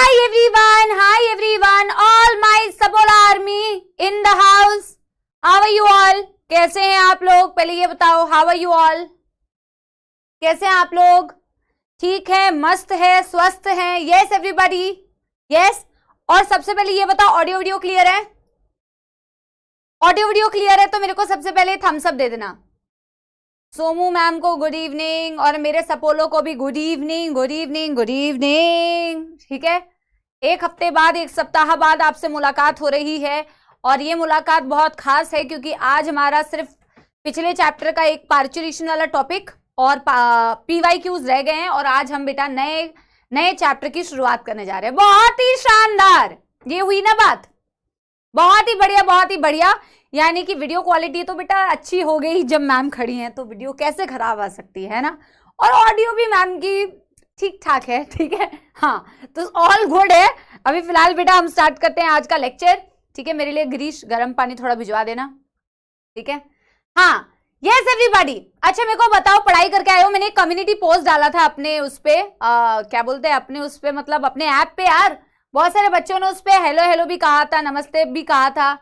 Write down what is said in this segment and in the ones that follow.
Hi everyone, all my Sabola army in the house. How are you all? कैसे हैं आप लोग? पहले ये बताओ, how are you all? कैसे हैं आप लोग? ठीक है, मस्त है, स्वस्थ हैं? Yes everybody, yes. और सबसे पहले ये बताओ, ऑडियो वीडियो क्लियर है? ऑडियो वीडियो क्लियर है तो मेरे को सबसे पहले थम्स अप दे देना। सोमू मैम को गुड इवनिंग और मेरे सपोलो को भी good evening, good evening, good evening. ठीक है, एक हफ्ते बाद, एक सप्ताह बाद आपसे मुलाकात हो रही है और ये मुलाकात बहुत खास है क्योंकि आज हमारा सिर्फ पिछले चैप्टर का एक पार्चुरेशन वाला टॉपिक और PYQs रह गए हैं और आज हम बेटा नए चैप्टर की शुरुआत करने जा रहे हैं। बहुत ही शानदार, ये हुई ना बात, बहुत ही बढ़िया, बहुत ही बढ़िया। यानी कि वीडियो क्वालिटी तो बेटा अच्छी हो गई, जब मैम खड़ी हैं तो वीडियो कैसे खराब आ सकती है ना। और ऑडियो भी मैम की ठीक ठाक है, ठीक है, हाँ, तो ऑल गुड है। अभी फिलहाल बेटा हम स्टार्ट करते हैं आज का लेक्चर। ठीक है, मेरे लिए गिरीश गर्म पानी थोड़ा भिजवा देना, ठीक है। हाँ, यस एवरीबॉडी। अच्छा मेरे को बताओ, पढ़ाई करके आए हो? मैंने एक कम्युनिटी पोस्ट डाला था अपने उस पे, क्या बोलते हैं, अपने उस पे, मतलब अपने ऐप पे यार। बहुत सारे बच्चों ने उस पे हेलो हेलो भी कहा था, नमस्ते भी कहा था।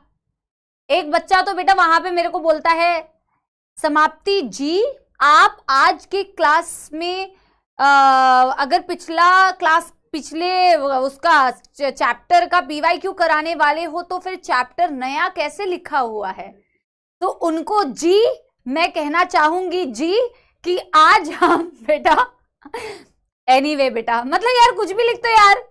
एक बच्चा तो बेटा वहां पे मेरे को बोलता है, समाप्ति जी आप आज के क्लास में अगर पिछले उसका चैप्टर का PYQ कराने वाले हो तो फिर चैप्टर नया कैसे लिखा हुआ है? तो उनको जी मैं कहना चाहूंगी जी कि आज हम बेटा एनीवे बेटा, मतलब यार कुछ भी लिखते यार,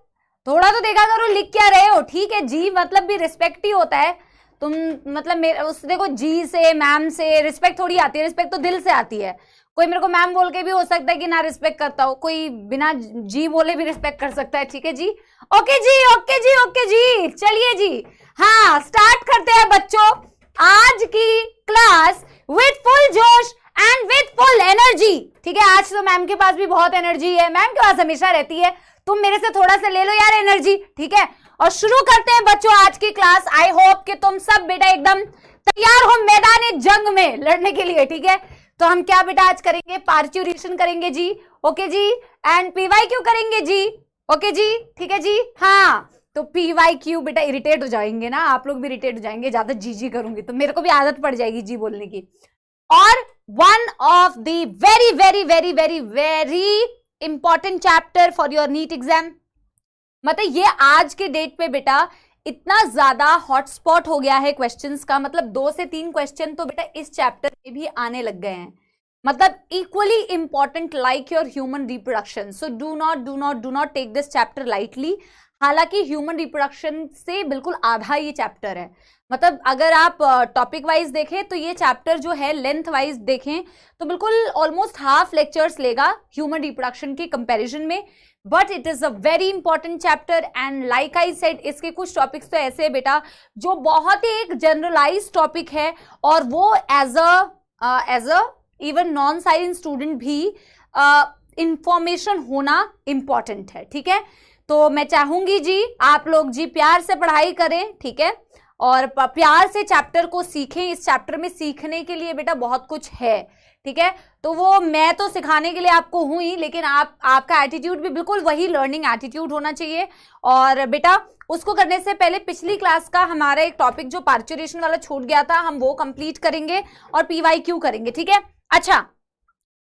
थोड़ा तो देखा करो लिख क्या रहे हो। ठीक है, जी मतलब भी रिस्पेक्ट ही होता है। तुम मतलब मेरे उस देखो, जी से मैम से रिस्पेक्ट थोड़ी आती है, रिस्पेक्ट तो दिल से आती है। कोई मेरे को मैम बोल के भी हो सकता है कि ना रिस्पेक्ट करता हो, कोई बिना जी बोले भी रिस्पेक्ट कर सकता है। ठीक है जी, ओके जी, ओके जी, ओके जी, चलिए जी, हाँ स्टार्ट करते हैं बच्चों आज की क्लास विथ फुल जोश एंड विथ फुल एनर्जी। ठीक है, आज तो मैम के पास भी बहुत एनर्जी है, मैम के पास हमेशा रहती है, तुम मेरे से थोड़ा सा ले लो यार एनर्जी। ठीक है, और शुरू करते हैं बच्चों आज की क्लास। आई होप कि तुम सब बेटा एकदम तैयार हो मैदान जंग में लड़ने के लिए। ठीक है, तो हम क्या बेटा आज करेंगे, पार्चुरेशन करेंगे जी, ओके जी, एंड PYQ करेंगे जी, ओके जी, ठीक है जी। हाँ, तो PYQ बेटा इरिटेट हो जाएंगे ना, आप लोग भी इरिटेट हो जाएंगे, ज्यादा जी करूंगी तो मेरे को भी आदत पड़ जाएगी जी बोलने की। और one of the very very very very very important chapter for your NEET exam, मतलब ये आज के डेट पे बेटा इतना ज्यादा हॉटस्पॉट हो गया है क्वेश्चंस का, मतलब 2 से 3 क्वेश्चन तो बेटा इस चैप्टर में भी आने लग गए हैं, मतलब equally important like your human reproduction. So do not take this chapter lightly. हालांकि ह्यूमन रिप्रोडक्शन से बिल्कुल आधा ये चैप्टर है, मतलब अगर आप टॉपिक वाइज देखें तो ये चैप्टर जो है लेंथ वाइज देखें तो बिल्कुल ऑलमोस्ट हाफ लेक्चर्स लेगा ह्यूमन रिप्रोडक्शन के कंपैरिजन में, but it is a very important chapter. And like I said, इसके कुछ टॉपिक्स तो ऐसे है बेटा जो बहुत ही एक जनरलाइज टॉपिक है और वो as a even non science student भी इंफॉर्मेशन होना इंपॉर्टेंट है। ठीक है, तो मैं चाहूंगी जी आप लोग जी प्यार से पढ़ाई करें, ठीक है, और प्यार से चैप्टर को सीखें। इस चैप्टर में सीखने के लिए बेटा बहुत कुछ है, ठीक है, तो वो मैं तो सिखाने के लिए आपको हूं ही, लेकिन आपका एटीट्यूड भी बिल्कुल वही लर्निंग एटीट्यूड होना चाहिए। और बेटा उसको करने से पहले पिछली क्लास का हमारा एक टॉपिक जो पार्चुरेशन वाला छूट गया था, हम वो कंप्लीट करेंगे और PYQ करेंगे। ठीक है, अच्छा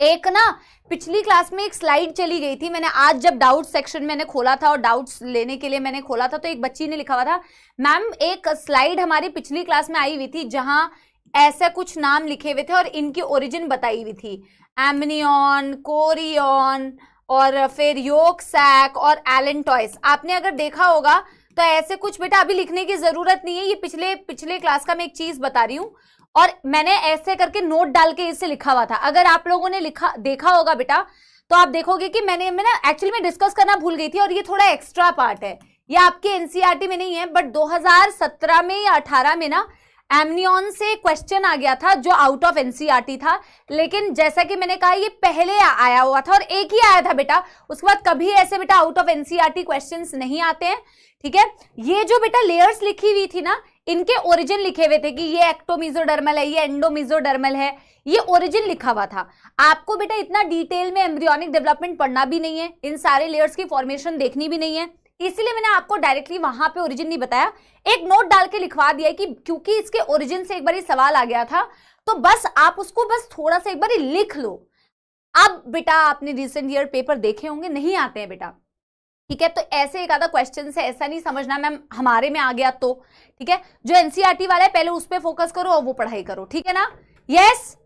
एक ना पिछली क्लास में एक स्लाइड चली गई थी, मैंने आज जब डाउट सेक्शन मैंने खोला था और डाउट्स लेने के लिए मैंने खोला था तो एक बच्ची ने लिखा हुआ था, मैम एक स्लाइड हमारी पिछली क्लास में आई हुई थी जहां ऐसा कुछ नाम लिखे हुए थे और इनकी ओरिजिन बताई हुई थी, एमनियन, कोरियन और फिर योकसैक और एलेंटॉइस। आपने अगर देखा होगा तो ऐसे कुछ बेटा अभी लिखने की जरूरत नहीं है, ये पिछले क्लास का मैं एक चीज बता रही हूँ और मैंने ऐसे करके नोट डाल के इससे लिखा हुआ था। अगर आप लोगों ने देखा होगा बेटा तो आप देखोगे कि मैंने एक्चुअली में डिस्कस करना भूल गई थी और ये थोड़ा एक्स्ट्रा पार्ट है, ये आपके NCERT में नहीं है, बट 2017 में या 18 में ना एमनियन से क्वेश्चन आ गया था जो आउट ऑफ NCERT था, लेकिन जैसा कि मैंने कहा ये पहले आया हुआ था और एक ही आया था बेटा, उसके बाद कभी ऐसे बेटा आउट ऑफ NCERT क्वेश्चंस नहीं आते हैं। ठीक है, ये जो बेटा लेयर्स लिखी हुई थी ना, इनके ओरिजिन लिखे हुए थे कि ये एक्टोमीजोडर्मल है, ये एंडोमीजोडर्मल है, ये ओरिजिन लिखा हुआ था। आपको बेटा इतना डिटेल में एम्ब्रियोनिक डेवलपमेंट पढ़ना भी नहीं है, इन सारे लेयर्स की फॉर्मेशन देखनी भी नहीं है, इसीलिए मैंने आपको डायरेक्टली वहां पे ओरिजिन नहीं बताया, एक नोट डाल के लिखवा दिया कि क्योंकि इसके ओरिजिन से एक बार सवाल आ गया था, तो बस आप उसको बस थोड़ा सा एक बार लिख लो। अब बेटा आपने रिसेंट ईयर पेपर देखे होंगे, नहीं आते हैं बेटा, ठीक है, तो ऐसे एक आधा क्वेश्चन है, ऐसा नहीं समझना मैम हमारे में आ गया तो, ठीक है, जो एनसीईआरटी वाला है पहले उस पर फोकस करो और वो पढ़ाई करो, ठीक है ना। Yes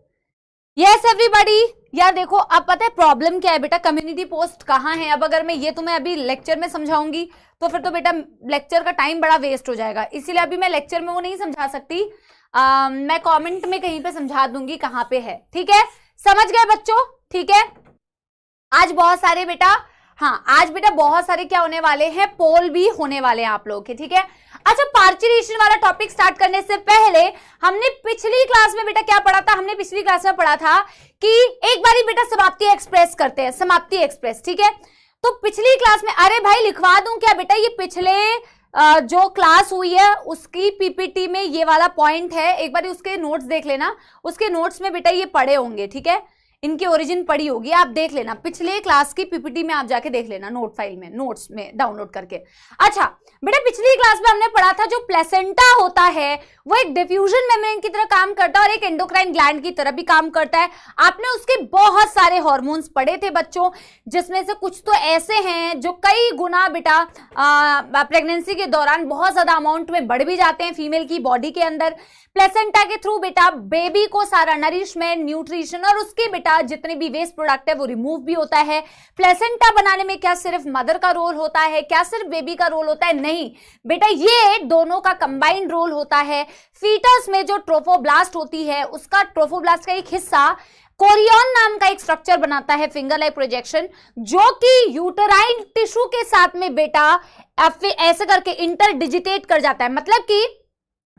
yes everybody. यार देखो अब पता है प्रॉब्लम क्या है बेटा, कम्युनिटी पोस्ट कहाँ है। अब अगर मैं ये तुम्हें अभी लेक्चर में समझाऊंगी तो फिर तो बेटा लेक्चर का टाइम बड़ा वेस्ट हो जाएगा, इसीलिए अभी मैं लेक्चर में वो नहीं समझा सकती, मैं कमेंट में कहीं पे समझा दूंगी कहाँ पे है, ठीक है, समझ गए बच्चों, ठीक है। आज बहुत सारे बेटा, हाँ आज बेटा बहुत सारे क्या होने वाले हैं, पोल भी होने वाले हैं आप लोग के, ठीक है। अच्छा पार्चुरेशन वाला टॉपिक स्टार्ट करने से पहले हमने पिछली क्लास में बेटा क्या पढ़ा था, हमने पिछली क्लास में पढ़ा था कि एक बारी बेटा समाप्ति एक्सप्रेस करते हैं, समाप्ति एक्सप्रेस, ठीक है। तो पिछली क्लास में, अरे भाई लिखवा दूं क्या बेटा, ये पिछले जो क्लास हुई है उसकी पीपीटी में ये वाला पॉइंट है, एक बार उसके नोट्स देख लेना, उसके नोट्स में बेटा ये पढ़े होंगे, ठीक है, इनकी ओरिजिन पड़ी होगी, आप देख लेना, पिछले क्लास की पीपीटी में आप जाके देख लेना, नोट फाइल में, नोट्स में डाउनलोड करके। अच्छा बेटा पिछली क्लास में हमने पढ़ा था जो प्लेसेंटा होता है वो एक डिफ्यूजन मेम्ब्रेन की तरह काम करता है और एक एंडोक्राइन ग्लैंड की तरह भी काम करता है। आपने उसके बहुत सारे हार्मोन्स पढ़े थे बच्चों, जिसमें से कुछ तो ऐसे हैं जो कई गुना बेटा प्रेगनेंसी के दौरान बहुत ज्यादा अमाउंट में बढ़ भी जाते हैं फीमेल की बॉडी के अंदर। प्लेसेंटा के थ्रू बेटा बेबी को सारा नरिशमेंट, न्यूट्रिशन और उसके बेटा जितने भी वेस्ट प्रोडक्ट है वो रिमूव भी होता है। प्लेसेंटा बनाने में क्या सिर्फ मदर का रोल होता है, क्या सिर्फ बेबी का रोल होता है, नहीं बेटा ये दोनों का कंबाइंड रोल होता है। फीटस में जो ट्रोफोब्लास्ट होती है उसका, ट्रोफोब्लास्ट का एक हिस्सा कोरियन नाम का एक स्ट्रक्चर बनाता है फिंगर लाइक प्रोजेक्शन, जो कि यूटेराइन टिश्यू के साथ में बेटा ऐसे करके इंटरडिजिटेट कर जाता है, मतलब कि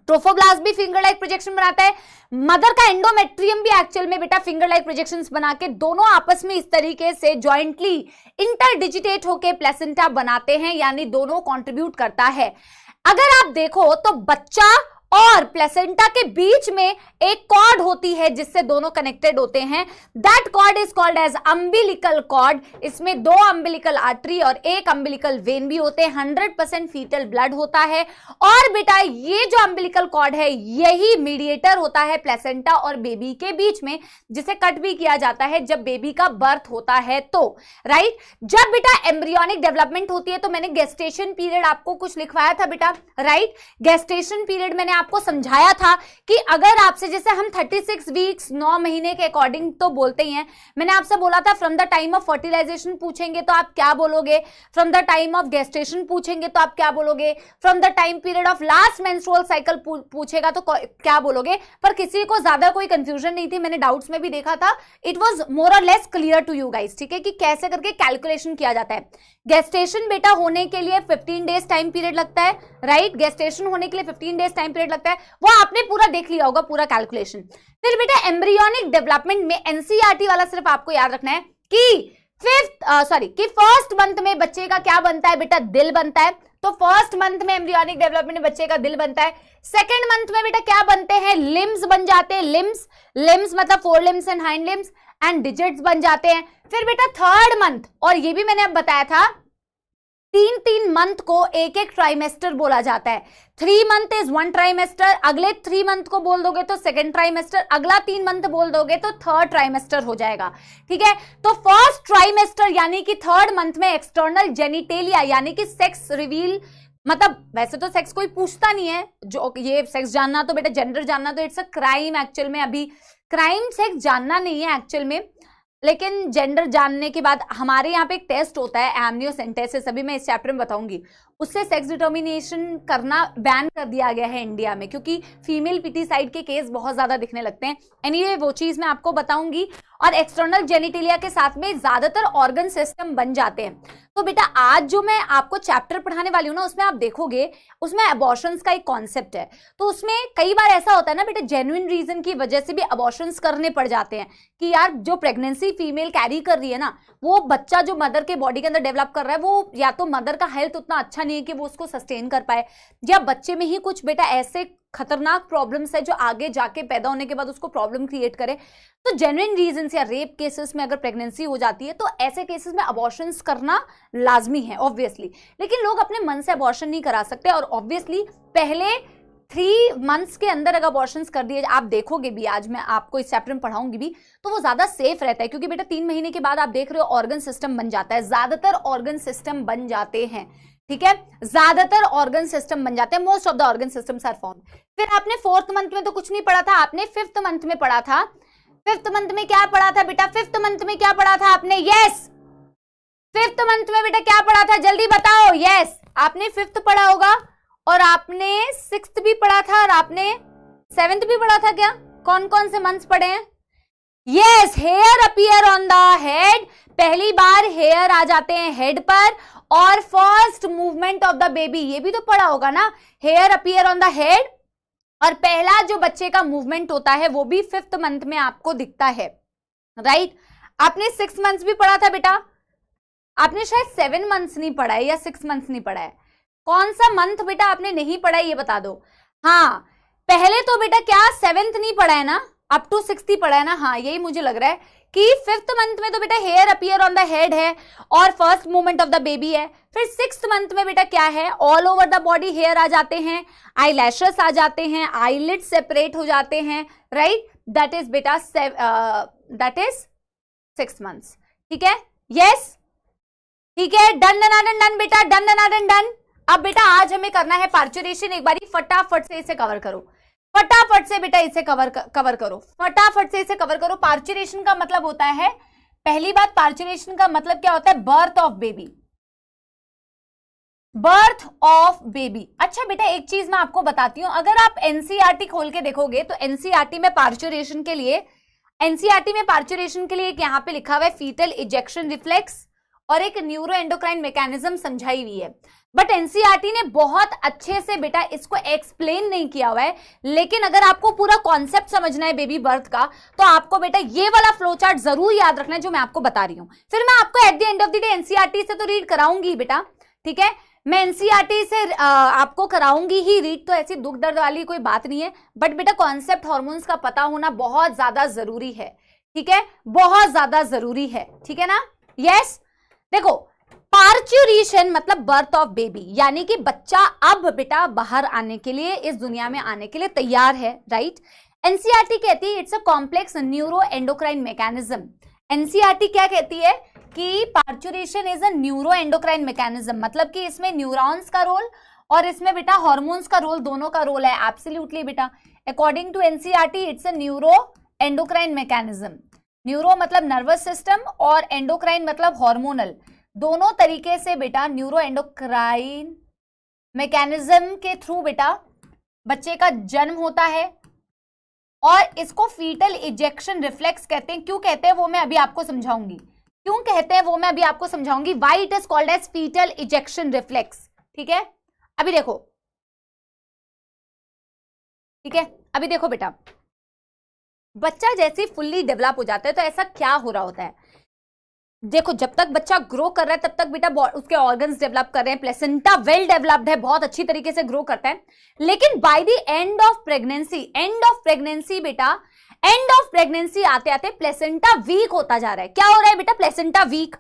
ट्रोफोब्लास्ट भी फिंगर लाइक प्रोजेक्शन बनाता है, मदर का एंडोमेट्रियम भी एक्चुअल में बेटा फिंगर लाइक प्रोजेक्शंस बना के दोनों आपस में इस तरीके से जॉइंटली इंटरडिजिटेट होके प्लेसेंटा बनाते हैं, यानी दोनों कंट्रीब्यूट करता है। अगर आप देखो तो बच्चा और प्लेसेंटा के बीच में एक कॉर्ड होती है जिससे दोनों कनेक्टेड होते हैं, that cord is called as umbilical cord. इसमें 2 अम्बिलिकल आर्टरी और 1 अम्बिलिकल वेन भी होते हैं, 100% फीटल ब्लड होता है, और बेटा ये जो अम्बिलिकल कॉर्ड है यही मीडिएटर होता है प्लेसेंटा और बेबी के बीच में, जिसे कट भी किया जाता है जब बेबी का बर्थ होता है तो, राइट। जब बेटा एम्ब्रियोनिक डेवलपमेंट होती है तो मैंने गेस्टेशन पीरियड आपको कुछ लिखवाया था बेटा, राइट। गेस्टेशन पीरियड मैंने आपको समझाया था कि अगर आपसे, जैसे हम 36 वीक्स 9 महीने के अकॉर्डिंग तो बोलते ही हैं, मैंने आपसे बोला था from the time of fertilisation पूछेंगे तो आप क्या बोलोगे, from the time of gestation पूछेंगे तो आप क्या बोलोगे, from the time period of last menstrual cycle पूछेगा तो क्या बोलोगे। पर किसी को ज्यादा कोई कंफ्यूजन नहीं थी, मैंने डाउट्स में भी देखा था, इट वाज मोर और less clear to you guys, ठीक है, कि कैसे करके कैलकुलेशन किया जाता है। गेस्टेशन बेटा होने के लिए 15 डेज टाइम पीरियड लगता है, राइट, गेस्टेशन होने के लिए 15 डेज टाइम पीरियड लगता है, वो आपने पूरा देख लिया होगा पूरा कैलकुलेशन। फिर बेटा एम्ब्रियोनिक डेवलपमेंट में एनसीईआरटी वाला सिर्फ आपको याद रखना है कि फर्स्ट मंथ में बच्चे का क्या बनता है बेटा, दिल बनता है। तो फर्स्ट मंथ में एम्ब्रियोनिक डेवलपमेंट में बच्चे का दिल बनता है। सेकेंड मंथ में बेटा क्या बनते हैं, लिम्स बन जाते हैं, लिम्स मतलब 4 limbs and hind limbs and digits बन जाते हैं। फिर बेटा थर्ड मंथ, और ये भी मैंने अब बताया था, 3 मंथ को एक ट्राइमेस्टर बोला जाता है। 3 मंथ इज 1 ट्राइमेस्टर, अगले 3 मंथ को बोल दोगे तो सेकेंड ट्राइमेस्टर, अगला 3 मंथ बोल दोगे तो थर्ड ट्राइमेस्टर हो जाएगा, ठीक है। तो फर्स्ट ट्राइमेस्टर यानी कि थर्ड मंथ में एक्सटर्नल जेनिटेलिया यानी कि सेक्स रिवील, मतलब वैसे तो सेक्स कोई पूछता नहीं है, जो ये सेक्स जानना तो बेटा जेंडर जानना तो इट्स अ क्राइम, एक्चुअल में अभी क्राइम सेक्स जानना नहीं है एक्चुअल में, लेकिन जेंडर जानने के बाद हमारे यहाँ पे एक टेस्ट होता है एमनियोसेंटेसिस, अभी मैं इस चैप्टर में बताऊंगी, उससे सेक्स डिटर्मिनेशन करना बैन कर दिया गया है इंडिया में, क्योंकि फीमेल पिटीसाइड के केस बहुत ज्यादा दिखने लगते हैं। एनीवे वो चीज मैं आपको बताऊंगी। और एक्सटर्नल जेनिटेलिया के साथ में ज्यादातर ऑर्गन सिस्टम बन जाते हैं। तो बेटा आज जो मैं आपको चैप्टर पढ़ाने वाली हूँ ना, उसमें आप देखोगे उसमें अबॉर्शंस का एक कॉन्सेप्ट है। तो उसमें कई बार ऐसा होता है ना बेटा, जेन्युइन रीजन की वजह से भी अबॉर्शंस करने पड़ जाते हैं कि यार जो प्रेगनेंसी फीमेल कैरी कर रही है ना, वो बच्चा जो मदर के बॉडी के अंदर डेवलप कर रहा है, वो या तो मदर का हेल्थ उतना अच्छा नहीं है कि वो उसको सस्टेन कर पाए, या बच्चे में ही कुछ बेटा ऐसे खतरनाक प्रॉब्लम्स है जो आगे जाके पैदा होने के बाद उसको प्रॉब्लम क्रिएट करे। तो जेन्युइन रीजंस या रेप केसेस में अगर प्रेगनेंसी हो जाती है तो ऐसे केसेस में अबॉर्शंस करना लाजमी है ऑब्वियसली, लेकिन लोग अपने मन से अबॉर्शन नहीं करा सकते। और ऑब्वियसली पहले 3 मंथ्स के अंदर अगर अबॉर्शंस कर दिए, आप देखोगे भी, आज मैं आपको इस चैप्टर में पढ़ाऊंगी भी, तो वो ज्यादा सेफ रहता है, क्योंकि बेटा 3 महीने के बाद आप देख रहे हो ऑर्गन सिस्टम बन जाता है, ज्यादातर ऑर्गन सिस्टम बन जाते हैं, ठीक है, ज्यादातर ऑर्गन सिस्टम बन जाते हैं, most of the organ systems are form. फिर आपने 4th मंथ में तो कुछ नहीं पढ़ा था, आपने 5th मंथ में पढ़ा था। 5th मंथ में क्या पढ़ा था बेटा? 5th मंथ में क्या पढ़ा था आपने? यस, 5th मंथ में बेटा क्या पढ़ा था? जल्दी बताओ। यस, आपने 5th पढ़ा होगा और आपने 6th भी पढ़ा था और आपने 7th भी पढ़ा था क्या? कौन कौन से मंथ्स पढ़े हैं? Yes, hair appear on the head, पहली बार हेयर आ जाते हैं हेड पर, और first movement of the baby, ये भी तो पढ़ा होगा ना, hair appear on the head, और पहला जो बच्चे का मूवमेंट होता है वो भी 5th मंथ में आपको दिखता है, राइट। आपने 6 मंथ्स भी पढ़ा था बेटा, आपने शायद 7 मंथ्स नहीं पढ़ा है या 6 मंथ्स नहीं पढ़ा है। कौन सा मंथ बेटा आपने नहीं पढ़ा है ये बता दो। हाँ, पहले तो बेटा क्या 7th नहीं पढ़ा है ना, अप टू 6th ही पढ़ा है ना। हाँ, यही मुझे लग रहा है कि 5th मंथ में तो बेटा hair appear on the head है और first movement of the baby है। फिर 6th मंथ में बेटा क्या है? All over the body hair आ जाते हैं, आई लैशेस आ जाते हैं, आईलिड सेपरेट हो जाते हैं, राइट। दैट इज बेटा दैट इज 6 मंथ्स, ठीक है। यस, ठीक है, डन डन डन बेटा, डन डन डन। अब बेटा आज हमें करना है पार्चुरेशन, एक बारी फटाफट से इसे कवर करो, फटाफट से बेटा इसे कवर करो, फटाफट से इसे कवर करो। पार्चुरेशन का मतलब होता है, पहली बात, पार्चुरेशन का मतलब क्या होता है? Birth of baby, birth of baby. अच्छा बेटा एक चीज मैं आपको बताती हूं, अगर आप एनसीईआरटी खोल के देखोगे तो एनसीईआरटी में पार्चुरेशन के लिए एक यहां पे लिखा हुआ है फीटल इजेक्शन रिफ्लेक्स और एक न्यूरो एंडोक्राइन मैकेनिज्म समझाई हुई है, बट एनसीईआरटी ने बहुत अच्छे से बेटा इसको एक्सप्लेन नहीं किया हुआ है। लेकिन अगर आपको पूरा कॉन्सेप्ट समझना है बेबी बर्थ का, तो आपको बेटा ये वाला फ्लो चार्ट जरूर याद रखना है जो मैं आपको बता रही हूं। फिर मैं आपको eight the end of the day NCERT से तो रीड कराऊंगी बेटा, ठीक है, मैं एनसीईआरटी से आपको कराऊंगी ही रीड, तो ऐसी दुख दर्द वाली कोई बात नहीं है, बट बेटा कॉन्सेप्ट हार्मोन्स का पता होना बहुत ज्यादा जरूरी है, ठीक है, बहुत ज्यादा जरूरी है, ठीक है ना। यस, देखो पार्चुरेशन मतलब बर्थ ऑफ बेबी, यानी कि बच्चा अब बेटा बाहर आने के लिए, इस दुनिया में आने के लिए तैयार है, राइट। एनसीईआरटी कहती है it's a complex neuro endocrine mechanism. NCERT क्या कहती है कि parturition is a neuro endocrine mechanism, मतलब कि इसमें न्यूरॉन्स का रोल और इसमें बेटा हार्मोन्स का रोल, दोनों का रोल है। एब्सोल्युटली बेटा, according to NCERT it's a neuro endocrine mechanism. Neuro मतलब नर्वस सिस्टम और एंडोक्राइन मतलब हार्मोनल, दोनों तरीके से बेटा न्यूरो एंडोक्राइन मैकेनिज्म के थ्रू बेटा बच्चे का जन्म होता है, और इसको फीटल इजेक्शन रिफ्लेक्स कहते हैं। क्यों कहते हैं वो मैं अभी आपको समझाऊंगी, क्यों कहते हैं वो मैं अभी आपको समझाऊंगी, why it is called as fetal ejection reflex, ठीक है। अभी देखो, ठीक है, अभी देखो बेटा, बच्चा जैसे फुल्ली डेवलप हो जाता है तो ऐसा क्या हो रहा होता है, देखो जब तक बच्चा ग्रो कर रहा है तब तक बेटा उसके ऑर्गन्स डेवलप कर रहे हैं, प्लेसेंटा वेल डेवलप्ड है, बहुत अच्छी तरीके से ग्रो करता है। लेकिन by the end of pregnancy बेटा, एंड ऑफ प्रेगनेंसी आते आते प्लेसेंटा वीक होता जा रहा है। क्या हो रहा है बेटा? Placenta weak.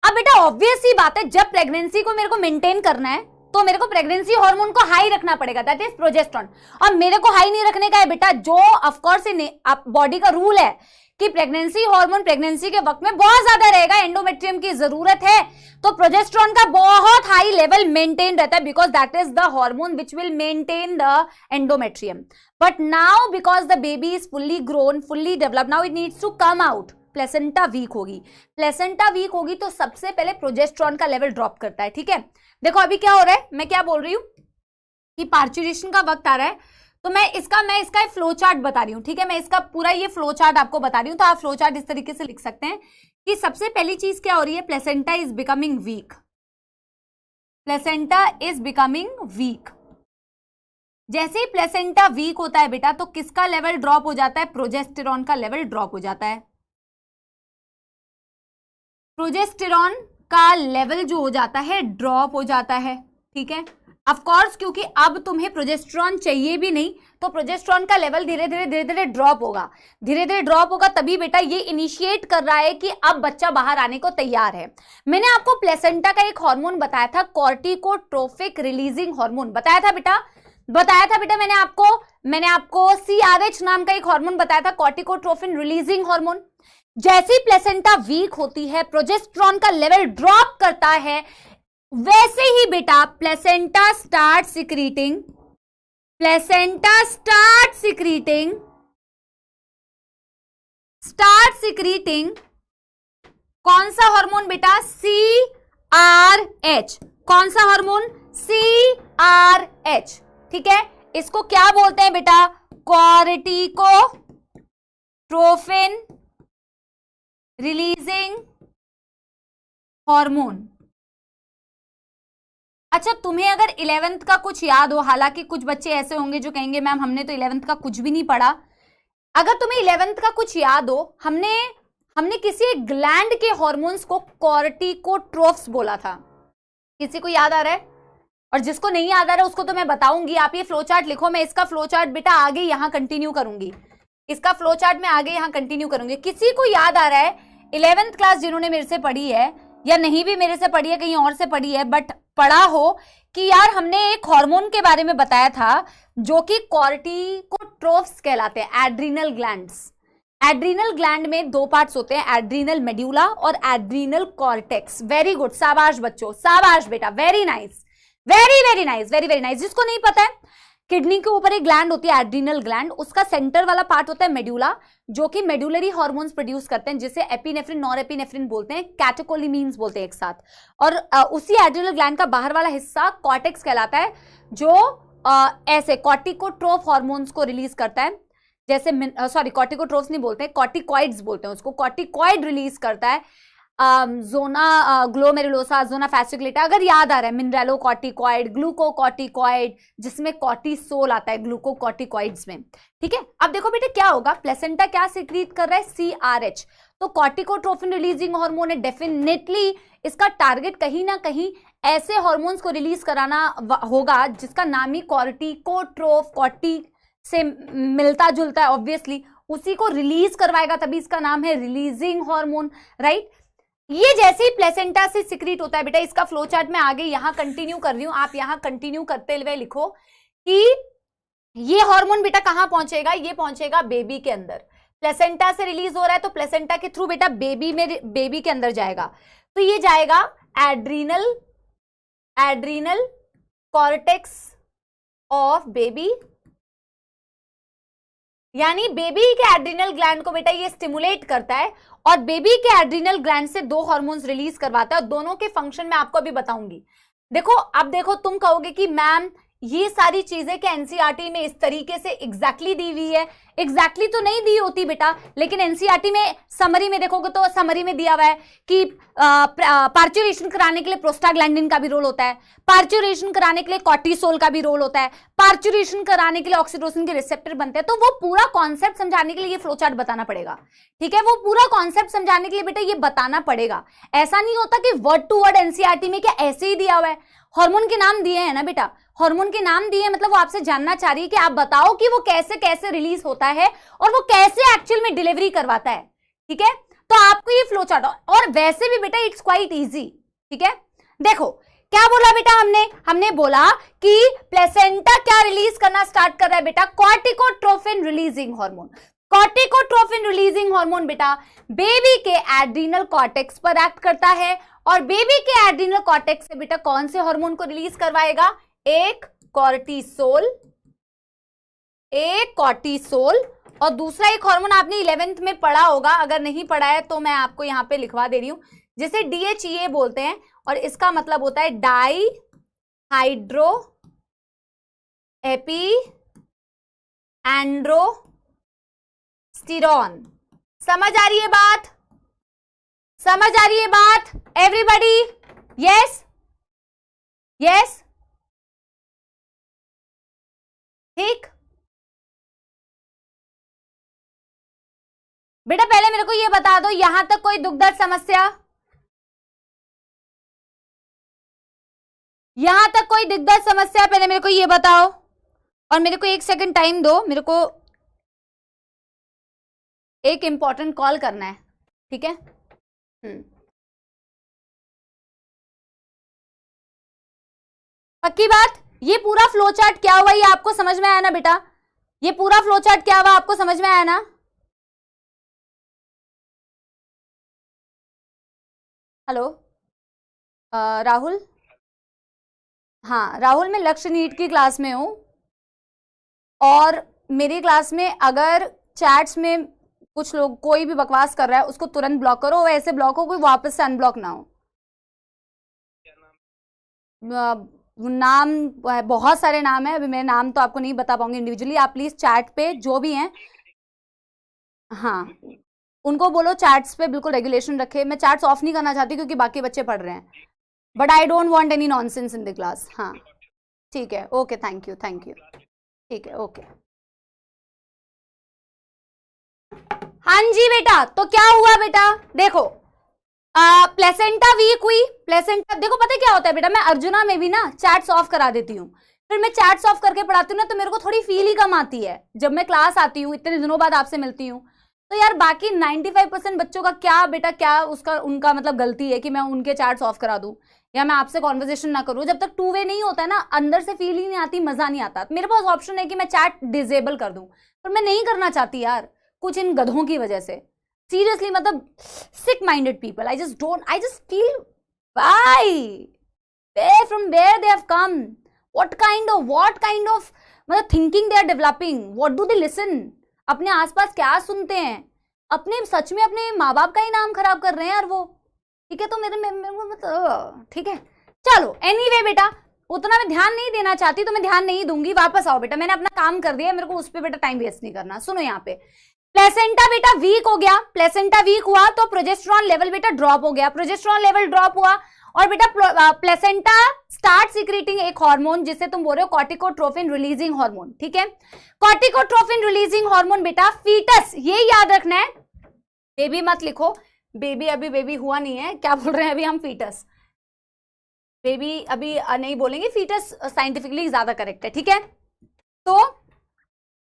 अब बेटा ऑब्वियस सी बात है, जब प्रेगनेंसी को मेरे को मेंटेन करना है तो मेरे को प्रेगनेंसी हार्मोन को हाई रखना पड़ेगा, दैट इज प्रोजेस्टेरोन। और मेरे को हाई नहीं रखने का है बेटा, जो ऑफ कोर्स बॉडी का रूल है कि प्रेगनेंसी हार्मोन प्रेगनेंसी के वक्त में बहुत ज्यादा रहेगा, एंडोमेट्रियम की जरूरत है, तो प्रोजेस्टेरोन का बहुत हाई लेवल मेंटेन रहता है, because that is the hormone which will maintain the endometrium. But now because the baby is fully grown, fully develop, now it needs to come out, placenta weak होगी। Placenta weak होगी तो सबसे पहले progesterone का level drop करता है, ठीक है। देखो अभी क्या हो रहा है, मैं क्या बोल रही हूं कि पार्चुरेशन का वक्त आ रहा है, तो मैं इसका फ्लो चार्ट बता रही हूं, ठीक है, मैं इसका पूरा ये फ्लो चार्ट आपको बता रही हूं। तो आप फ्लो चार्ट इस तरीके से लिख सकते हैं कि सबसे पहली चीज क्या हो रही है, placenta is becoming week, placenta is becoming week. जैसे ही प्लेसेंटा वीक होता है बेटा तो किसका लेवल ड्रॉप हो जाता है? प्रोजेस्टेरोन का लेवल ड्रॉप हो जाता है। प्रोजेस्टेरोन का लेवल जो हो जाता है ड्रॉप हो जाता है, ठीक है। ऑफ कोर्स, क्योंकि अब तुम्हें प्रोजेस्टेरॉन चाहिए भी नहीं, तो प्रोजेस्टेरॉन का लेवल धीरे धीरे ड्रॉप होगा, धीरे धीरे ड्रॉप होगा, तभी बेटा ये इनिशिएट कर रहा है कि अब बच्चा बाहर आने को तैयार है। मैंने आपको प्लेसेंटा का एक हार्मोन बताया था, कॉर्टिकोट्रोफिक रिलीजिंग हार्मोन बताया था बेटा, मैंने आपको CRH नाम का एक हार्मोन बताया था, कॉर्टिकोट्रोफिन रिलीजिंग हार्मोन। जैसे ही प्लेसेंटा वीक होती है, प्रोजेस्टेरॉन का लेवल ड्रॉप करता है, वैसे ही बेटा प्लेसेंटा स्टार्ट सिक्रीटिंग कौन सा हार्मोन बेटा? CRH। कौन सा हार्मोन? CRH। ठीक है, इसको क्या बोलते हैं बेटा? कॉर्टिकोट्रोफिन रिलीजिंग हार्मोन। अच्छा, तुम्हें अगर 11th का कुछ याद हो, हालांकि कुछ बच्चे ऐसे होंगे जो कहेंगे मैम हमने तो 11th का कुछ भी नहीं पढ़ा, अगर तुम्हें 11th का कुछ याद हो, हमने किसी एक ग्लैंड के हार्मोन्स को कॉर्टिकोट्रोफ्स बोला था। किसी को याद आ रहा है? और जिसको नहीं याद आ रहा है उसको तो मैं बताऊंगी, आप ये फ्लो चार्ट लिखो, मैं इसका फ्लो चार्ट बेटा आगे यहां कंटिन्यू करूंगी, किसी को याद आ रहा है 11th क्लास जिन्होंने मेरे से पढ़ी है या नहीं भी मेरे से पढ़ी है, कहीं और से पढ़ी है, बट पढ़ा हो कि यार हमने एक हार्मोन के बारे में बताया था जो कि कॉर्टिकोट्रोफ्स कहलाते हैं, एड्रीनल ग्लैंड्स। एड्रीनल ग्लैंड में दो पार्ट्स होते हैं, एड्रीनल मेड्यूला और एड्रीनल कॉर्टेक्स। वेरी गुड, शाबाश बच्चों, शाबाश बेटा, वेरी नाइस, वेरी नाइस। जिसको नहीं पता है, किडनी के ऊपर एक ग्लैंड होती है एड्रीनल ग्लैंड, उसका सेंटर वाला पार्ट होता है मेड्यूला, जो कि मेड्यूलरी हार्मोन्स प्रोड्यूस करते हैं, जिसे एपिनेफ्रिन, नॉरएपिनेफ्रिन बोलते हैं, कैटेकोलिमीन्स बोलते हैं एक साथ। और उसी एड्रीनल ग्लैंड का बाहर वाला हिस्सा कॉर्टेक्स कहलाता है, जो ऐसे कॉर्टिकोट्रोफ हार्मोन्स को रिलीज करता है, जैसे कॉर्टिकोट्रोफ्स नहीं बोलते हैं, कॉर्टिकॉइड्स बोलते हैं उसको, कॉर्टिकॉइड रिलीज करता है, जोना ग्लोमेरुलोसा, जोना फैसिकुलेटा, अगर याद आ रहा है, मिनरलोकॉर्टिकॉइड, ग्लूकोकॉर्टिकॉइड, जिसमें कॉर्टिसोल आता है ग्लूकोकॉर्टिकॉइड्स में। ठीक है, अब देखो बेटा क्या होगा, प्लेसेंटा क्या सिक्रीट कर रहा है? CRH। तो कॉर्टिकोट्रोफिन रिलीजिंग हार्मोन है, डेफिनेटली इसका टारगेट कहीं ना कहीं ऐसे हार्मोन्स को रिलीज कराना होगा जिसका नाम ही कॉर्टिकोट्रोफ, कॉर्टी से मिलता जुलता है, ऑब्वियसली उसी को रिलीज करवाएगा, तभी इसका नाम है रिलीजिंग हार्मोन, राइट। ये जैसे ही प्लेसेंटा से सिक्रीट होता है बेटा, इसका फ्लो चार्ट मैं आगे यहां कंटिन्यू कर रही हूं, आप यहां कंटिन्यू करते हुए लिखो कि ये हार्मोन बेटा कहां पहुंचेगा? ये पहुंचेगा बेबी के अंदर। प्लेसेंटा से रिलीज हो रहा है तो प्लेसेंटा के थ्रू बेटा बेबी के अंदर जाएगा, तो ये जाएगा एड्रीनल कॉर्टेक्स ऑफ बेबी, यानी बेबी के एड्रीनल ग्लैंड को बेटा ये स्टिमुलेट करता है और बेबी के एड्रीनल ग्लैंड से दो हार्मोन्स रिलीज करवाता है, और दोनों के फंक्शन मैं आपको अभी बताऊंगी। देखो, अब देखो, तुम कहोगे कि मैम ये सारी चीजें क्या एनसीईआरटी में इस तरीके से एग्जैक्टली दी हुई है? एग्जैक्टली तो नहीं दी होती बेटा, लेकिन एनसीईआरटी में समरी में देखोगे तो समरी में दिया हुआ है कि पार्चुरेशन कराने के लिए प्रोस्टाग्लैंडिन का भी रोल होता है, पार्चुरेशन कराने के लिए कॉर्टिसोल का भी रोल होता है, पार्चुरेशन कराने के लिए ऑक्सीटोसिन के रिसेप्टर बनते हैं। तो वो पूरा कॉन्सेप्ट समझाने के लिए ये फ्लो चार्ट बताना पड़ेगा, ठीक है, वो पूरा कॉन्सेप्ट समझाने के लिए बेटा ये बताना पड़ेगा। ऐसा नहीं होता कि वर्ड टू वर्ड एनसीईआरटी में क्या ऐसे ही दिया हुआ है। हार्मोन के नाम दिए हैं ना बेटा, हार्मोन के नाम दिए, मतलब वो आपसे जानना चाह रही है कि आप बताओ कि वो कैसे कैसे रिलीज होता है और वो कैसे एक्चुअल में डिलीवरी करवाता है। ठीक है, तो आपको ये फ्लो चार्ट, और वैसे भी बेटा इट्स क्वाइट इजी। ठीक है, देखो क्या बोला बेटा, हमने बोला कि प्लेसेंटा क्या रिलीज करना स्टार्ट कर रहा है बेटा? कॉर्टिकोट्रोफिन रिलीजिंग हार्मोन। कॉर्टिकोट्रोफिन रिलीजिंग हार्मोन बेटा बेबी के एड्रीनल कॉर्टेक्स पर एक्ट करता है, और बेबी के एड्रीनल कॉर्टेक्स से बेटा कौन से हार्मोन को रिलीज करवाएगा? एक कॉर्टिसोल और दूसरा एक हार्मोन आपने 11th में पढ़ा होगा, अगर नहीं पढ़ा है तो मैं आपको यहां पे लिखवा दे रही हूं, जिसे DHEA बोलते हैं, और इसका मतलब होता है डाई हाइड्रो एपी एंड्रोस्टिरॉन। समझ आ रही है बात? समझ आ रही है बात एवरीबॉडी? यस यस, ठीक बेटा, पहले मेरे को ये बता दो, यहां तक कोई दुख दर्द समस्या? यहां तक कोई दिक्कत समस्या? पहले मेरे को ये बताओ, और मेरे को 1 सेकंड टाइम दो, मेरे को एक इंपॉर्टेंट कॉल करना है, ठीक है? पक्की बात? ये पूरा फ्लो चार्ट क्या हुआ, ये आपको समझ में आया ना बेटा? ये पूरा फ्लो चार्ट क्या हुआ, आपको समझ में आया ना? हेलो राहुल? हाँ राहुल, मैं लक्ष्य नीट की क्लास में हूँ, और मेरी क्लास में अगर चैट्स में कुछ लोग कोई भी बकवास कर रहा है उसको तुरंत ब्लॉक करो, वैसे ब्लॉक हो कोई वापस से अनब्लॉक ना हो। नाम बहुत सारे नाम है, अभी मेरे नाम तो आपको नहीं बता पाऊंगी इंडिविजुअली, आप प्लीज चैट पे जो भी हैं, हाँ उनको बोलो चैट्स पे बिल्कुल रेगुलेशन रखे। मैं चैट्स ऑफ नहीं करना चाहती क्योंकि बाकी बच्चे पढ़ रहे हैं, but I don't want any nonsense in the class. हाँ ठीक है, okay, thank you, thank you, ठीक है, ओके। हाँ जी बेटा, तो क्या हुआ बेटा? देखो प्लेसेंटा वीक हुई, प्लेसेंटा देखो पता क्या होता है बेटा, मैं अर्जुना में भी ना चैट्स ऑफ करा देती हूँ, फिर मैं चैट्स ऑफ करके पढ़ाती हूँ ना, तो मेरे को थोड़ी फील ही कम आती है जब मैं क्लास आती हूँ, इतने दिनों बाद आपसे मिलती हूँ। तो यार बाकी 95% बच्चों का क्या बेटा, क्या उसका उनका मतलब गलती है कि मैं उनके चैट्स ऑफ करा दूं या मैं आपसे कॉन्वर्जेशन ना करूं? जब तक 2 वे नहीं होता है ना, अंदर से फील ही नहीं आती, मजा नहीं आता। मेरे पास ऑप्शन है कि मैं चैट डिसेबल कर दूं, पर मैं नहीं करना चाहती यार, कुछ इन गधों की वजह से। सीरियसली, मतलब sick minded people, I just feel why, from where they have come, what kind of मतलब thinking they are developing, what do they listen, अपने आसपास क्या सुनते हैं, अपने सच में अपने माँ बाप का ही नाम खराब कर रहे हैं यार वो। ठीक है, तो मेरे मतलब ठीक है, चलो एनीवे बेटा, उतना मैं ध्यान नहीं देना चाहती तो मैं ध्यान नहीं दूंगी। वापस आओ बेटा, मैंने अपना काम कर दिया, मेरे को उस पर बेटा टाइम वेस्ट नहीं करना। सुनो यहाँ पे, प्लेसेंटा बेटा वीक हो गया, प्लेसेंटा वीक हुआ तो प्रोजेस्टेरॉन लेवल बेटा ड्रॉप हो गया, प्रोजेस्टेरॉन लेवल ड्रॉप हुआ, और बेटा प्लेसेंटा स्टार्ट सीक्रेटिंग एक हार्मोन जिसे तुम बोल रहे हो कॉर्टिकोट्रोफिन रिलीजिंग हार्मोन। ठीक है, कॉर्टिकोट्रोफिन रिलीजिंग हार्मोन बेटा फीटस, ये याद रखना है, बेबी मत लिखो, बेबी अभी बेबी हुआ नहीं है, क्या बोल रहे हैं अभी हम, फीटस, बेबी अभी नहीं बोलेंगे, फीटस साइंटिफिकली ज्यादा करेक्ट है। ठीक है, तो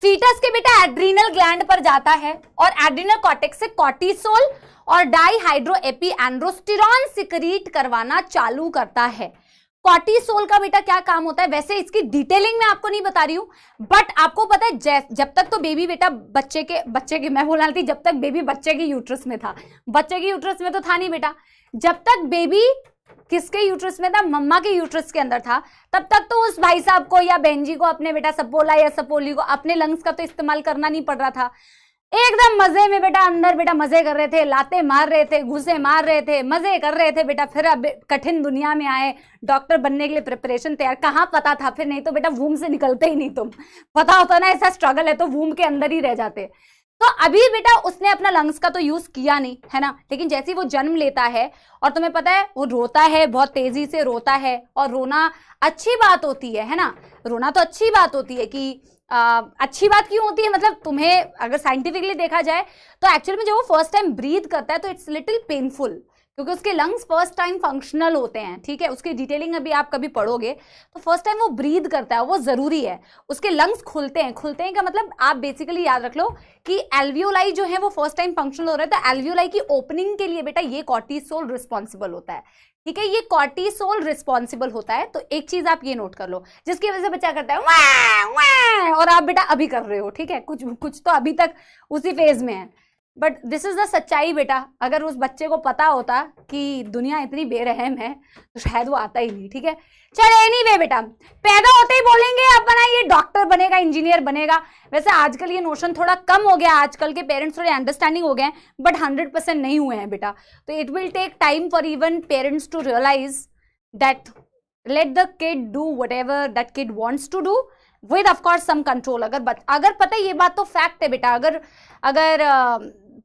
फीटस के बेटा एड्रीनल ग्लैंड पर जाता है और एड्रीनल कॉर्टेक्स से कॉर्टिसोल और डाईहाइड्रोएपीएंड्रोस्टेरॉन सिक्रीट करवाना चालू करता है। कॉर्टिसोल का बेटा क्या काम होता है, वैसे इसकी डिटेलिंग मैं आपको नहीं बता रही हूं, बट आपको पता है जब तक तो बेबी बेटा बच्चे के मैं बोल रही थी, जब तक बेबी बच्चे के यूट्रस में था, बच्चे के यूट्रस में तो था नहीं बेटा, जब तक बेबी किसके यूट्रस में था, मम्मा के यूट्रस के अंदर था, तब तक तो उस भाई साहब को या बहन जी को अपने बेटा सपोला या सपोली को अपने लंग्स का तो इस्तेमाल करना नहीं पड़ रहा था, एकदम मजे में बेटा अंदर बेटा मजे कर रहे थे, लाते मार रहे थे, घुसे मार रहे थे, मजे कर रहे थे बेटा। फिर अब कठिन दुनिया में आए, डॉक्टर बनने के लिए प्रिपरेशन तैयार, कहाँ पता था फिर, नहीं तो बेटा वूम से निकलते ही नहीं, तुम पता होता ना ऐसा स्ट्रगल है तो वूम के अंदर ही रह जाते। तो अभी बेटा उसने अपना लंग्स का तो यूज किया नहीं है ना, लेकिन जैसे ही वो जन्म लेता है और तुम्हें पता है वो रोता है, बहुत तेजी से रोता है, और रोना अच्छी बात होती है ना, रोना तो अच्छी बात होती है कि अच्छी बात क्यों होती है, मतलब तुम्हें अगर साइंटिफिकली देखा जाए तो एक्चुअली में जब वो फर्स्ट टाइम ब्रीथ करता है तो इट्स लिटिल पेनफुल, क्योंकि उसके लंग्स फर्स्ट टाइम फंक्शनल होते हैं। ठीक है, उसकी डिटेलिंग अभी आप कभी पढ़ोगे तो फर्स्ट टाइम वो ब्रीथ करता है, वो जरूरी है, उसके लंग्स खुलते हैं का मतलब आप बेसिकली याद रख लो कि एल्वियोलाई जो है वो फर्स्ट टाइम फंक्शनल हो रहा है, तो एल्वियोलाई की ओपनिंग के लिए बेटा ये कॉर्टिसोल रिस्पॉन्सिबल होता है। ठीक है, ये कॉर्टिसोल रिस्पॉन्सिबल होता है, तो एक चीज आप ये नोट कर लो, जिसकी वजह से बच्चा करता है वाह वाह, और आप बेटा अभी कर रहे हो। ठीक है, कुछ तो अभी तक उसी फेज में है, बट दिस इज द सच्चाई बेटा। अगर उस बच्चे को पता होता कि दुनिया इतनी बेरहम है तो शायद वो आता ही नहीं। ठीक है, चलो एनीवे बेटा, पैदा होते ही बोलेंगे अपना ये डॉक्टर बनेगा, इंजीनियर बनेगा। वैसे आजकल ये नोशन थोड़ा कम हो गया, आजकल के पेरेंट्स थोड़े अंडरस्टैंडिंग हो गए, बट 100% नहीं हुए हैं बेटा। तो it will take time for even parents to realise that let the kid do whatever that kid wants to do with of course some control. अगर पता है, ये बात तो फैक्ट है बेटा, अगर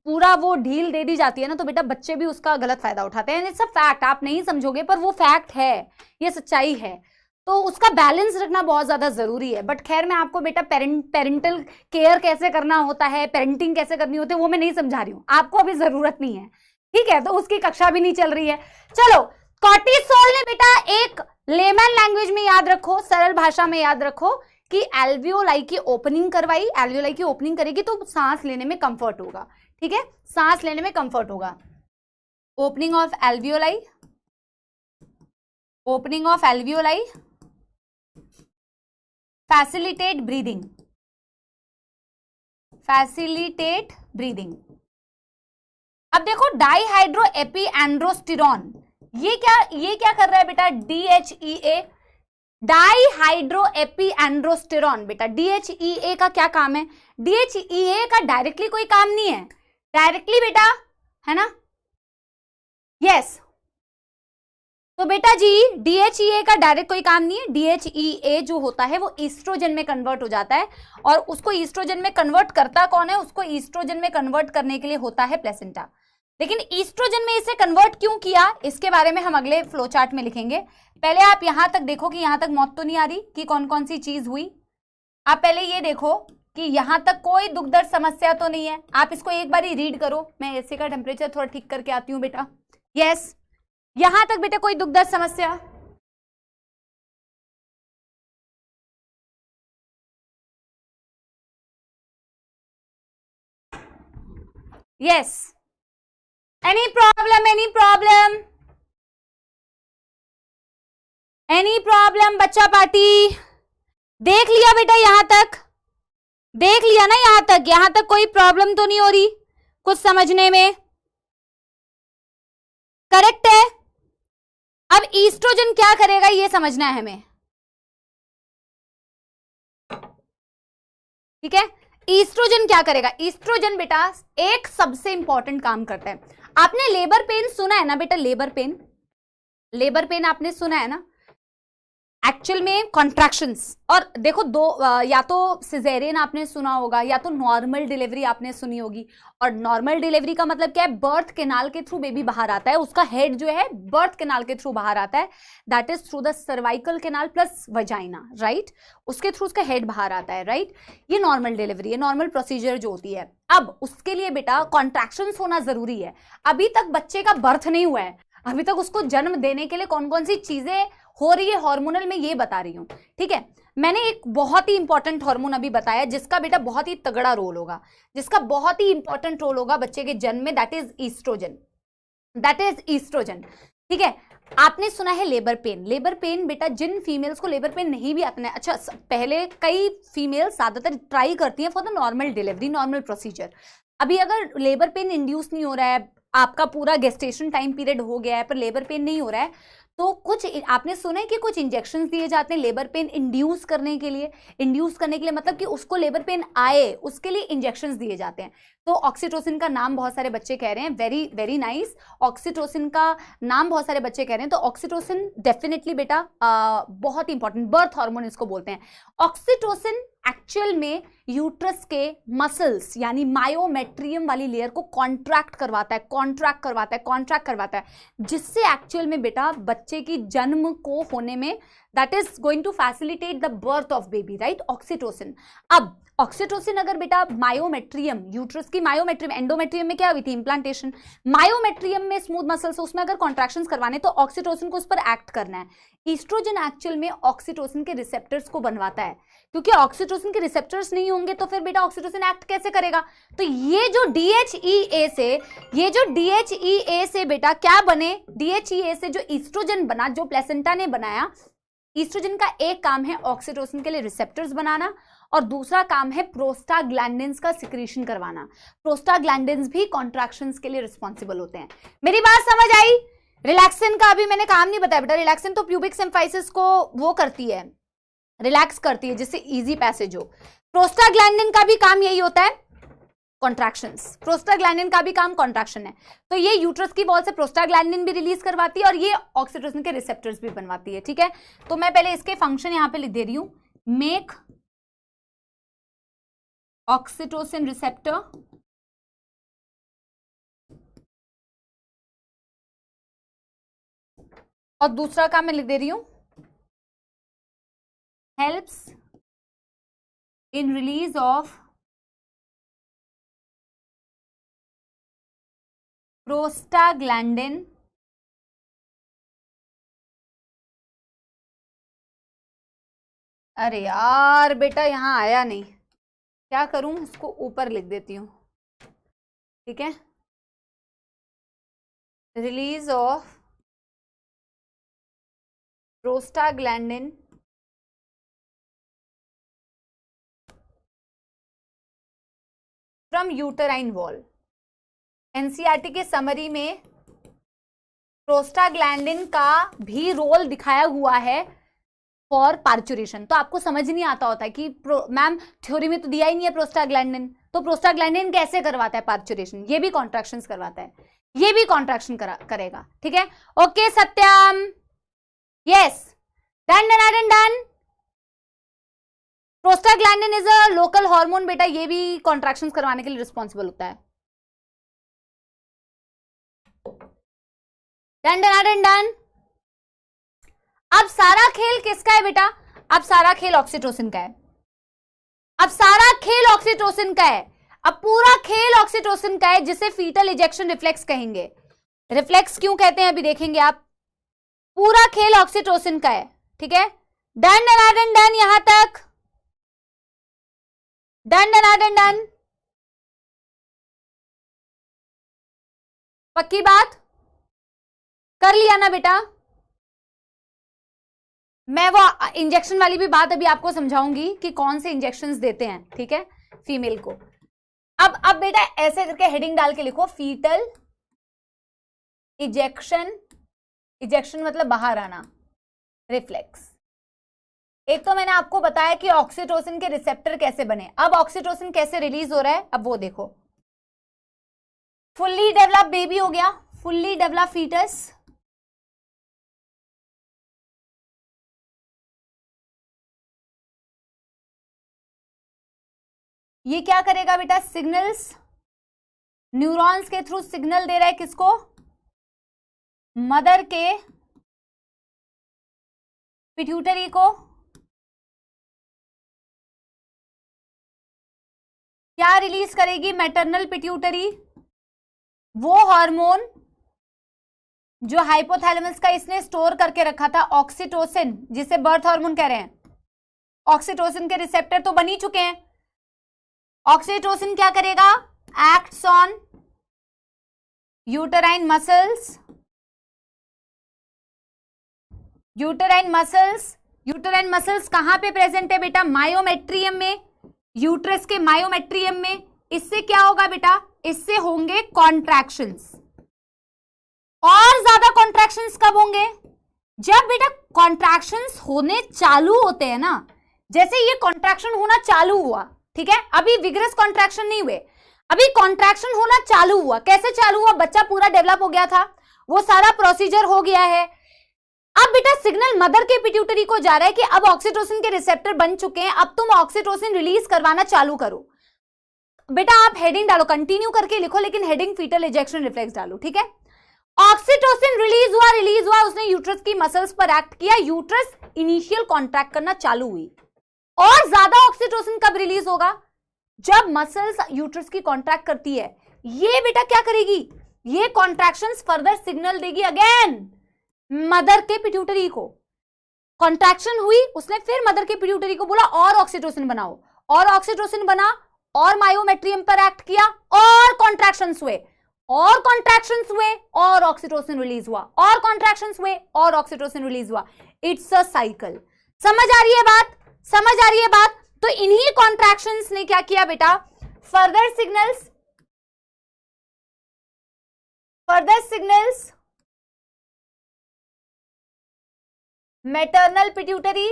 पूरा वो ढील दे दी जाती है ना तो बेटा बच्चे भी उसका गलत फायदा उठाते हैं। इट्स अ फैक्ट, आप नहीं समझोगे पर वो फैक्ट है, ये सच्चाई है, तो उसका बैलेंस रखना बहुत ज्यादा जरूरी है। बट खैर मैं आपको बेटा पेरेंटल केयर कैसे करना होता है, पेरेंटिंग कैसे करनी होती है वो मैं नहीं समझा रही हूँ, आपको अभी जरूरत नहीं है। ठीक है, तो उसकी कक्षा भी नहीं चल रही है। चलो, कॉर्टिसोल ने बेटा एक लेमन लैंग्वेज में याद रखो, सरल भाषा में याद रखो कि एल्वियोलाई की ओपनिंग करवाई, एल्वियोलाई की ओपनिंग करेगी तो सांस लेने में कंफर्ट होगा, ठीक है, सांस लेने में कंफर्ट होगा। Opening of alveoli, opening of alveoli facilitate breathing, facilitate breathing. अब देखो डाईहाइड्रो एपी एंड्रोस्टिरॉन, ये क्या कर रहा है बेटा, DHEA, डाईहाइड्रो एपी एंड्रोस्टिरॉन। बेटा DHEA का क्या काम है, DHEA का डायरेक्टली कोई काम नहीं है, डायरेक्टली बेटा, है ना, यस। तो बेटा जी DHEA का डायरेक्ट कोई काम नहीं है, DHEA जो होता है वो ईस्ट्रोजन में कन्वर्ट हो जाता है, और उसको ईस्ट्रोजन में कन्वर्ट करता कौन है, उसको ईस्ट्रोजन में कन्वर्ट करने के लिए होता है प्लेसेंटा। लेकिन ईस्ट्रोजन में इसे कन्वर्ट क्यों किया, इसके बारे में हम अगले फ्लो चार्ट में लिखेंगे। पहले आप यहां तक देखो कि यहां तक मौत तो नहीं आ रही, कि कौन कौन सी चीज हुई। आप पहले ये देखो कि यहां तक कोई दुख दर्द समस्या तो नहीं है। आप इसको एक बार ही रीड करो, मैं एसी का टेम्परेचर थोड़ा ठीक करके आती हूँ बेटा। यस, यहां तक बेटा कोई दुख दर्द समस्या, yes, any problem, any problem, any problem बच्चा पार्टी, देख लिया बेटा, यहां तक देख लिया ना, यहां तक कोई प्रॉब्लम तो नहीं हो रही कुछ समझने में, करेक्ट है। अब ईस्ट्रोजन क्या करेगा ये समझना है हमें, ठीक है। ईस्ट्रोजन क्या करेगा, ईस्ट्रोजन बेटा एक सबसे इंपॉर्टेंट काम करता है। आपने लेबर पेन सुना है ना बेटा, लेबर पेन, लेबर पेन आपने सुना है ना, एक्चुअल में कॉन्ट्रैक्शंस, और देखो दो, या तो सिजेरियन आपने सुना होगा या तो नॉर्मल डिलीवरी आपने सुनी होगी। और नॉर्मल डिलीवरी का मतलब क्या है, बर्थ कैनाल के थ्रू बेबी बाहर आता है, उसका हेड जो है बर्थ कैनाल के थ्रू बाहर आता है, that is through the cervical canal plus vagina, right, उसके थ्रू उसका हेड बाहर आता है, राइट। ये नॉर्मल डिलीवरी है, नॉर्मल प्रोसीजर जो होती है। अब उसके लिए बेटा कॉन्ट्रैक्शंस होना जरूरी है। अभी तक बच्चे का बर्थ नहीं हुआ है, अभी तक उसको जन्म देने के लिए कौन कौन सी चीजें हो रही है हार्मोनल में, ये बता रही हूं, ठीक है। मैंने एक बहुत ही इंपॉर्टेंट हार्मोन अभी बताया जिसका बेटा बहुत ही तगड़ा रोल होगा, जिसका बहुत ही इंपॉर्टेंट रोल होगा बच्चे के जन्म में, that is oestrogen, that is oestrogen, ठीक है। आपने सुना है लेबर पेन, लेबर पेन बेटा जिन फीमेल्स को लेबर पेन नहीं भी आता है, अच्छा पहले कई फीमेल्स ज्यादातर ट्राई करती हैं for the normal delivery, normal procedure. अभी अगर लेबर पेन इंड्यूस नहीं हो रहा है, आपका पूरा गेस्टेशन टाइम पीरियड हो गया है पर लेबर पेन नहीं हो रहा है, तो कुछ आपने सुना है कि कुछ इंजेक्शंस दिए जाते हैं लेबर पेन इंड्यूस करने के लिए, इंड्यूस करने के लिए मतलब कि उसको लेबर पेन आए उसके लिए इंजेक्शंस दिए जाते हैं। तो ऑक्सीटोसिन का नाम बहुत सारे बच्चे कह रहे हैं, वेरी वेरी नाइस, ऑक्सीटोसिन का नाम बहुत सारे बच्चे कह रहे हैं। तो ऑक्सीटोसिन डेफिनेटली बेटा बहुत इंपॉर्टेंट बर्थ हार्मोन इसको बोलते हैं। ऑक्सीटोसिन एक्चुअल में यूट्रस के मसल्स यानी मायोमेट्रियम वाली लेयर को कॉन्ट्रैक्ट करवाता है, कॉन्ट्रैक्ट करवाता है, कॉन्ट्रैक्ट करवाता है, जिससे एक्चुअल में बेटा बच्चे की जन्म को होने में that is going to facilitate the birth of baby, right, oxytocin. अब ऑक्सीटोसिन अगर बेटा मायोमेट्रियम, यूट्रस की मायोमेट्रियम, एंडोमेट्रियम में क्या हुई थी इंप्लांटेशन, मायोमेट्रियम में स्मूथ मसल्स, उसमें अगर कॉन्ट्रैक्शंस करवाने तो ऑक्सीटोसिन को उस पर एक्ट करना है। ईस्ट्रोजन एक्चुअल में ऑक्सीटोसिन के रिसेप्टर्स को बनवाता है, क्योंकि ऑक्सीटोसिन के रिसेप्टर्स नहीं होंगे तो फिर बेटा ऑक्सीटोसिन एक्ट कैसे करेगा। तो ये जो DHEA से बेटा क्या बने, DHEA से जो ईस्ट्रोजन बना, जो प्लेसेंटा ने बनाया, ईस्ट्रोजन का एक काम है ऑक्सीटोसिन के लिए रिसेप्टर्स बनाना और दूसरा काम है प्रोस्टाग्लैंडिन्स का सिक्रीशन करवाना। प्रोस्टाग्लैंडिन्स भी कॉन्ट्रैक्शंस के लिए रिस्पॉन्सिबल होते हैं। मेरी बात समझ आई। रिलैक्सिन का अभी मैंने काम नहीं बताया बेटा, रिलैक्सिन तो प्यूबिक सिम्फाइसिस को वो करती है, रिलैक्स करती है जिससे इजी पैसेज हो। प्रोस्टाग्लैंडिन का भी काम यही होता है, कॉन्ट्रैक्शंस, प्रोस्टाग्लैंडिन का भी काम कॉन्ट्रैक्शन है। तो ये यूट्रस की वॉल से प्रोस्टाग्लैंडिन भी रिलीज करवाती है और ये ऑक्सीटोसिन के रिसेप्टर्स भी बनवाती है, ठीक है। तो मैं पहले इसके फंक्शन यहां पे लिख दे रही हूं, मेक ऑक्सीटोसिन रिसेप्टर और दूसरा काम मैं लिख दे रही हूं, helps in release of prostaglandin अरे यार बेटा यहाँ आया नहीं, क्या करूं, इसको ऊपर लिख देती हूँ, ठीक है। Release of prostaglandin from uterine wall. NCERT के समरी में प्रोस्टाग्लैंडिन का भी रोल दिखाया हुआ है फॉर पार्चुरेशन। तो आपको समझ नहीं आता होता है कि मैम थ्योरी में तो दिया ही नहीं है प्रोस्टाग्लैंडिन, तो प्रोस्टाग्लैंडिन कैसे करवाता है पार्चुरेशन? ये भी कॉन्ट्रैक्शंस करवाता है, ये भी कॉन्ट्रैक्शन करेगा, ठीक है। Okay Satyam, yes, done done done done. Prostaglandin is a local hormone बेटा, ये भी कॉन्ट्रैक्शंस करवाने के लिए रिस्पॉन्सिबल होता है। Done done done done. अब सारा खेल किसका है बेटा? अब सारा खेल ऑक्सीटोसिन का है। अब सारा खेल ऑक्सीटोसिन का है। अब पूरा खेल ऑक्सीटोसिन का है, जिसे फीटल इजेक्शन रिफ्लेक्स कहेंगे। रिफ्लेक्स क्यों कहते हैं अभी देखेंगे आप। पूरा खेल ऑक्सीटोसिन का है, ठीक है। डन डन डन डन, यहां तक डन डन डन डन, पक्की बात कर लिया ना बेटा। मैं वो इंजेक्शन वाली भी बात अभी आपको समझाऊंगी कि कौन से इंजेक्शंस देते हैं, ठीक है, फीमेल को। अब बेटा ऐसे करके हेडिंग डाल के लिखो, फीटल इजेक्शन, इजेक्शन मतलब बाहर आना, रिफ्लेक्स। एक तो मैंने आपको बताया कि ऑक्सीटोसिन के रिसेप्टर कैसे बने। अब ऑक्सीटोसिन कैसे रिलीज हो रहा है, अब वो देखो। फुल्ली डेवलप बेबी हो गया, फुल्ली डेवलप फीटस, ये क्या करेगा बेटा? सिग्नल्स, न्यूरॉन्स के थ्रू सिग्नल दे रहा है किसको? मदर के पिट्यूटरी को। क्या रिलीज करेगी मैटरनल पिट्यूटरी? वो हार्मोन जो हाइपोथैलेमस का इसने स्टोर करके रखा था, ऑक्सीटोसिन, जिसे बर्थ हार्मोन कह रहे हैं। ऑक्सीटोसिन के रिसेप्टर तो बन ही चुके हैं। ऑक्सीटोसिन क्या करेगा? Acts on uterine muscles, uterine muscles. Uterine muscles कहां पे प्रेजेंट है बेटा? मायोमेट्रियम में, यूट्रस के मायोमेट्रियम में। इससे क्या होगा बेटा? इससे होंगे कॉन्ट्रैक्शंस। और ज्यादा कॉन्ट्रैक्शंस कब होंगे? जब बेटा कॉन्ट्रैक्शंस होने चालू होते हैं ना, जैसे ये कॉन्ट्रैक्शन होना चालू हुआ, ठीक है, अभी विग्रस कॉन्ट्रैक्शन नहीं हुए, अभी कॉन्ट्रैक्शन होना चालू हुआ। कैसे चालू हुआ? बच्चा पूरा डेवलप हो गया था, वो सारा प्रोसीजर हो गया है। अब बेटा सिग्नल मदर के पिट्यूटरी को जा रहा है कि अब ऑक्सीटोसिन के रिसेप्टर बन चुके हैं, अब तुम ऑक्सीटोसिन रिलीज करवाना चालू करो। बेटा आप हेडिंग डालो, कंटिन्यू करके लिखो, लेकिन हेडिंग फीटल इजेक्शन रिफ्लेक्स डालो, ठीक है। ऑक्सीटोसिन रिलीज हुआ, उसने यूट्रस की मसल्स पर एक्ट किया, यूट्रस इनिशियल कॉन्ट्रैक्ट करना चालू हुई। और ज्यादा ऑक्सीटोसिन कब रिलीज होगा? जब मसल्स यूट्रस की कॉन्ट्रैक्ट करती है। ये बेटा क्या करेगी? ये कॉन्ट्रैक्शंस फर्दर सिग्नल देगी अगेन मदर के पिट्यूटरी को। कॉन्ट्रैक्शन हुई, उसने फिर मदर के पिट्यूटरी को बोला और ऑक्सीटोसिन बनाओ, और ऑक्सीटोसिन बना, और मायोमेट्रियम पर एक्ट किया, और कॉन्ट्रैक्शंस हुए, और कॉन्ट्रैक्शंस हुए, और ऑक्सीटोसिन रिलीज हुआ, और कॉन्ट्रैक्शंस हुए, और ऑक्सीटोसिन रिलीज हुआ। It's a cycle. समझ आ रही है बात? समझ आ रही है बात? तो इन्हीं कॉन्ट्रैक्शंस ने क्या किया बेटा? फर्दर सिग्नल्स मैटरनल पिट्यूटरी,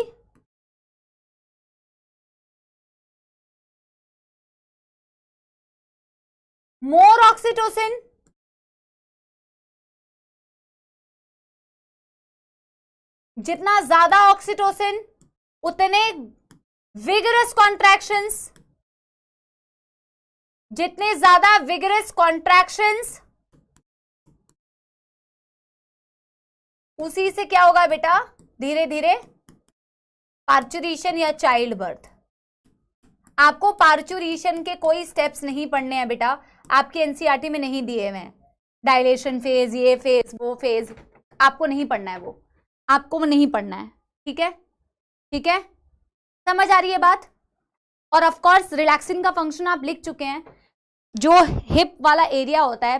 मोर ऑक्सीटोसिन, जितना ज्यादा ऑक्सीटोसिन उतने विगरस कॉन्ट्रैक्शंस, जितने ज्यादा विगरस कॉन्ट्रैक्शंस, उसी से क्या होगा बेटा? धीरे धीरे पार्चुरेशन या चाइल्ड बर्थ। आपको पार्चुरेशन के कोई स्टेप्स नहीं पढ़ने हैं बेटा, आपकी एनसीईआरटी में नहीं दिए हुए हैं। डायलेशन फेज, ये फेज, वो फेज, आपको नहीं पढ़ना है, वो आपको नहीं पढ़ना है, ठीक है, ठीक है। समझ आ रही है बात? और ऑफ कोर्स रिलैक्सिंग का फंक्शन आप लिख चुके हैं। जो हिप वाला एरिया होता है,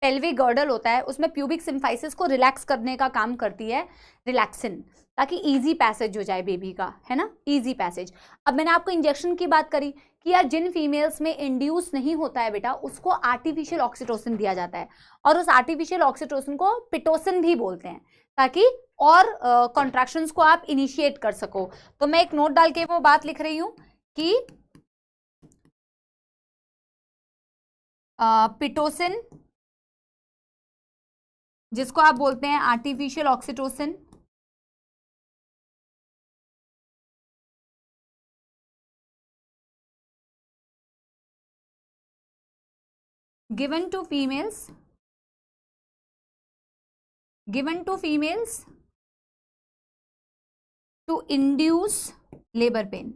पेल्विक गर्डल होता है, उसमें प्यूबिक सिम्फाइसिस को रिलैक्स करने का काम करती है रिलैक्सिन, ताकि इजी पैसेज हो जाए बेबी का, है ना, इजी पैसेज। अब मैंने आपको इंजेक्शन की बात करी कि यार जिन फीमेल्स में इंड्यूस नहीं होता है बेटा, उसको आर्टिफिशियल ऑक्सीटोसिन दिया जाता है, और उस आर्टिफिशियल ऑक्सीटोसिन को पिटोसिन भी बोलते हैं, ताकि और कॉन्ट्रैक्शंस को आप इनिशिएट कर सको। तो मैं एक नोट डाल के वो बात लिख रही हूं कि पिटोसिन, जिसको आप बोलते हैं artificial oxytocin, given to females to induce labor pain।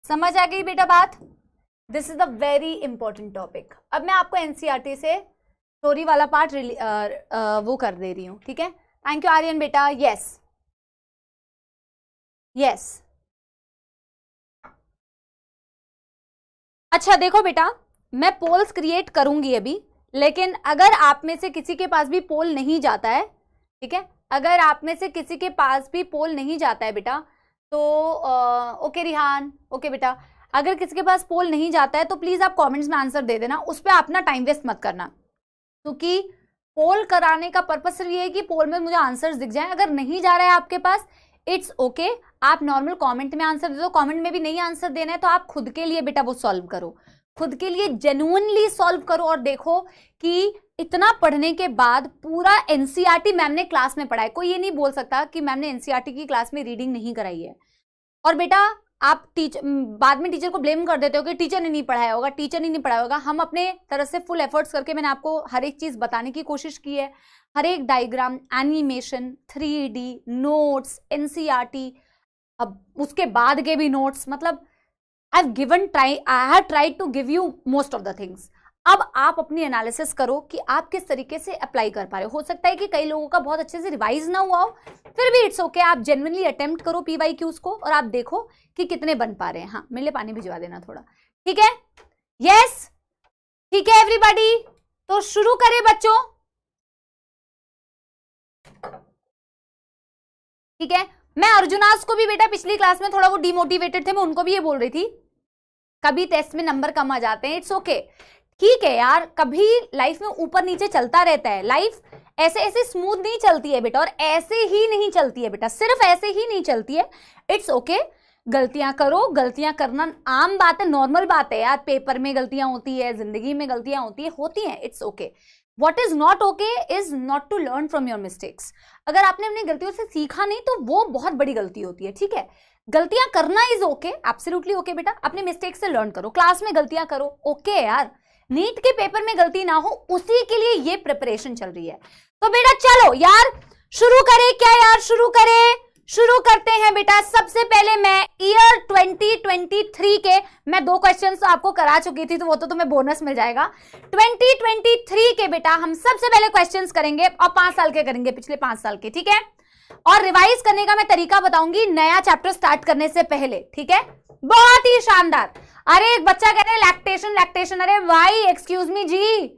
समझ आ गई बेटा बात? This is the very important topic. अब मैं आपको एनसीईआरटी से स्टोरी वाला पार्ट वो कर दे रही हूँ, ठीक है? थैंक यू आर्यन बेटा। यस यस, अच्छा देखो बेटा, मैं पोल्स क्रिएट करूंगी अभी, लेकिन अगर आप में से किसी के पास भी पोल नहीं जाता है, ठीक है, अगर आप में से किसी के पास भी पोल नहीं जाता है बेटा, तो ओके रिहान, ओके बेटा, अगर किसी के पास पोल नहीं जाता है तो प्लीज आप कमेंट्स में आंसर दे देना, उस पर अपना टाइम वेस्ट मत करना, क्योंकि पोल कराने का पर्पस सिर्फ ये है कि पोल में मुझे आंसर्स दिख जाए। अगर नहीं जा रहा है आपके पास, इट्स ओके, आप नॉर्मल कमेंट में आंसर दे दो। कमेंट में भी नहीं आंसर देना है तो आप खुद के लिए बेटा वो सॉल्व करो, खुद के लिए जेन्युइनली सॉल्व करो, और देखो कि इतना पढ़ने के बाद पूरा एनसीईआरटी मैम ने क्लास में पढ़ा है। कोई ये नहीं बोल सकता कि मैम ने एनसीईआरटी की क्लास में रीडिंग नहीं कराई है। और बेटा आप बाद में टीचर को ब्लेम कर देते हो कि टीचर ने नहीं पढ़ाया होगा, टीचर ने नहीं पढ़ाया होगा। हम अपने तरफ से फुल एफर्ट्स करके मैंने आपको हर एक चीज बताने की कोशिश की है, हर एक diagram, animation, 3D notes, NCERT, अब उसके बाद के भी नोट्स, मतलब I have tried to give you most of the things. अब आप अपनी एनालिसिस करो कि आप किस तरीके से अप्लाई कर पा रहे हो सकता है कि कई लोगों का बहुत अच्छे से रिवाइज ना हुआ हो, फिर भी इट्स ओके, आप जेन्युइनली अटेम्प्ट करो PYQs को और आप देखो कि कितने बन पा रहे हैं। हाँ, मेरे लिए पानी भिजवा देना थोड़ा, ठीक है? यस, ठीक है एवरीबॉडी, तो शुरू करें बच्चों, ठीक है? मैं अर्जुनास को भी बेटा पिछली क्लास में थोड़ा वो डिमोटिवेटेड थे, मैं उनको भी ये बोल रही थी कभी टेस्ट में नंबर कम आ जाते हैं, इट्स ओके, ठीक है यार, कभी लाइफ में ऊपर नीचे चलता रहता है, लाइफ ऐसे ऐसे स्मूथ नहीं चलती है बेटा, और ऐसे ही नहीं चलती है बेटा, सिर्फ ऐसे ही नहीं चलती है, इट्स ओके, गलतियां करो, गलतियां करना आम बात है, नॉर्मल बात है यार, पेपर में गलतियां होती है, जिंदगी में गलतियां होती हैं, it's okay. What is not okay is not to learn from your mistakes। अगर आपने अपनी गलतियों से सीखा नहीं तो वो बहुत बड़ी गलती होती है, ठीक है? गलतियां करना इज ओके, एब्सोल्युटली ओके बेटा, अपने मिस्टेक से लर्न करो, क्लास में गलतियां करो, ओके यार, नीट के पेपर में गलती ना हो उसी के लिए ये प्रिपरेशन चल रही है। तो बेटा चलो यार शुरू करें क्या यार, शुरू करते हैं बेटा। सबसे पहले मैं ईयर 2023 के मैं 2 क्वेश्चंस तो आपको करा चुकी थी, तो वो तो तुम्हें बोनस मिल जाएगा। 2023 के बेटा हम सबसे पहले क्वेश्चंस करेंगे, और 5 साल के करेंगे, पिछले 5 साल के, ठीक है? और रिवाइज करने का मैं तरीका बताऊंगी नया चैप्टर स्टार्ट करने से पहले, ठीक है? बहुत ही शानदार। अरे एक बच्चा कह रहे हैं लैक्टेशन, अरे भाई एक्सक्यूज मी जी,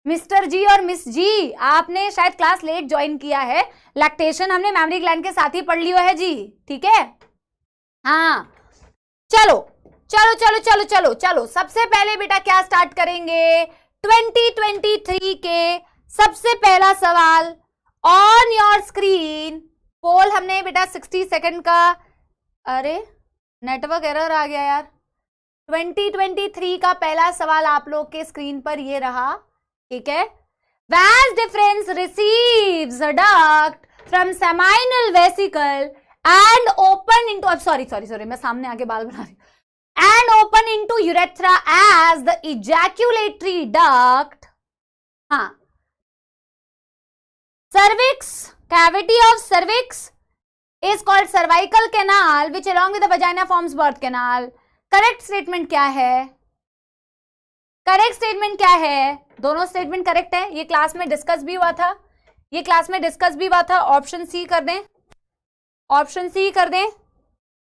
मिस्टर जी और मिस जी, आपने शायद क्लास लेट ज्वाइन किया है। लैक्टेशन हमने मेमोरी ग्लैंड के साथ ही पढ़ लियो है जी, ठीक है? हाँ चलो, सबसे पहले बेटा क्या स्टार्ट करेंगे? 2023 के सबसे पहला सवाल ऑन योर स्क्रीन। पोल हमने बेटा 60 सेकंड का, अरे नेटवर्क एरर आ गया यार। 2023 का पहला सवाल आप लोग के स्क्रीन पर ये रहा, ठीक है? Vas deferens receives a duct from seminal vesicle and open into, अब sorry मैं सामने आके बाल बना रही हूं, and open into urethra as the ejaculatory duct। हाँ, cervix, cavity of cervix is called cervical canal which along with the vagina forms birth canal। Correct statement क्या है? करेक्ट स्टेटमेंट क्या है? दोनों स्टेटमेंट करेक्ट है, ये क्लास में discuss भी हुआ था ये क्लास में डिस्कस भी हुआ था। ऑप्शन सी कर दें, ऑप्शन सी कर दें।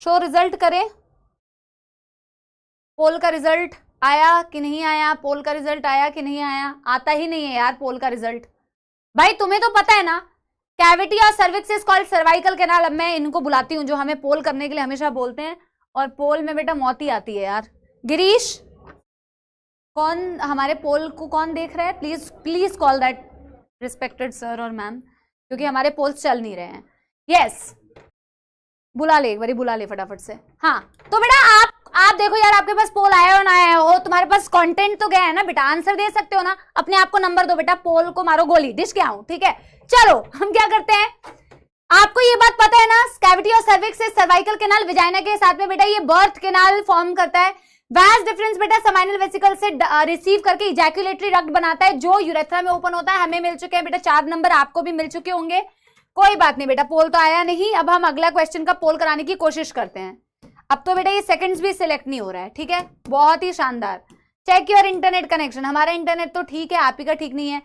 शो रिजल्ट करें, पोल का रिजल्ट आया कि नहीं आया, पोल का रिजल्ट आया कि नहीं आया। आता ही नहीं है यार पोल का रिजल्ट। भाई तुम्हें तो पता है ना, कैविटी और cervix is called cervical canal. अब मैं इनको बुलाती हूँ जो हमें पोल करने के लिए हमेशा बोलते हैं, और पोल में बेटा मौत ही आती है यार। गिरीश, कौन हमारे पोल को कौन देख रहा है? Please please call that respected sir और मैम, क्योंकि हमारे पोल्स चल नहीं रहे हैं। यस, बुला ले एक बारी, बुला ले फटाफट से। हाँ तो बेटा आप देखो यार, आपके पास पोल आया हो ना आया हो, तुम्हारे पास कंटेंट तो गया है ना बेटा, आंसर दे सकते हो ना। अपने आप को नंबर दो बेटा, पोल को मारो गोली, डिश के आऊं। ठीक है, चलो हम क्या करते हैं, आपको ये बात पता है ना, कैविटी और सर्विक्स से सर्वाइकल कैनाल विजाइना के साथ में बेटा ये बर्थ कैनाल फॉर्म करता है। वास्ट डिफरेंस बेटा सेमाइनल वेसिकल से रिसीव करके इजैकुलेटरी डक्ट बनाता है जो यूरेथ्रा में ओपन होता है। हमें मिल चुके हैं बेटा 4 नंबर, आपको भी मिल चुके होंगे। कोई बात नहीं बेटा, पोल तो आया नहीं। अब हम अगला क्वेश्चन का पोल कराने की कोशिश करते हैं। अब तो बेटा ये सेकंड्स भी सिलेक्ट नहीं हो रहा है। ठीक है, बहुत ही शानदार। Check your internet connection. हमारा इंटरनेट तो ठीक है, आप ही का ठीक नहीं है।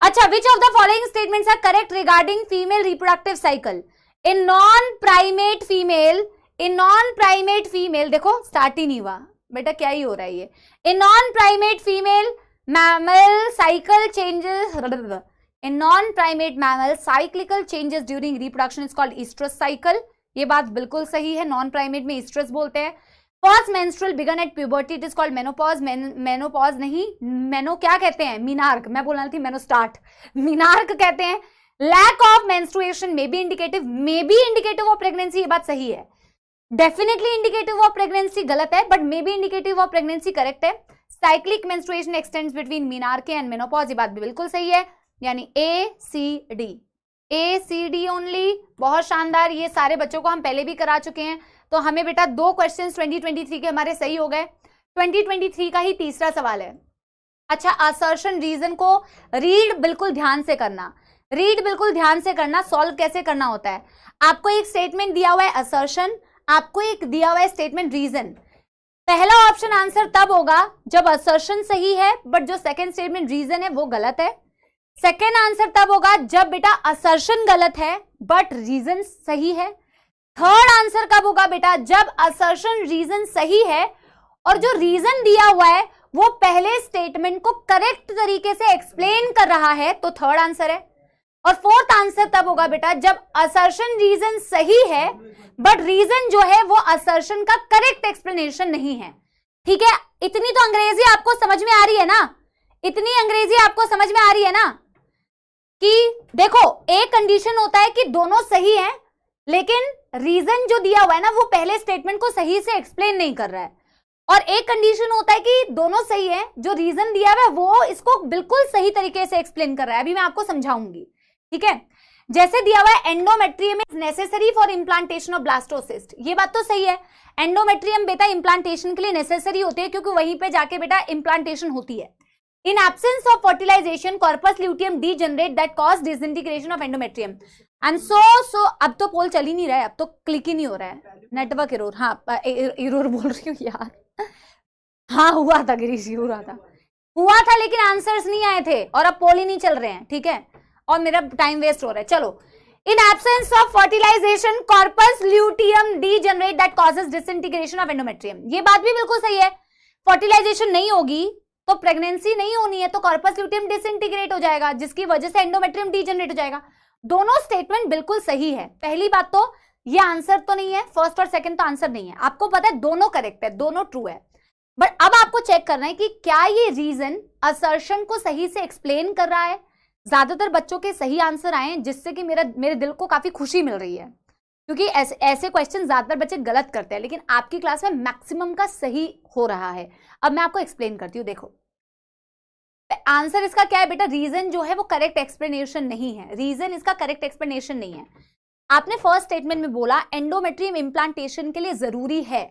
अच्छा, which of the following statements are correct regarding female reproductive cycle? In non primate female, in non primate female, देखो स्टार्ट ही नहीं हुआ बेटा, क्या ही हो रहा है ये। In non primate female mammal cycle changes, in non primate mammal cyclical changes during reproduction is called oestrous cycle. ये बात बिल्कुल सही है, नॉन प्राइमेट में ईस्ट्रस बोलते हैं। First menstrual begin at puberty, it is called menopause. Menopause नहीं, meno क्या कहते हैं, मीनार्क। मैं बोलना थी मेनो स्टार्ट, मीनार्क कहते हैं। Lack of menstruation may be indicative, may be indicative of pregnancy, ये बात सही है। डेफिनेटली इंडिकेटिव ऑफ प्रेगनेंसी गलत है, but may be indicative of pregnancy correct है। Cyclic menstruation extends between menarche and menopause, ये बात भी बिल्कुल सही है। यानी A C D ओनली। बहुत शानदार, ये सारे बच्चों को हम पहले भी करा चुके हैं। तो हमें बेटा 2 क्वेश्चंस 2023 के हमारे सही हो गए। 2023 का ही तीसरा सवाल है। अच्छा, असर्शन रीजन को रीड बिल्कुल ध्यान से करना, रीड बिल्कुल ध्यान से करना। सॉल्व कैसे करना होता है, आपको एक स्टेटमेंट दिया हुआ है असर्शन, आपको एक दिया हुआ है स्टेटमेंट रीजन। पहला ऑप्शन आंसर तब होगा जब असर्शन सही है बट जो सेकंड स्टेटमेंट रीजन है वो गलत है। सेकेंड आंसर तब होगा जब बेटा असर्शन गलत है बट रीजन सही है। थर्ड आंसर कब होगा बेटा, जब असर्शन रीजन सही है और जो रीजन दिया हुआ है वो पहले स्टेटमेंट को करेक्ट तरीके से एक्सप्लेन कर रहा है, तो थर्ड आंसर है। और फोर्थ आंसर तब होगा बेटा जब असर्शन रीजन सही है बट रीजन जो है वो असर्शन का करेक्ट एक्सप्लेनेशन नहीं है। ठीक है, इतनी तो अंग्रेजी आपको समझ में आ रही है ना, इतनी अंग्रेजी आपको समझ में आ रही है ना, कि देखो एक कंडीशन होता है कि दोनों सही हैं लेकिन रीजन जो दिया हुआ है ना वो पहले स्टेटमेंट को सही से एक्सप्लेन नहीं कर रहा है, और एक कंडीशन होता है कि दोनों सही है, जो रीजन दिया हुआ है वो इसको बिल्कुल सही तरीके से एक्सप्लेन कर रहा है। अभी मैं आपको समझाऊंगी। ठीक है, जैसे दिया हुआ है endometrium is necessary for implantation of blastocyst, ये बात तो सही है। एंडोमेट्रियम बेटा इंप्लांटेशन के लिए नेसेसरी होती है क्योंकि वहीं पे जाके बेटा इंप्लांटेशन होती है। In absence of fertilization, corpus luteum degenerate that cause disintegration of endometrium. And so अब तो पोल चल ही नहीं रहा है, अब तो क्लिक ही नहीं हो रहा है, नेटवर्क एरर। हाँ एरर बोल रही हूँ यार। हाँ हुआ था गिरीश, हुआ था लेकिन आंसर्स नहीं आए थे और अब पोल ही नहीं चल रहे हैं। ठीक है, और मेरा टाइम वेस्ट हो रहा है। चलो, in absence of fertilisation corpus luteum degenerate that causes disintegration of endometrium, ये बात भी बिल्कुल सही है। फर्टिलाइजेशन नहीं होगी तो प्रेगनेंसी नहीं होनी है, तो कॉर्पस ल्यूटियम डिसइंटीग्रेट हो जाएगा जिसकी वजह से एंडोमेट्रियम डीजनरेट हो जाएगा। दोनों स्टेटमेंट बिल्कुल सही है। पहली बात तो ये आंसर तो नहीं है, फर्स्ट और सेकंड तो आंसर नहीं है, आपको पता है दोनों करेक्ट है, दोनों ट्रू है। बट अब आपको चेक करना है कि क्या ये रीजन असर्शन को सही से एक्सप्लेन कर रहा है। ज्यादातर बच्चों के सही आंसर आए जिससे कि मेरे दिल को काफी खुशी मिल रही है, क्योंकि ऐसे क्वेश्चन ज्यादातर बच्चे गलत करते हैं लेकिन आपकी क्लास में मैक्सिमम का सही हो रहा है। अब मैं आपको एक्सप्लेन करती हूँ। देखो आंसर इसका क्या है बेटा, रीजन जो है वो करेक्ट एक्सप्लेनेशन नहीं है, रीजन इसका करेक्ट एक्सप्लेनेशन नहीं है। आपने फर्स्ट स्टेटमेंट में बोला एंडोमेट्रियम इंप्लांटेशन के लिए जरूरी है,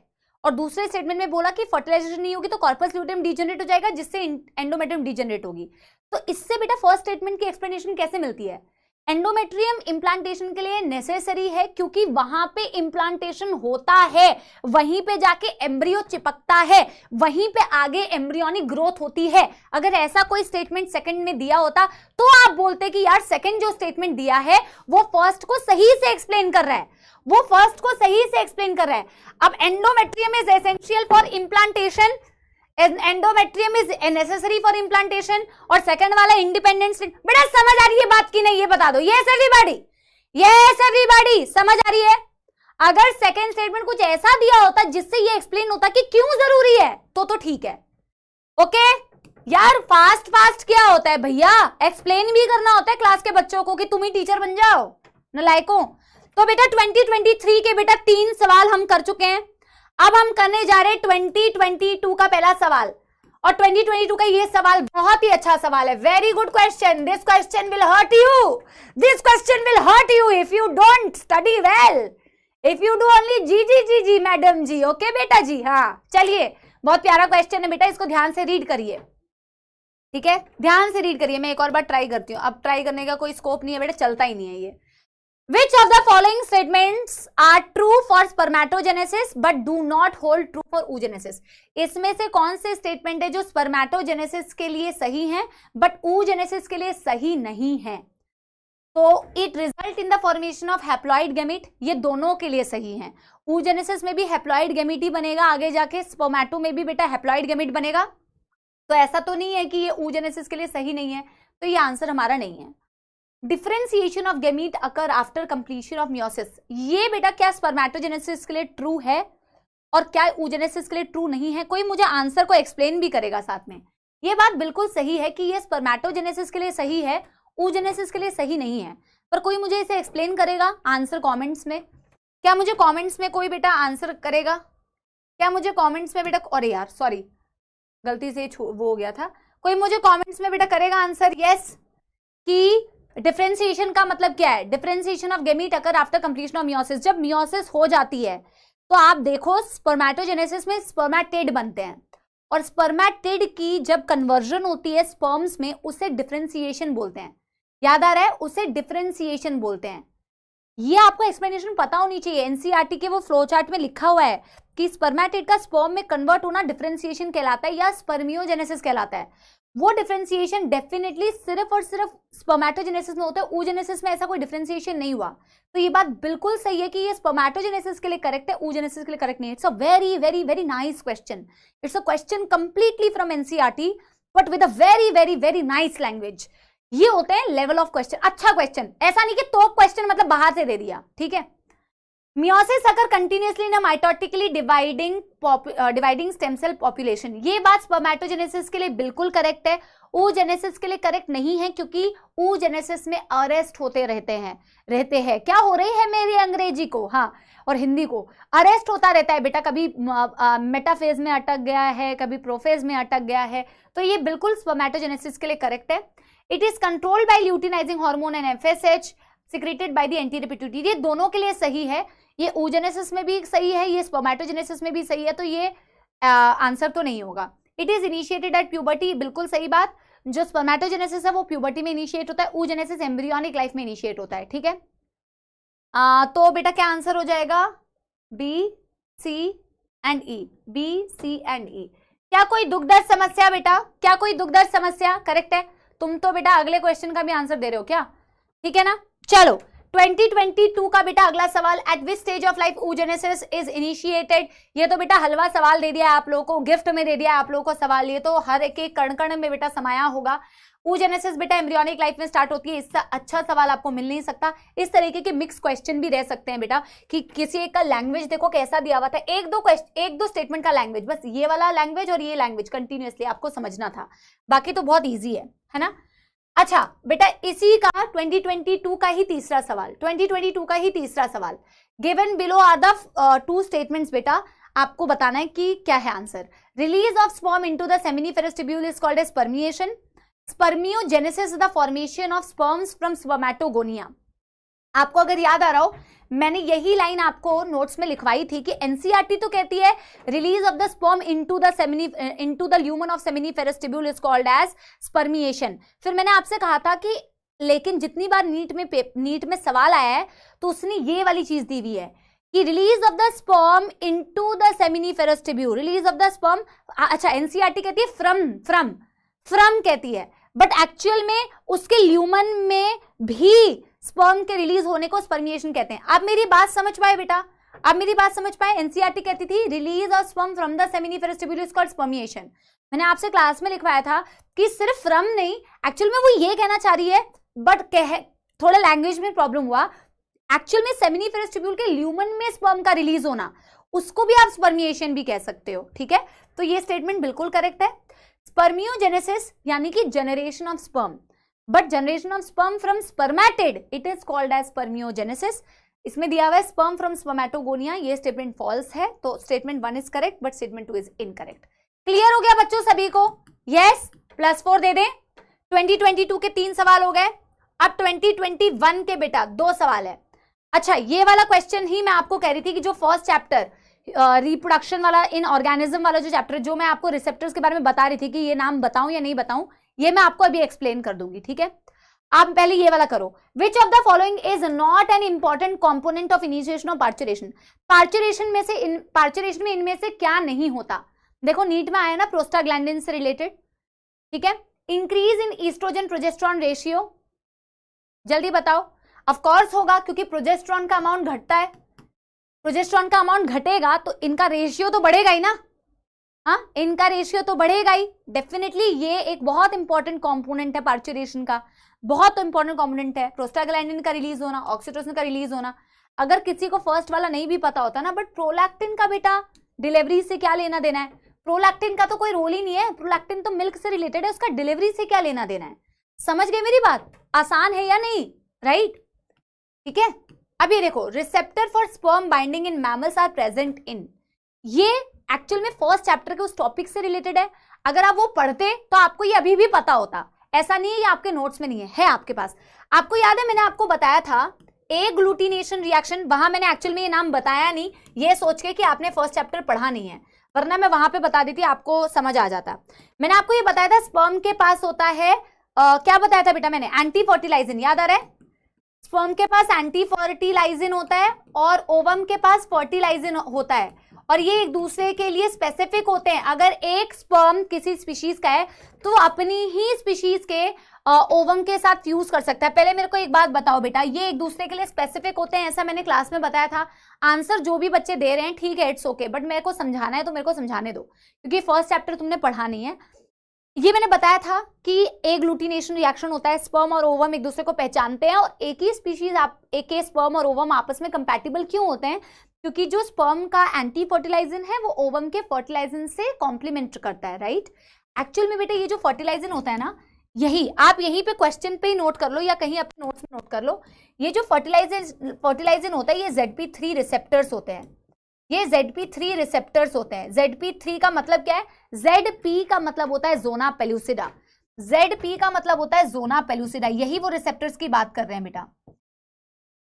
और दूसरे स्टेटमेंट में बोला कि फर्टिलाइजेशन नहीं होगी तो कॉर्पस ल्यूटियम डीजनरेट हो जाएगा जिससे एंडोमेट्रियम डीजनरेट होगी। तो इससे बेटा फर्स्ट स्टेटमेंट की एक्सप्लेनेशन कैसे मिलती है, एंडोमेट्रियम इम्प्लांटेशन के लिए नेसेसरी है क्योंकि वहां पे इम्प्लांटेशन होता है, वहीं पे जाके एम्ब्रियो चिपकता है, वहीं पे आगे एम्ब्रियोनिक ग्रोथ होती है। अगर ऐसा कोई स्टेटमेंट सेकंड में दिया होता तो आप बोलते कि यार सेकंड जो स्टेटमेंट दिया है वो फर्स्ट को सही से एक्सप्लेन कर रहा है, वो फर्स्ट को सही से एक्सप्लेन कर रहा है। अब endometrium is essential for implantation, endometrium is necessary for implantation, और सेकंड वाला इंडिपेंडेंट। बेटा समझ आ रही है बात की नहीं, ये बता दो। यस एवरीबॉडी समझ आ रही है? अगर सेकंड स्टेटमेंट कुछ ऐसा दिया होता जिससे ये एक्सप्लेन होता कि क्यों जरूरी है तो ठीक है। ओके यार, फास्ट क्या होता है भैया, एक्सप्लेन भी करना होता है क्लास के बच्चों को कि तुम ही टीचर बन जाओ नलायकों। तो बेटा 2023 के बेटा 3 सवाल हम कर चुके हैं। अब हम करने जा रहे हैं 2022 का पहला सवाल, और 2022 का ये सवाल बहुत ही अच्छा सवाल है। Very good question. This question will hurt you, this question will hurt you if you don't study well, if you do only जी मैडम जी। ओके बेटा जी, हाँ चलिए, बहुत प्यारा क्वेश्चन है बेटा, इसको ध्यान से रीड करिए, ठीक है, ध्यान से रीड करिए। मैं एक और बार ट्राई करती हूँ, अब ट्राई करने का कोई स्कोप नहीं है बेटा, चलता ही नहीं है ये। Which of the following statements are true for spermatogenesis but do not hold true for oogenesis? इसमें से कौन से स्टेटमेंट है जो स्पर्मेटोजेनेसिस के लिए सही है बट oogenesis के लिए सही नहीं है? तो it result in the formation of haploid gamete, ये दोनों के लिए सही है। oogenesis में भी हैप्लॉइड गैमीट ही बनेगा, आगे जाके स्पर्मेटो में भी बेटा हैप्लॉइड गैमीट बनेगा। तो ऐसा तो नहीं है कि ये oogenesis के लिए सही नहीं है, तो ये आंसर हमारा नहीं है। Differentiation of gamete occur after completion of meiosis, ये बेटा क्या स्पर्मेटोजेनेसिस के लिए ट्रू है और क्या oogenesis के लिए ट्रू नहीं है? कोई मुझे आंसर को एक्सप्लेन भी करेगा साथ में। ये बात बिल्कुल सही है कि ये स्पर्मेटोजेनेसिस के लिए सही है, oogenesis के लिए सही नहीं है, पर कोई मुझे इसे एक्सप्लेन करेगा आंसर कॉमेंट्स में? क्या मुझे कॉमेंट्स में कोई बेटा आंसर करेगा? क्या मुझे कॉमेंट्स में बेटा, अरे यार सॉरी गलती से वो हो गया था, कोई मुझे कॉमेंट्स में बेटा करेगा आंसर यस कि डिफरेंशिएशन का मतलब क्या है? Differentiation of gamete occur after completion of meiosis, जब मियोसिस हो जाती है तो आप देखो स्पर्मेटोजेनेसिस में स्पर्मेटिड बनते हैं, और स्पर्मेटिड की जब कन्वर्जन होती है स्पर्म्स में उसे डिफरेंशिएशन बोलते हैं। याद आ रहा है? उसे डिफरेंशिएशन बोलते हैं। ये आपको एक्सप्लेनेशन पता होनी चाहिए, एनसीईआरटी के वो फ्लो चार्ट में लिखा हुआ है कि स्पर्मेटिड का स्पर्म में कन्वर्ट होना डिफरेंशिएशन कहलाता है या स्पर्मियोजेनेसिस कहलाता है। वो डिफरेंशिएशन डेफिनेटली सिर्फ और सिर्फ स्पर्मेटोजेनेसिस में होता है, oogenesis में ऐसा कोई डिफरेंशिएशन नहीं हुआ। तो ये बात बिल्कुल सही है कि ये स्पर्मेटोजेनेसिस के लिए करेक्ट है, oogenesis के लिए करेक्ट नहीं है। It's a very very very nice question, it's a question completely from NCERT but with a very very very nice language. ये होते हैं लेवल ऑफ क्वेश्चन, अच्छा क्वेश्चन, ऐसा नहीं कि तो क्वेश्चन मतलब बाहर से दे दिया, ठीक है। मियोसिस अगर continuously in mitotically dividing stem cell population, ये बात स्पर्मेटोजेनेसिस के लिए बिल्कुल करेक्ट है, oogenesis के लिए करेक्ट नहीं है क्योंकि oogenesis में अरेस्ट होते रहते हैं। क्या हो रही है मेरी अंग्रेजी को, हाँ, और हिंदी को, अरेस्ट होता रहता है बेटा, कभी मेटाफेज में अटक गया है, कभी प्रोफेज में अटक गया है, तो ये बिल्कुल स्पर्मेटोजेनेसिस के लिए करेक्ट है। It is controlled by luteinizing hormone and FSH secreted by the anterior pituitary, ये दोनों के लिए सही है। ये oogenesis में भी सही है, ये स्पर्मेटोजेनेसिस में भी सही है, तो ये आंसर तो नहीं होगा। It is initiated at puberty, बिल्कुल सही बात, जो स्पर्मेटोजेनेसिस है वो प्यूबर्टी में इनिशिएट होता है, oogenesis एम्ब्रियोनिक लाइफ में इनिशिएट होता है, ठीक है। तो बेटा क्या आंसर हो जाएगा? B C and E, B C and E. क्या कोई दुखदर्द समस्या बेटा? क्या कोई दुखदर्द समस्या? करेक्ट है। तुम तो बेटा अगले क्वेश्चन का भी आंसर दे रहे हो क्या? ठीक है ना। चलो 2022 का बेटा अगला सवाल, eight which stage of life oogenesis is initiated. ये तो बेटा हलवा सवाल दे दिया है आप लोगों को, गिफ्ट में दे दिया है आप लोगों को सवाल, ये तो हर एक कण कण में बेटा समाया होगा। oogenesis बेटा एम्ब्रियोनिक लाइफ में स्टार्ट होती है, इससे अच्छा सवाल आपको मिल नहीं सकता। इस तरीके के मिक्स क्वेश्चन भी रह सकते हैं बेटा कि किसी एक का लैंग्वेज देखो कैसा दिया हुआ था, एक दो स्टेटमेंट का लैंग्वेज, बस ये वाला लैंग्वेज और ये लैंग्वेज कंटिन्यूअसली आपको समझना था, बाकी तो बहुत ईजी है ना। अच्छा बेटा इसी का 2022 का ही तीसरा सवाल, 2022 का ही तीसरा सवाल, given below are the 2 statements, बेटा आपको बताना है कि क्या है answer. Release of sperm into the seminiferous tubule is called as spermiation. Spermiogenesis is the formation of sperms from spermatogonia. आपको अगर याद आ रहा हो, मैंने यही लाइन आपको नोट्स में लिखवाई थी कि एनसीईआरटी तो कहती है release of the sperm into the lumen of seminiferous tubule is called as spermiation. फिर मैंने आपसे कहा था कि लेकिन जितनी बार नीट में सवाल आया है तो उसने ये वाली चीज दी हुई है कि release of the sperm into the seminiferous tubule, release of the sperm, अच्छा एनसीईआरटी कहती है फ्रम कहती है, बट एक्चुअल में उसके ल्यूमन में भी स्पर्म के रिलीज होने को स्पर्मिएशन कहते हैं। आप मेरी बात समझ पाए बेटा, आप मेरी बात समझ पाए? एनसीईआरटी कहती थी release of sperm from the seminiferous tubule is called spermiation. मैंने आपसे क्लास में लिखवाया था कि सिर्फ फ्रम नहीं, एक्चुअल में वो ये कहना चाह रही है, बट थोड़ा लैंग्वेज में प्रॉब्लम हुआ। एक्चुअल में सेमिनिफेरस ट्यूब्यूल के ल्यूमन में स्पर्म का रिलीज होना, उसको भी आप स्पर्मिएशन भी कह सकते हो, ठीक है? तो ये स्टेटमेंट बिल्कुल करेक्ट है। स्पर्मियोजेनेसिस यानी कि generation of sperm, but generation of sperm from spermatid it is called as spermiogenesis. इसमें दिया हुआ है स्पर्म फ्रॉम स्पर्मेटोगोनिया, ये स्टेटमेंट फॉल्स है, तो statement 1 is correct but statement 2 is incorrect. Clear हो गया बच्चों सभी को? यस, +4 दे दें। 2022 के 3 सवाल हो गए, अब 2021 के बेटा 2 सवाल है। अच्छा, ये वाला क्वेश्चन ही मैं आपको कह रही थी कि जो फर्स्ट चैप्टर रिप्रोडक्शन वाला, इन ऑर्गेनिज्म वाला जो चैप्टर, जो मैं आपको रिसेप्टर्स के बारे में बता रही थी कि ये नाम बताऊं या नहीं बताऊं, ये मैं आपको अभी एक्सप्लेन कर दूंगी, ठीक है? आप पहले ये वाला करो। विच of the following is not an important component of initiation of parturition? Parturition में इनमें से क्या नहीं होता? देखो नीट में आया ना प्रोस्टाग्लैंडिन से रिलेटेड, ठीक है? Increase in oestrogen progesterone ratio, जल्दी बताओ। ऑफ कोर्स होगा, क्योंकि प्रोजेस्टेरॉन का अमाउंट घटता है, प्रोजेस्टेरॉन का अमाउंट घटेगा तो इनका रेशियो तो बढ़ेगा ही ना, हाँ इनका रेशियो तो बढ़ेगा ही डेफिनेटली। ये एक बहुत इंपॉर्टेंट कंपोनेंट है पार्चुरेशन का, बहुत इंपॉर्टेंट कंपोनेंट है प्रोस्टाग्लैंडिन का रिलीज होना, ऑक्सीटोसिन का रिलीज होना। अगर किसी को फर्स्ट वाला नहीं भी पता होता ना, बट प्रोलैक्टिन का बेटा डिलीवरी से क्या लेना देना है? प्रोलैक्टिन का तो कोई रोल ही नहीं है, प्रोलैक्टिन तो मिल्क से रिलेटेड है, उसका डिलीवरी से क्या लेना देना है? समझ गए मेरी बात? आसान है या नहीं? राइट, ठीक है। अब ये देखो, receptor for sperm binding in mammals are present in, ये एक्चुअल में फर्स्ट चैप्टर के उस टॉपिक से रिलेटेड है। अगर आप वो पढ़ते तो आपको ये अभी भी पता होता, ऐसा नहीं है ये आपके नोट्स में नहीं है आपके पास। आपको याद है मैंने आपको बताया था एग्लूटिनेशन रिएक्शन, वहां मैंने एक्चुअल में ये नाम बताया नहीं, ये सोच के कि आपने फर्स्ट चैप्टर पढ़ा नहीं है, वरना मैं वहां पे बता देती, आपको समझ आ जाता। मैंने आपको ये बताया था स्पर्म के पास होता है क्या बताया था बेटा मैंने? एंटी फर्टिलाइजिन, याद आ रहा है? स्पर्म के पास एंटी फर्टिलाइजिन होता है और ओवम के पास फर्टिलाइजिन होता है, और ये एक दूसरे के लिए स्पेसिफिक होते हैं। अगर एक स्पर्म किसी स्पीशीज का है तो अपनी ही स्पीशीज के ओवम के साथ फ्यूज कर सकता है। पहले मेरे को एक बात बताओ बेटा, ये एक दूसरे के लिए स्पेसिफिक होते हैं, ऐसा मैंने क्लास में बताया था। आंसर जो भी बच्चे दे रहे हैं ठीक है, इट्स ओके, बट मेरे को समझाना है तो मेरे को समझाने दो, क्योंकि फर्स्ट चैप्टर तुमने पढ़ा नहीं है। ये मैंने बताया था कि एग्लूटिनेशन रिएक्शन होता है, स्पर्म और ओवम एक दूसरे को पहचानते हैं, और एक ही स्पीशीज एक ही स्पर्म और ओवम आपस में कंपैटिबल क्यों होते हैं? क्योंकि जो स्पर्म का एंटी फर्टिलाइजिन है वो ओवम के फर्टिलाइजिन से कॉम्प्लीमेंट करता है, राइट? एक्चुअल में बेटा ये जो फर्टिलाइजिन होता है ना, यही आप यहीं पे क्वेश्चन पे ही नोट कर लो या कहीं अपने नोट्स में नोट कर लो। ये जो फर्टिलाइजिन होता है ये ZP3 रिसेप्टर्स होते हैं, ये ZP3 रिसेप्टर्स होते हैं। ZP3 का मतलब क्या है? ZP का मतलब होता है जोना पेलुसिडा, ZP का मतलब होता है जोना पेलुसिडा। यही वो रिसेप्टर्स की बात कर रहे हैं बेटा,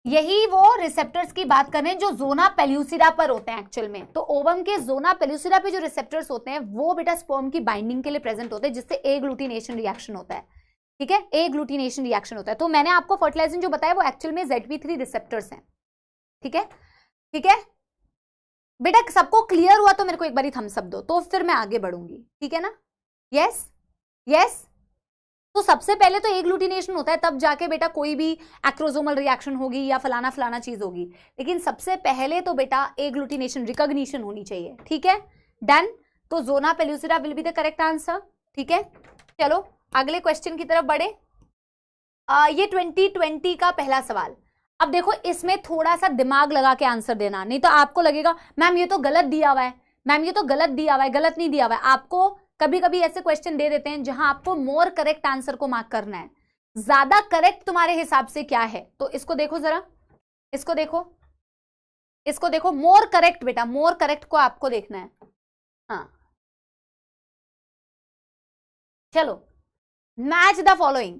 यही वो रिसेप्टर्स की बात कर रहे हैं जो जोना पेल्यूसिडा पर होते हैं एक्चुअल में। तो ओवम के जोना पेल्यूसिडा पे जो रिसेप्टर्स होते हैं वो बेटा स्पर्म की बाइंडिंग के लिए प्रेजेंट होते हैं, जिससे एग्लूटिनेशन रिएक्शन होता है, ठीक है? एग्लूटिनेशन रिएक्शन होता है। तो मैंने आपको फर्टिलाइजिंग जो बताया वो एक्चुअल में ZP3 रिसेप्टर्स हैं, ठीक है? ठीक है बेटा, सबको क्लियर हुआ तो मेरे को एक बार थम्स अप दो, तो फिर मैं आगे बढ़ूंगी, ठीक है ना? Yes yes. तो सबसे पहले तो एग्लूटिनेशन होता है, तब जाके बेटा कोई भी एक्रोसोमल रिएक्शन होगी या फलाना फलाना चीज होगी, लेकिन सबसे पहले तो बेटा एग्लूटिनेशन रिकॉग्निशन होनी चाहिए, ठीक है? डन। तो zona pellucida will be the correct answer, ठीक है? चलो अगले क्वेश्चन की तरफ बढ़े। ये 2020 का पहला सवाल। अब देखो इसमें थोड़ा सा दिमाग लगा के आंसर देना, नहीं तो आपको लगेगा मैम ये तो गलत दिया हुआ है, मैम ये तो गलत दिया हुआ है। गलत नहीं दिया हुआ है, आपको कभी कभी ऐसे क्वेश्चन दे देते हैं जहां आपको मोर करेक्ट आंसर को मार्क करना है। ज्यादा करेक्ट तुम्हारे हिसाब से क्या है? तो इसको देखो जरा, इसको देखो, इसको देखो, मोर करेक्ट बेटा, मोर करेक्ट को आपको देखना है। हाँ चलो, मैच द फॉलोइंग।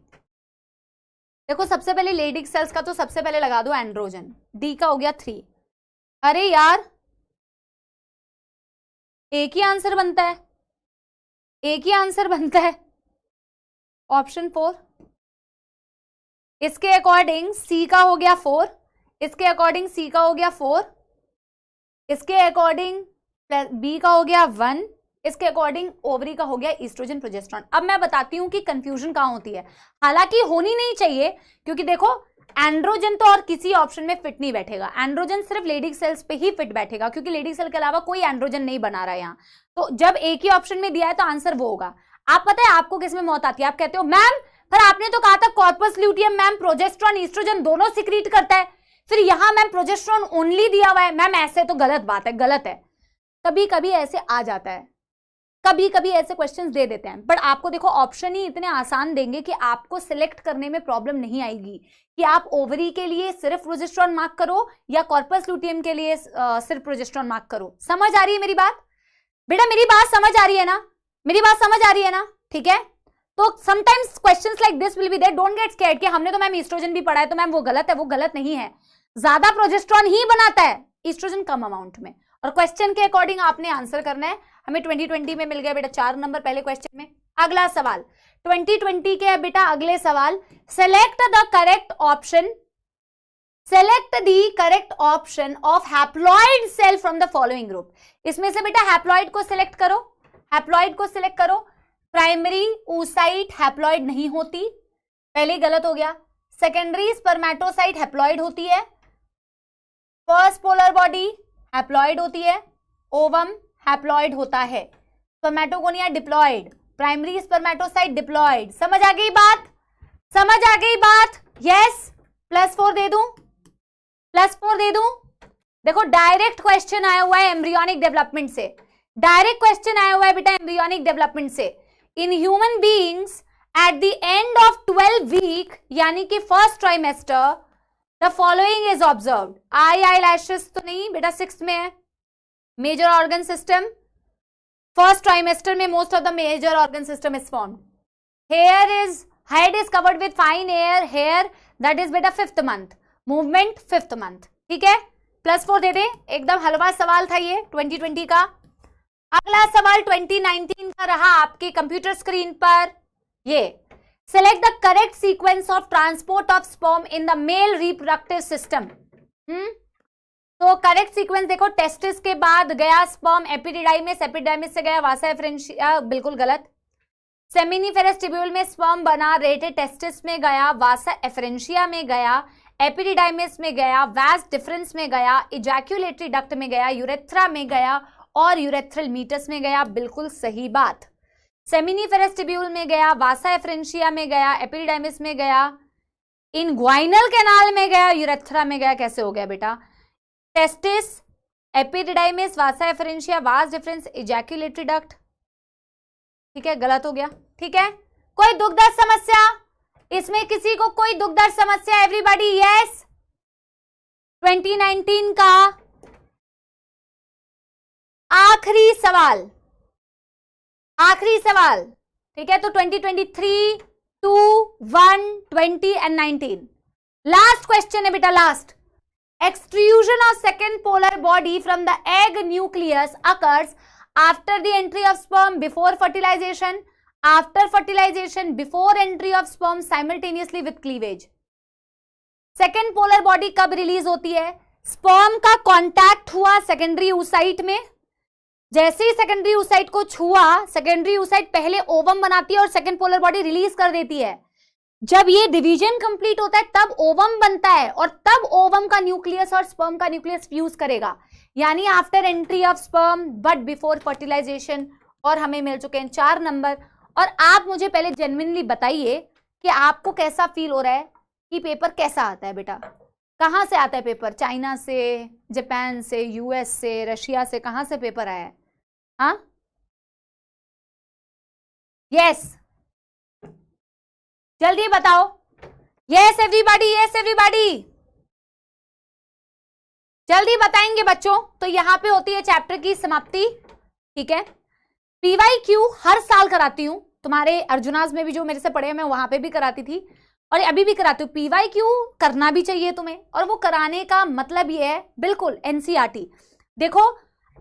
देखो सबसे पहले लेडिक सेल्स का तो सबसे पहले लगा दो एंड्रोजन, डी का हो गया 3। अरे यार एक ही आंसर बनता है, एक ही आंसर बनता है, ऑप्शन 4। इसके अकॉर्डिंग सी का हो गया 4, इसके अकॉर्डिंग सी का हो गया 4, इसके अकॉर्डिंग बी का हो गया 1, इसके अकॉर्डिंग ओवरी का हो गया ईस्ट्रोजन प्रोजेस्टेरॉन। अब मैं बताती हूं कि कंफ्यूजन कहां होती है, हालांकि होनी नहीं चाहिए, क्योंकि देखो एंड्रोजन तो और किसी ऑप्शन में फिट नहीं बैठेगा, एंड्रोजन सिर्फ लेडी सेल्स पे ही फिट बैठेगा, क्योंकि लेडी सेल के अलावा कोई एंड्रोजन नहीं बना रहा है यहाँ। तो जब एक ही ऑप्शन में दिया है तो आंसर वो होगा। आप पता है आपको किसमें मौत आती है, आप कहते हो मैम पर आपने तो कहा था corpus luteum ma'am progesterone oestrogen दोनों सिक्रीट करता है, फिर यहां मैम प्रोजेस्टेरॉन ओनली दिया हुआ है। मैम ऐसे तो गलत बात है, गलत है। कभी कभी ऐसे आ जाता है, कभी कभी ऐसे क्वेश्चंस दे देते हैं, बट आपको देखो ऑप्शन ही इतने आसान देंगे कि आपको सिलेक्ट करने में प्रॉब्लम नहीं आएगी कि आप ओवरी के लिए सिर्फ प्रोजेस्टेरॉन मार्क करो या कॉर्पस ल्यूटियम के लिए सिर्फ प्रोजेस्टेरॉन मार्क करो। समझ आ रही है मेरी बात बेटा? मेरी बात समझ आ रही है ना? मेरी बात समझ आ रही है ना? ठीक है, तो sometimes questions like this will be there, don't get scared कि हमने तो मैम ईस्ट्रोजन भी पढ़ा है तो मैम वो गलत है। वो गलत नहीं है, ज्यादा प्रोजेस्टेरॉन ही बनाता है, ईस्ट्रोजन कम अमाउंट में। और क्वेश्चन के अकॉर्डिंग आपने आंसर करना है। हमें 2020 में मिल गया बेटा 4 नंबर पहले क्वेश्चन में। अगला सवाल 2020 के है बेटा अगले सवाल, select the correct option, select the correct option of haploid cell from the following group. इसमें से बेटा हैप्लॉइड को सिलेक्ट करो, हैप्लॉइड को सिलेक्ट करो। प्राइमरी oocyte हैप्लॉइड नहीं होती, पहले गलत हो गया। सेकेंडरी स्पर्मेटोसाइट हैप्लॉइड होती है। फर्स्ट पोलर बॉडी हैप्लॉइड होती है। ओवम हैप्लॉइड होता है। Spermatogonia diploid, primary spermatocyte diploid. समझ आ गई बात? समझ आ गई बात? यस, +4 दे दूं, +4 दे दूं। देखो डायरेक्ट क्वेश्चन आया हुआ है एम्ब्रियोनिक डेवलपमेंट से, डायरेक्ट क्वेश्चन आया हुआ है बेटा एम्ब्रियोनिक डेवलपमेंट से। In human beings at the end of 12 week यानी कि first trimester the following is observed. Eyelashes तो नहीं बेटा 6th में है। Major organ system, first trimester में most of the major organ system is formed. Head is covered with fine hair that is बेटा 5th month. Movement 5th month. ठीक है, +4 दे दे। एकदम हलवा सवाल था ये 2020 का। अगला सवाल 2019 का रहा आपके कंप्यूटर स्क्रीन पर, ये select the correct sequence of transport of sperm in the male reproductive system. तो करेक्ट सीक्वेंस देखो, टेस्टिस के बाद गया स्पर्म एपिडिडाइमिस, एपिडिडाइमिस से गया वासा एफरेंशिया, बिल्कुल गलत। सेमिनिफेरस टिब्यूल में स्पर्म बना, रेटे टेस्टिस में गया, वासा एफरेंशिया में गया, एपिडिडाइमिस में गया, वास डिफरेंस में गया, इजैक्यूलेटरी डक्ट में गया, यूरेथ्रा में गया और यूरेथ्रल मीटस में गया। बिल्कुल सही बात। सेमिनिफेरस टिब्यूल में गया, वासा एफरेंशिया में गया, एपिडिडाइमिस में गया, इनग्वाइनल कैनाल में गया, यूरेथ्रा में गया। कैसे हो गया बेटा? Testis, epididymis, vasa efferentia, vas deferens, ejaculatory duct. ठीक है, गलत हो गया। ठीक है, कोई दुख दर्द समस्या इसमें? किसी को कोई दुख दर्द समस्या? Everybody yes. 2019 का आखिरी सवाल, आखिरी सवाल। ठीक है, तो 2023, 2, 1, 20 एंड 19 लास्ट क्वेश्चन है बेटा, last. Extrusion of second polar body from the egg nucleus occurs after the entry of sperm, before fertilisation, after fertilisation, before entry of sperm, simultaneously with cleavage. Second polar body कब release होती है? Sperm का contact हुआ secondary oocyte में, जैसे ही secondary oocyte को छुआ, secondary oocyte पहले ओवम बनाती है और सेकेंड पोलर बॉडी रिलीज कर देती है। जब ये डिवीजन कंप्लीट होता है तब ओवम बनता है और तब ओवम का न्यूक्लियस और स्पर्म का न्यूक्लियस फ्यूज करेगा, यानी after entry of sperm but before fertilisation. और हमें मिल चुके हैं 4 नंबर। और आप मुझे पहले जेन्युइनली बताइए कि आपको कैसा फील हो रहा है कि पेपर कैसा आता है बेटा? कहां से आता है पेपर? चाइना से, जापान से, यूएस से, रशिया से, कहां से पेपर आया है? हाँ, यस, जल्दी बताओ। यस एवरीबॉडी, यस एवरीबॉडी, जल्दी बताएंगे बच्चों। तो यहां पे होती है चैप्टर की समाप्ति। ठीक है, PYQ हर साल कराती हूं, तुम्हारे अर्जुनाज में भी जो मेरे से पढ़े मैं वहां पे भी कराती थी और अभी भी कराती हूँ। PYQ करना भी चाहिए तुम्हें, और वो कराने का मतलब ये है बिल्कुल NCERT। देखो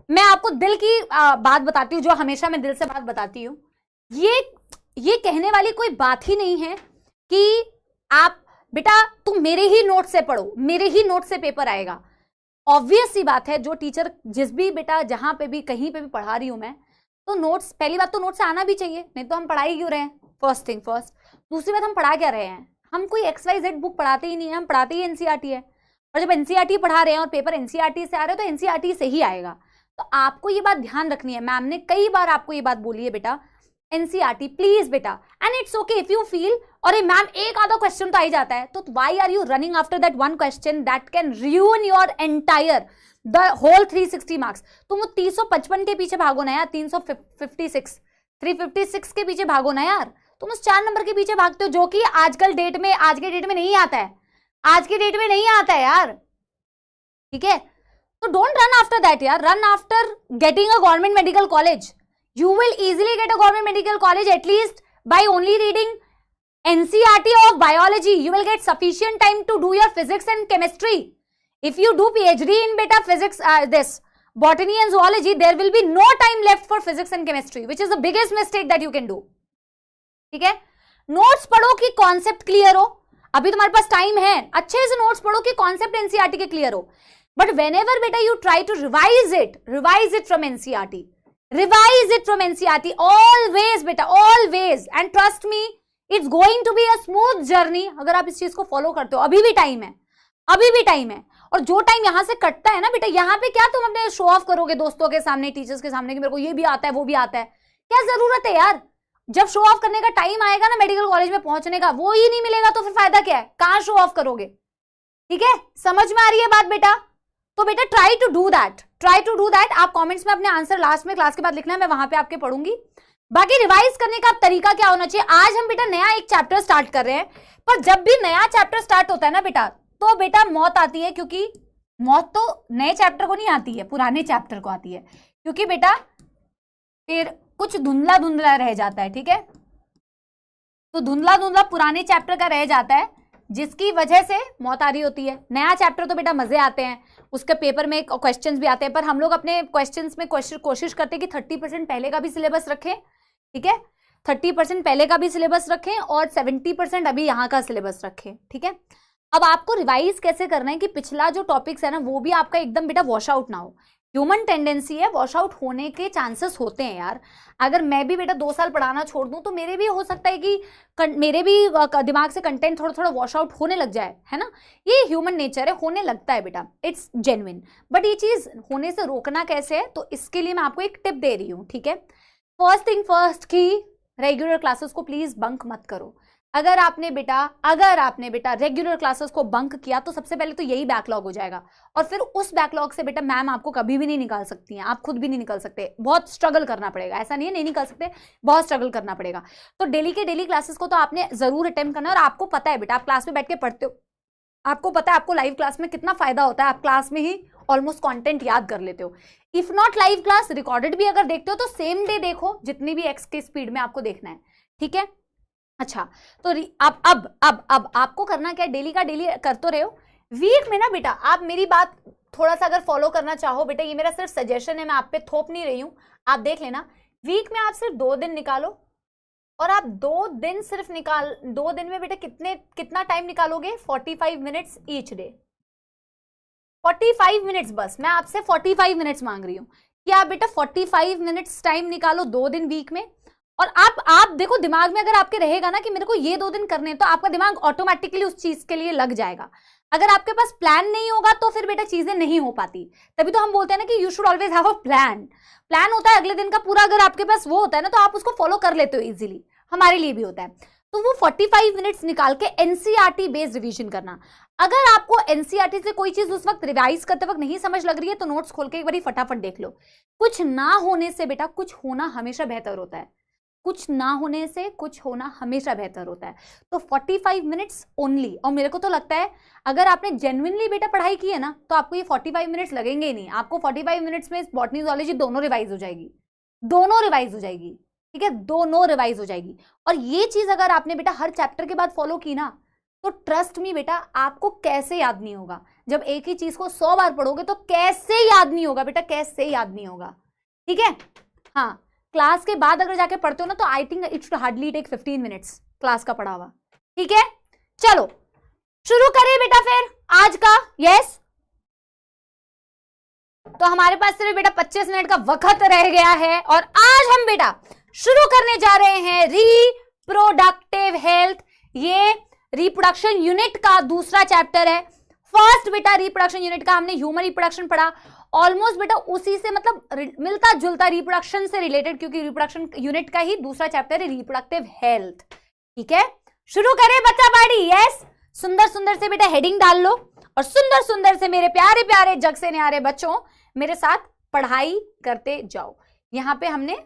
मैं आपको दिल की बात बताती हूँ, जो हमेशा मैं दिल से बात बताती हूँ। ये कहने वाली कोई बात ही नहीं है कि आप बेटा तुम मेरे ही नोट से पढ़ो, मेरे ही नोट से पेपर आएगा। ऑब्वियस सी बात है, जो टीचर जिस भी बेटा जहां पे भी कहीं पे भी पढ़ा रही हूं मैं, तो नोट्स, पहली बात तो नोट से आना भी चाहिए, नहीं तो हम पढ़ाई क्यों रहे हैं, फर्स्ट थिंग फर्स्ट। दूसरी बात, हम पढ़ा क्या रहे हैं, हम कोई XYZ बुक पढ़ाते ही नहीं है, हम पढ़ाते ही NCERT है। और जब NCERT पढ़ा रहे हैं और पेपर NCERT से आ रहे हैं तो NCERT से ही आएगा। तो आपको ये बात ध्यान रखनी है, मैम ने कई बार आपको ये बात बोली है बेटा, NCERT प्लीज बेटा। And it's okay if you feel अरे मैम एक आधा क्वेश्चन तो आ ही जाता है, तो why are you running after that one question that can ruin your entire the whole 360 marks. तुम 355 के पीछे भागो ना यार, 356 के पीछे भागो ना यार, तुम उस 4 नंबर के पीछे भागते हो जो कि आज के डेट में नहीं आता है, आज के डेट में नहीं आता है यार, ठीक है। तो डोंट रन आफ्टर दैट यार, run after getting a government medical college. You will easily get a government medical college at least by only reading NCERT of biology. You will get sufficient time to do your physics and chemistry. If you do PhD in beta physics, this botany and zoology, there will be no time left for physics and chemistry, which is the biggest mistake that you can do. ठीक है, notes पढ़ो कि concept clear हो। अभी तुम्हारे पास time है, अच्छे से नोट्स पढ़ो कि कॉन्सेप्ट NCERT के क्लियर हो। बट whenever बेटा you try to revise it from NCERT. Revise it from NCERT always बेटा, always, and trust me it's going to be a smooth journey अगर आप इस चीज को फॉलो करते हो। अभी भी टाइम है, अभी भी टाइम है। और जो टाइम यहाँ से कटता है ना बेटा, यहाँ पे क्या तुम अपने शो ऑफ करोगे दोस्तों के सामने, टीचर्स के सामने कि मेरे को ये भी आता है वो भी आता है, क्या जरूरत है यार। जब शो ऑफ करने का टाइम आएगा ना मेडिकल कॉलेज में पहुंचने का, वो ही नहीं मिलेगा तो फिर फायदा क्या है, कहाँ शो ऑफ करोगे। ठीक है, समझ में आ रही है बात बेटा। तो बेटा ट्राई टू डू दैट। आप कमेंट्स में अपने आंसर लास्ट में क्लास के बाद लिखना है, मैं वहां पे आपके पढ़ूंगी। बाकी रिवाइज करने का तरीका क्या होना चाहिए, आज हम बेटा नया एक चैप्टर स्टार्ट कर रहे हैं, पर जब भी नया चैप्टर स्टार्ट होता है ना बेटा, तो बेटा मौत आती है, क्योंकि मौत तो नए चैप्टर को नहीं आती है, पुराने चैप्टर को आती है, क्योंकि बेटा फिर कुछ धुंधला धुंधला रह जाता है। ठीक है, तो धुंधला धुंधला पुराने चैप्टर का रह जाता है, जिसकी वजह से मौत आ रही होती है। नया चैप्टर तो बेटा मजे आते हैं, उसके पेपर में क्वेश्चंस भी आते हैं, पर हम लोग अपने क्वेश्चंस में कोशिश करते हैं कि 30% पहले का भी सिलेबस रखें। ठीक है, 30% पहले का भी सिलेबस रखें और 70% अभी यहाँ का सिलेबस रखें। ठीक है, अब आपको रिवाइज कैसे करना है कि पिछला जो टॉपिक्स है ना वो भी आपका एकदम बेटा वॉश आउट ना हो। ह्यूमन टेंडेंसी है, वॉश आउट होने के चांसेस होते हैं यार। अगर मैं भी बेटा 2 साल पढ़ाना छोड़ दूं तो मेरे भी हो सकता है कि मेरे भी दिमाग से कंटेंट थोड़ा थोड़ा वॉश आउट होने लग जाए, है ना। ये ह्यूमन नेचर है, होने लगता है बेटा, इट्स जेन्युइन। बट ये चीज होने से रोकना कैसे है, तो इसके लिए मैं आपको एक टिप दे रही हूँ। ठीक है, फर्स्ट थिंग फर्स्ट की रेगुलर क्लासेस को प्लीज बंक मत करो। अगर आपने बेटा रेगुलर क्लासेस को बंक किया तो सबसे पहले तो यही बैकलॉग हो जाएगा, और फिर उस बैकलॉग से बेटा मैम आपको कभी भी नहीं निकाल सकती हैं, आप खुद भी नहीं निकल सकते, बहुत स्ट्रगल करना पड़ेगा। ऐसा नहीं है नहीं निकल सकते, बहुत स्ट्रगल करना पड़ेगा। तो डेली के डेली क्लासेस को तो आपने जरूर अटेम्प्ट करना है। और आपको पता है बेटा, आप क्लास में बैठ के पढ़ते हो, आपको पता है आपको लाइव क्लास में कितना फायदा होता है, आप क्लास में ही ऑलमोस्ट कंटेंट याद कर लेते हो। If not live class, recorded भी अगर देखते हो तो सेम डे देखो, जितनी भी एक्स की स्पीड में आपको देखना है। ठीक है, अच्छा तो अब आपको करना क्या है, डेली का डेली कर तो रहे हो, वीक में ना बेटा आप मेरी बात थोड़ा सा अगर फॉलो करना चाहो बेटा, ये मेरा सिर्फ सजेशन है, मैं आप पे थोप नहीं रही हूं, आप देख लेना। वीक में आप सिर्फ 2 दिन निकालो, और आप 2 दिन में बेटा कितना टाइम निकालोगे, 45 मिनट्स ईच डे, 45 मिनट्स बस। मैं आपसे 45 मिनट्स मांग रही हूँ कि आप बेटा 45 मिनट्स टाइम निकालो 2 दिन वीक में। और आप देखो, दिमाग में अगर आपके रहेगा ना कि मेरे को ये 2 दिन करने, तो आपका दिमाग ऑटोमेटिकली उस चीज के लिए लग जाएगा। अगर आपके पास प्लान नहीं होगा तो फिर बेटा चीजें नहीं हो पाती। तभी तो हम बोलते हैं ना कि you should always have a plan होता है अगले दिन का पूरा, अगर आपके पास वो होता है ना तो आप उसको फॉलो कर लेते हो इजीली। हमारे लिए भी होता है। तो वो 45 मिनट्स निकाल के एनसीईआरटी बेस्ड रिवीजन करना। अगर आपको एनसीईआरटी से कोई चीज उस वक्त रिवाइज करते वक्त नहीं समझ लग रही है तो नोट्स खोल के एक बार फटाफट देख लो। कुछ ना होने से बेटा कुछ होना हमेशा बेहतर होता है, कुछ ना होने से कुछ होना हमेशा बेहतर होता है। तो 45 मिनट्स ओनली। और मेरे को तो लगता है अगर आपने जेन्युइनली बेटा पढ़ाई की है ना तो आपको ये 45 मिनट्स लगेंगे ही नहीं। आपको 45 मिनट्स में बॉटनी जूलॉजी दोनों रिवाइज हो जाएगी, दोनों रिवाइज हो जाएगी। ठीक है, दोनों रिवाइज हो जाएगी। और ये चीज अगर आपने बेटा हर चैप्टर के बाद फॉलो की ना तो ट्रस्ट मी बेटा आपको कैसे याद नहीं होगा। जब एक ही चीज को 100 बार पढ़ोगे तो कैसे याद नहीं होगा बेटा, कैसे याद नहीं होगा। ठीक है, हाँ क्लास के बाद अगर जाके पढ़ते हो ना तो I think it should hardly take 15 minutes class का पढ़ा हुआ। ठीक है, चलो शुरू करें बेटा फिर आज का। यस, तो हमारे पास सिर्फ बेटा 25 मिनट का वक्त रह गया है और आज हम बेटा शुरू करने जा रहे हैं रिप्रोडक्टिव हेल्थ। ये रिप्रोडक्शन यूनिट का दूसरा चैप्टर है। फर्स्ट बेटा रिप्रोडक्शन यूनिट का हमने ह्यूमन रिप्रोडक्शन पढ़ा, ऑलमोस्ट बेटा उसी से मतलब मिलता जुलता रिप्रोडक्शन से रिलेटेड, क्योंकि रिप्रोडक्शन यूनिट का ही दूसरा चैप्टर है रिप्रोडक्टिव हेल्थ। ठीक है, शुरू करें बच्चा पार्टी। यस, सुंदर सुंदर से बेटा हेडिंग डाल लो और सुंदर सुंदर से मेरे प्यारे प्यारे जग से न्यारे बच्चों मेरे साथ पढ़ाई करते जाओ। यहां पे हमने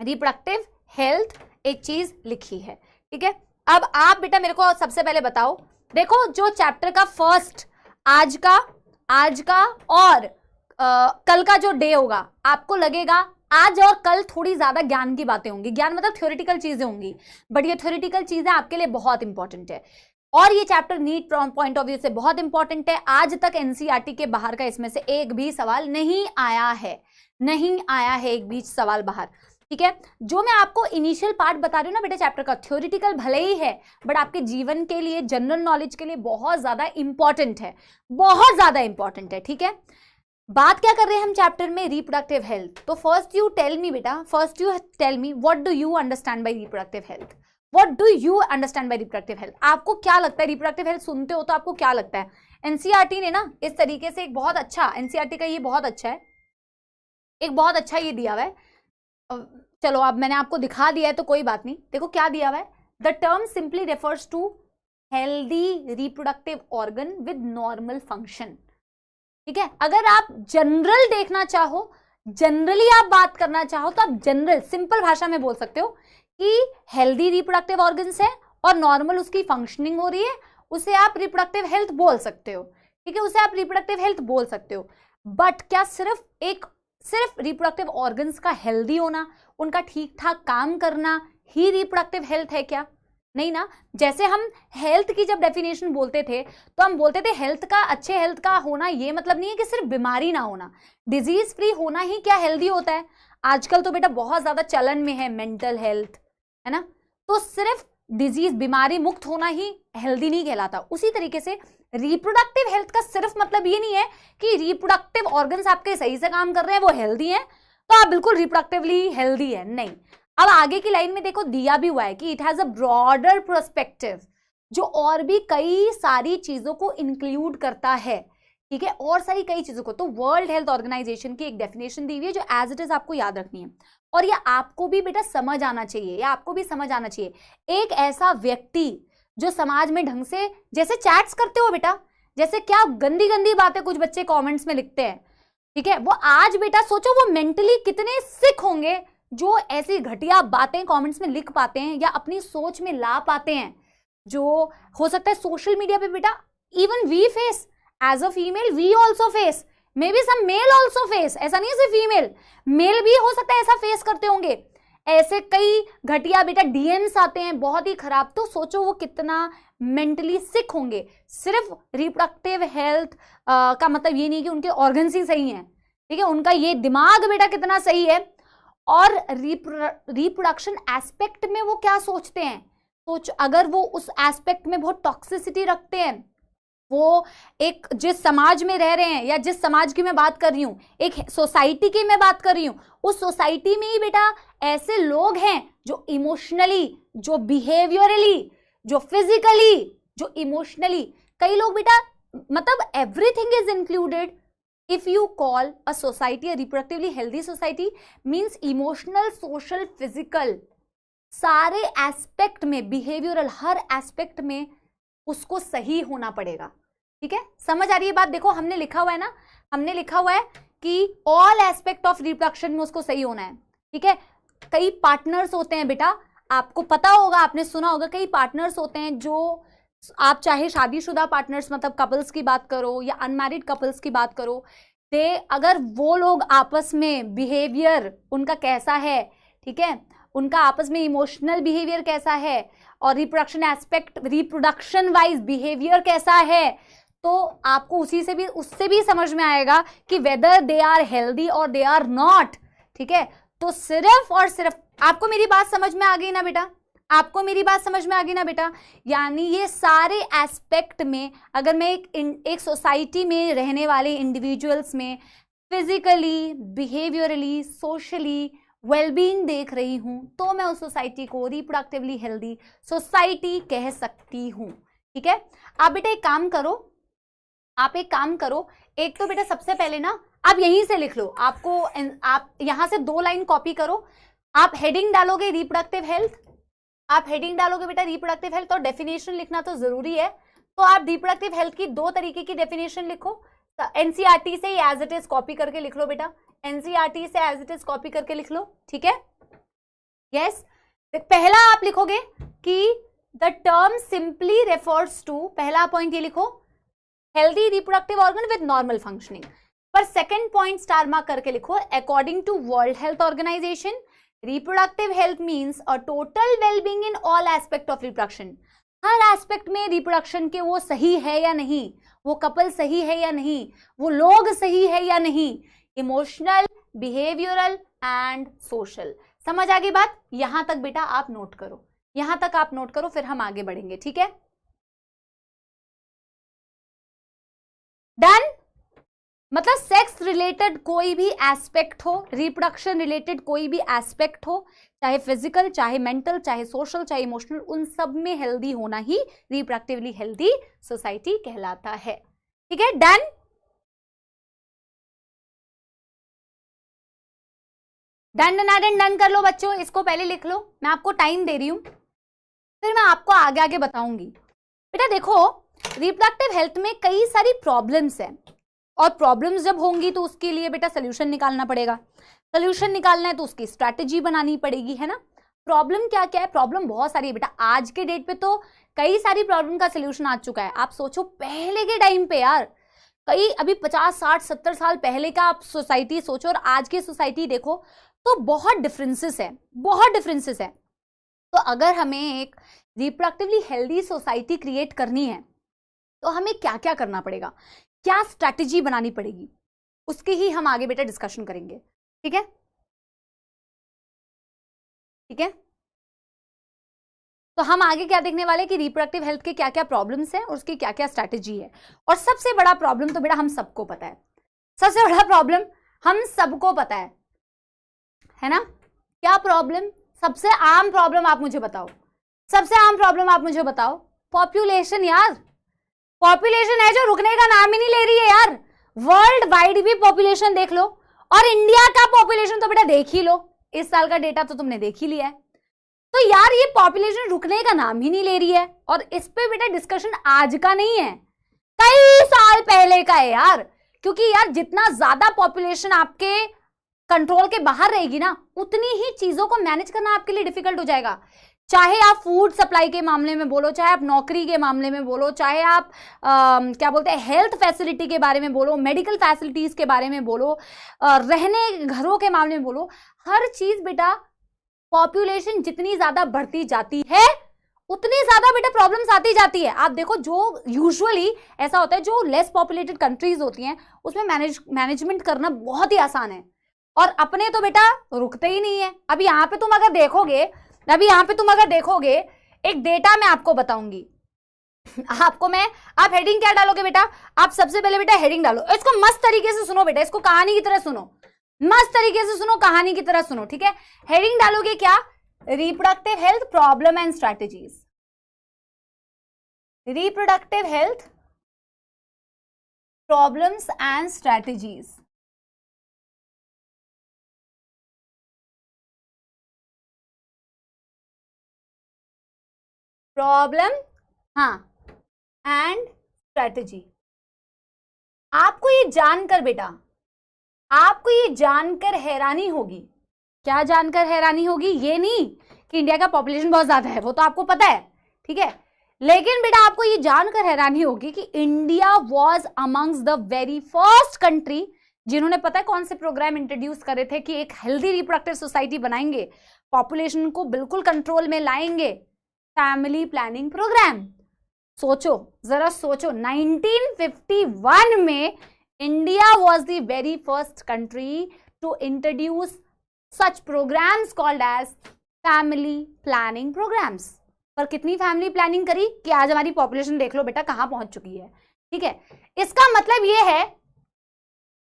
रिप्रोडक्टिव हेल्थ एक चीज लिखी है। ठीक है, अब आप बेटा मेरे को सबसे पहले बताओ, देखो जो चैप्टर का फर्स्ट आज का और कल का जो डे होगा, आपको लगेगा आज और कल थोड़ी ज्यादा ज्ञान की बातें होंगी, ज्ञान मतलब थ्योरेटिकल चीजें होंगी, बट ये थ्योरेटिकल चीजें आपके लिए बहुत इंपॉर्टेंट है और ये chapter NEET point of view से बहुत इंपॉर्टेंट है। आज तक एनसीईआरटी के बाहर का इसमें से एक भी सवाल नहीं आया है एक भी सवाल बाहर। ठीक है, जो मैं आपको इनिशियल पार्ट बता रही हूँ ना बेटा चैप्टर का, थ्योरेटिकल भले ही है बट आपके जीवन के लिए, जनरल नॉलेज के लिए बहुत ज्यादा इंपॉर्टेंट है, बहुत ज्यादा इंपॉर्टेंट है। ठीक है, बात क्या कर रहे हैं हम चैप्टर में, रिप्रोडक्टिव हेल्थ। तो first you tell me what do you understand by reproductive health, what do you understand by reproductive health. आपको क्या लगता है रिप्रोडक्टिव हेल्थ सुनते हो तो आपको क्या लगता है? एनसीईआरटी ने ना इस तरीके से एक बहुत अच्छा, एनसीईआरटी का ये बहुत अच्छा है, एक बहुत अच्छा ये दिया हुआ है। चलो अब मैंने आपको दिखा दिया है तो कोई बात नहीं, देखो क्या दिया हुआ है। The term simply refers to healthy reproductive organ with normal function. ठीक है, अगर आप जनरल देखना चाहो, जनरली आप बात करना चाहो तो आप जनरल सिंपल भाषा में बोल सकते हो कि हेल्दी रिप्रोडक्टिव ऑर्गन्स है और नॉर्मल उसकी फंक्शनिंग हो रही है, उसे आप रिप्रोडक्टिव हेल्थ बोल सकते हो। ठीक है, उसे आप रिप्रोडक्टिव हेल्थ बोल सकते हो। बट क्या सिर्फ रिप्रोडक्टिव ऑर्गन्स का हेल्दी होना, उनका ठीक ठाक काम करना ही रिप्रोडक्टिव हेल्थ है क्या? नहीं ना। जैसे हम हेल्थ की जब डेफिनेशन बोलते थे तो हम बोलते थे हेल्थ का, अच्छे हेल्थ का होना ये मतलब नहीं है कि सिर्फ बीमारी ना होना, डिजीज फ्री होना ही क्या हेल्दी होता है। आजकल तो बेटा बहुत ज्यादा चलन में है मेंटल हेल्थ, है ना, तो सिर्फ डिजीज बीमारी मुक्त होना ही हेल्दी नहीं कहलाता। उसी तरीके से रिप्रोडक्टिव हेल्थ का सिर्फ मतलब ये नहीं है कि रिप्रोडक्टिव ऑर्गन्स आपके सही से काम कर रहे हैं, वो हेल्दी हैं तो आप बिल्कुल रिप्रोडक्टिवली हेल्दी है, नहीं। अब आगे की लाइन में देखो दिया भी हुआ है कि it has a broader perspective, जो और भी कई सारी चीजों को इंक्लूड करता है। ठीक है, और सारी कई चीजों को। तो वर्ल्ड हेल्थ ऑर्गेनाइजेशन की एक डेफिनेशन दी हुई है जो एज इट इज आपको याद रखनी है और ये आपको भी बेटा समझ आना चाहिए, या आपको भी समझ आना चाहिए। एक ऐसा व्यक्ति जो समाज में ढंग से, जैसे चैट्स करते हो बेटा, जैसे क्या गंदी गंदी बातें कुछ बच्चे कमेंट्स में लिखते हैं, ठीक है, वो आज बेटा सोचो वो मेंटली कितने सिक होंगे जो ऐसी घटिया बातें कमेंट्स में लिख पाते हैं या अपनी सोच में ला पाते हैं, जो हो सकता है सोशल मीडिया पे बेटा even we face as a female, we also face, may be some male also face, ऐसा नहीं है सिर्फ फीमेल, मेल भी हो सकता है ऐसा फेस करते होंगे। ऐसे कई घटिया बेटा डीएम्स आते हैं बहुत ही खराब, तो सोचो वो कितना मेंटली सिक होंगे। सिर्फ रिप्रोडक्टिव हेल्थ का मतलब ये नहीं कि उनके ऑर्गन्स ही सही हैं, ठीक है, उनका ये दिमाग बेटा कितना सही है और रिप्रोडक्शन एस्पेक्ट में वो क्या सोचते हैं। सोच अगर वो उस एस्पेक्ट में बहुत टॉक्सिसिटी रखते हैं, वो एक जिस समाज में रह रहे हैं या जिस समाज की मैं बात कर रही हूँ, एक सोसाइटी की मैं बात कर रही हूँ, उस सोसाइटी में ही बेटा ऐसे लोग हैं जो इमोशनली, जो बिहेवियरली, जो फिजिकली, जो इमोशनली, कई लोग बेटा मतलब everything is included. If you call a society a reproductively healthy society means emotional, social, physical, सारे एस्पेक्ट में, बिहेवियरल हर एस्पेक्ट में उसको सही होना पड़ेगा। ठीक है, समझ आ रही है बात? देखो हमने लिखा हुआ है ना, हमने लिखा हुआ है कि ऑल एस्पेक्ट ऑफ रिप्रोडक्शन में उसको सही होना है। ठीक है, कई पार्टनर्स होते हैं बेटा, आपको पता होगा, आपने सुना होगा, कई पार्टनर्स होते हैं जो, आप चाहे शादीशुदा पार्टनर्स मतलब कपल्स की बात करो या अनमैरिड कपल्स की बात करो, ते अगर वो लोग आपस में बिहेवियर उनका कैसा है, ठीक है, उनका आपस में इमोशनल बिहेवियर कैसा है और reproduction aspect, reproduction wise behaviour कैसा है, तो आपको उससे भी समझ में आएगा कि वेदर दे आर हेल्दी और दे आर नॉट। ठीक है, तो सिर्फ और सिर्फ आपको मेरी बात समझ में आ गई ना बेटा? आपको मेरी बात समझ में आ गई ना बेटा? यानी ये सारे एस्पेक्ट में अगर मैं एक सोसाइटी में रहने वाले इंडिविजुअल्स में फिजिकली, बिहेवियरली, सोशली वेलबींग देख रही हूं तो मैं उस सोसाइटी को रिप्रोडक्टिवली हेल्दी सोसाइटी कह सकती हूं। ठीक है, आप बेटा एक काम करो, एक तो बेटा सबसे पहले ना आप यहीं से लिख लो, आप यहां से 2 लाइन कॉपी करो, आप हेडिंग डालोगे रिप्रोडक्टिव हेल्थ, बेटा रिप्रोडक्टिव हेल्थ, और डेफिनेशन लिखना तो जरूरी है। तो आप रिप्रोडक्टिव हेल्थ की 2 तरीके की डेफिनेशन लिखो, एनसीईआरटी से एज इट इज कॉपी करके लिख लो बेटा, एनसीईआरटी से एज इट इज कॉपी करके लिख लो। ठीक है, यस। पहला आप लिखोगे कि the term simply refers to, पहला पॉइंट ये लिखो, healthy reproductive organ with normal functioning. पर सेकंड पॉइंट स्टार मार्क करके लिखो, according to World Health Organisation reproductive health means a total wellbeing in all aspect of reproduction. हर aspect में reproduction के वो सही है या नहीं, वो कपल सही है या नहीं, वो लोग सही है या नहीं, इमोशनल, बिहेवियरल एंड सोशल। समझ आ गई बात? यहां तक बेटा आप नोट करो, यहां तक आप नोट करो, फिर हम आगे बढ़ेंगे। ठीक है, डन? मतलब सेक्स रिलेटेड कोई भी एस्पेक्ट हो, रिप्रोडक्शन रिलेटेड कोई भी एस्पेक्ट हो, चाहे फिजिकल, चाहे मेंटल, चाहे सोशल, चाहे इमोशनल, उन सब में हेल्दी होना ही रिप्रोडक्टिवली हेल्दी सोसाइटी कहलाता है। ठीक है, डन? डन कर लो बच्चों, इसको पहले लिख लो, मैं आपको टाइम दे रही हूं, फिर मैं आपको आगे आगे बताऊंगी। बेटा देखो, रिप्रोडक्टिव हेल्थ में कई सारी प्रॉब्लम्स हैं, और प्रॉब्लम्स जब होंगी तो उसके लिए बेटा सोल्यूशन निकालना पड़ेगा, सोल्यूशन निकालना है तो उसकी स्ट्रैटेजी बनानी पड़ेगी, है ना? प्रॉब्लम क्या क्या है? प्रॉब्लम बहुत सारी है बेटा, आज के डेट पे तो कई सारी प्रॉब्लम का सोल्यूशन आ चुका है। आप सोचो पहले के टाइम पे यार, कई अभी 50, 60, 70 साल पहले का आप सोसाइटी सोचो और आज की सोसाइटी देखो तो बहुत डिफरेंसेस है, बहुत डिफरेंसेस है। तो अगर हमें एक रिप्रोडक्टिवली हेल्दी सोसाइटी क्रिएट करनी है तो हमें क्या क्या करना पड़ेगा, क्या स्ट्रैटेजी बनानी पड़ेगी, उसकी ही हम आगे बेटा डिस्कशन करेंगे। ठीक है, ठीक है। तो हम आगे क्या देखने वाले कि रिप्रोडक्टिव हेल्थ के क्या क्या प्रॉब्लम्स हैं और उसकी क्या क्या स्ट्रैटेजी है। और सबसे बड़ा प्रॉब्लम तो बेटा हम सबको पता है, सबसे बड़ा प्रॉब्लम हम सबको पता है ना? क्या प्रॉब्लम? सबसे आम प्रॉब्लम आप मुझे बताओ, सबसे आम प्रॉब्लम आप मुझे बताओ। पॉपुलेशन यार, पॉपुलेशन है जो रुकने का नाम ही नहीं ले रही है यार। वर्ल्ड वाइड भी पॉपुलेशन देख लो और इंडिया का पॉपुलेशन तो बेटा देख ही लो, इस साल का डेटा तो तुमने देख ही लिया है। तो यार ये पॉपुलेशन रुकने का नाम ही नहीं ले रही है, और इस पे बेटा डिस्कशन आज का नहीं है, कई साल पहले का है यार। क्योंकि यार जितना ज्यादा पॉपुलेशन आपके कंट्रोल के बाहर रहेगी ना, उतनी ही चीजों को मैनेज करना आपके लिए डिफिकल्ट हो जाएगा। चाहे आप फूड सप्लाई के मामले में बोलो, चाहे आप नौकरी के मामले में बोलो, चाहे आप क्या बोलते हैं हेल्थ फैसिलिटी के बारे में बोलो, मेडिकल फैसिलिटीज के बारे में बोलो, रहने घरों के मामले में बोलो, हर चीज बेटा पॉपुलेशन जितनी ज्यादा बढ़ती जाती है उतनी ज्यादा बेटा प्रॉब्लम्स आती जाती है। आप देखो जो यूजुअली ऐसा होता है, जो लेस पॉपुलेटेड कंट्रीज होती हैं उसमें मैनेजमेंट करना बहुत ही आसान है, और अपने तो बेटा रुकते ही नहीं है। अभी यहाँ पे तुम अगर देखोगे, एक डेटा मैं आपको बताऊंगी आपको मैं, आप हेडिंग क्या डालोगे बेटा? आप सबसे पहले बेटा हेडिंग डालो, इसको मस्त तरीके से सुनो बेटा, इसको कहानी की तरह सुनो, मस्त तरीके से सुनो, कहानी की तरह सुनो। ठीक है, हेडिंग डालोगे क्या? Reproductive health problem and strategies, reproductive health problems and strategies. Problem, हाँ, एंड स्ट्रैटेजी। आपको ये जानकर बेटा, आपको ये जानकर हैरानी होगी, क्या जानकर हैरानी होगी? ये नहीं कि इंडिया का पॉपुलेशन बहुत ज्यादा है, वो तो आपको पता है, ठीक है, लेकिन बेटा आपको ये जानकर हैरानी होगी कि India was amongst the very first country जिन्होंने पता है कौन से प्रोग्राम इंट्रोड्यूस करे थे कि एक हेल्दी रिप्रोडक्टिव सोसाइटी बनाएंगे, पॉपुलेशन को बिल्कुल कंट्रोल में लाएंगे, फैमिली प्लानिंग प्रोग्राम। सोचो, जरा सोचो, 1951 में India was the very first country to introduce such programs called as family planning programmes. पर कितनी फैमिली प्लानिंग करी कि आज हमारी पॉपुलेशन देख लो बेटा कहां पहुंच चुकी है। ठीक है, इसका मतलब ये है,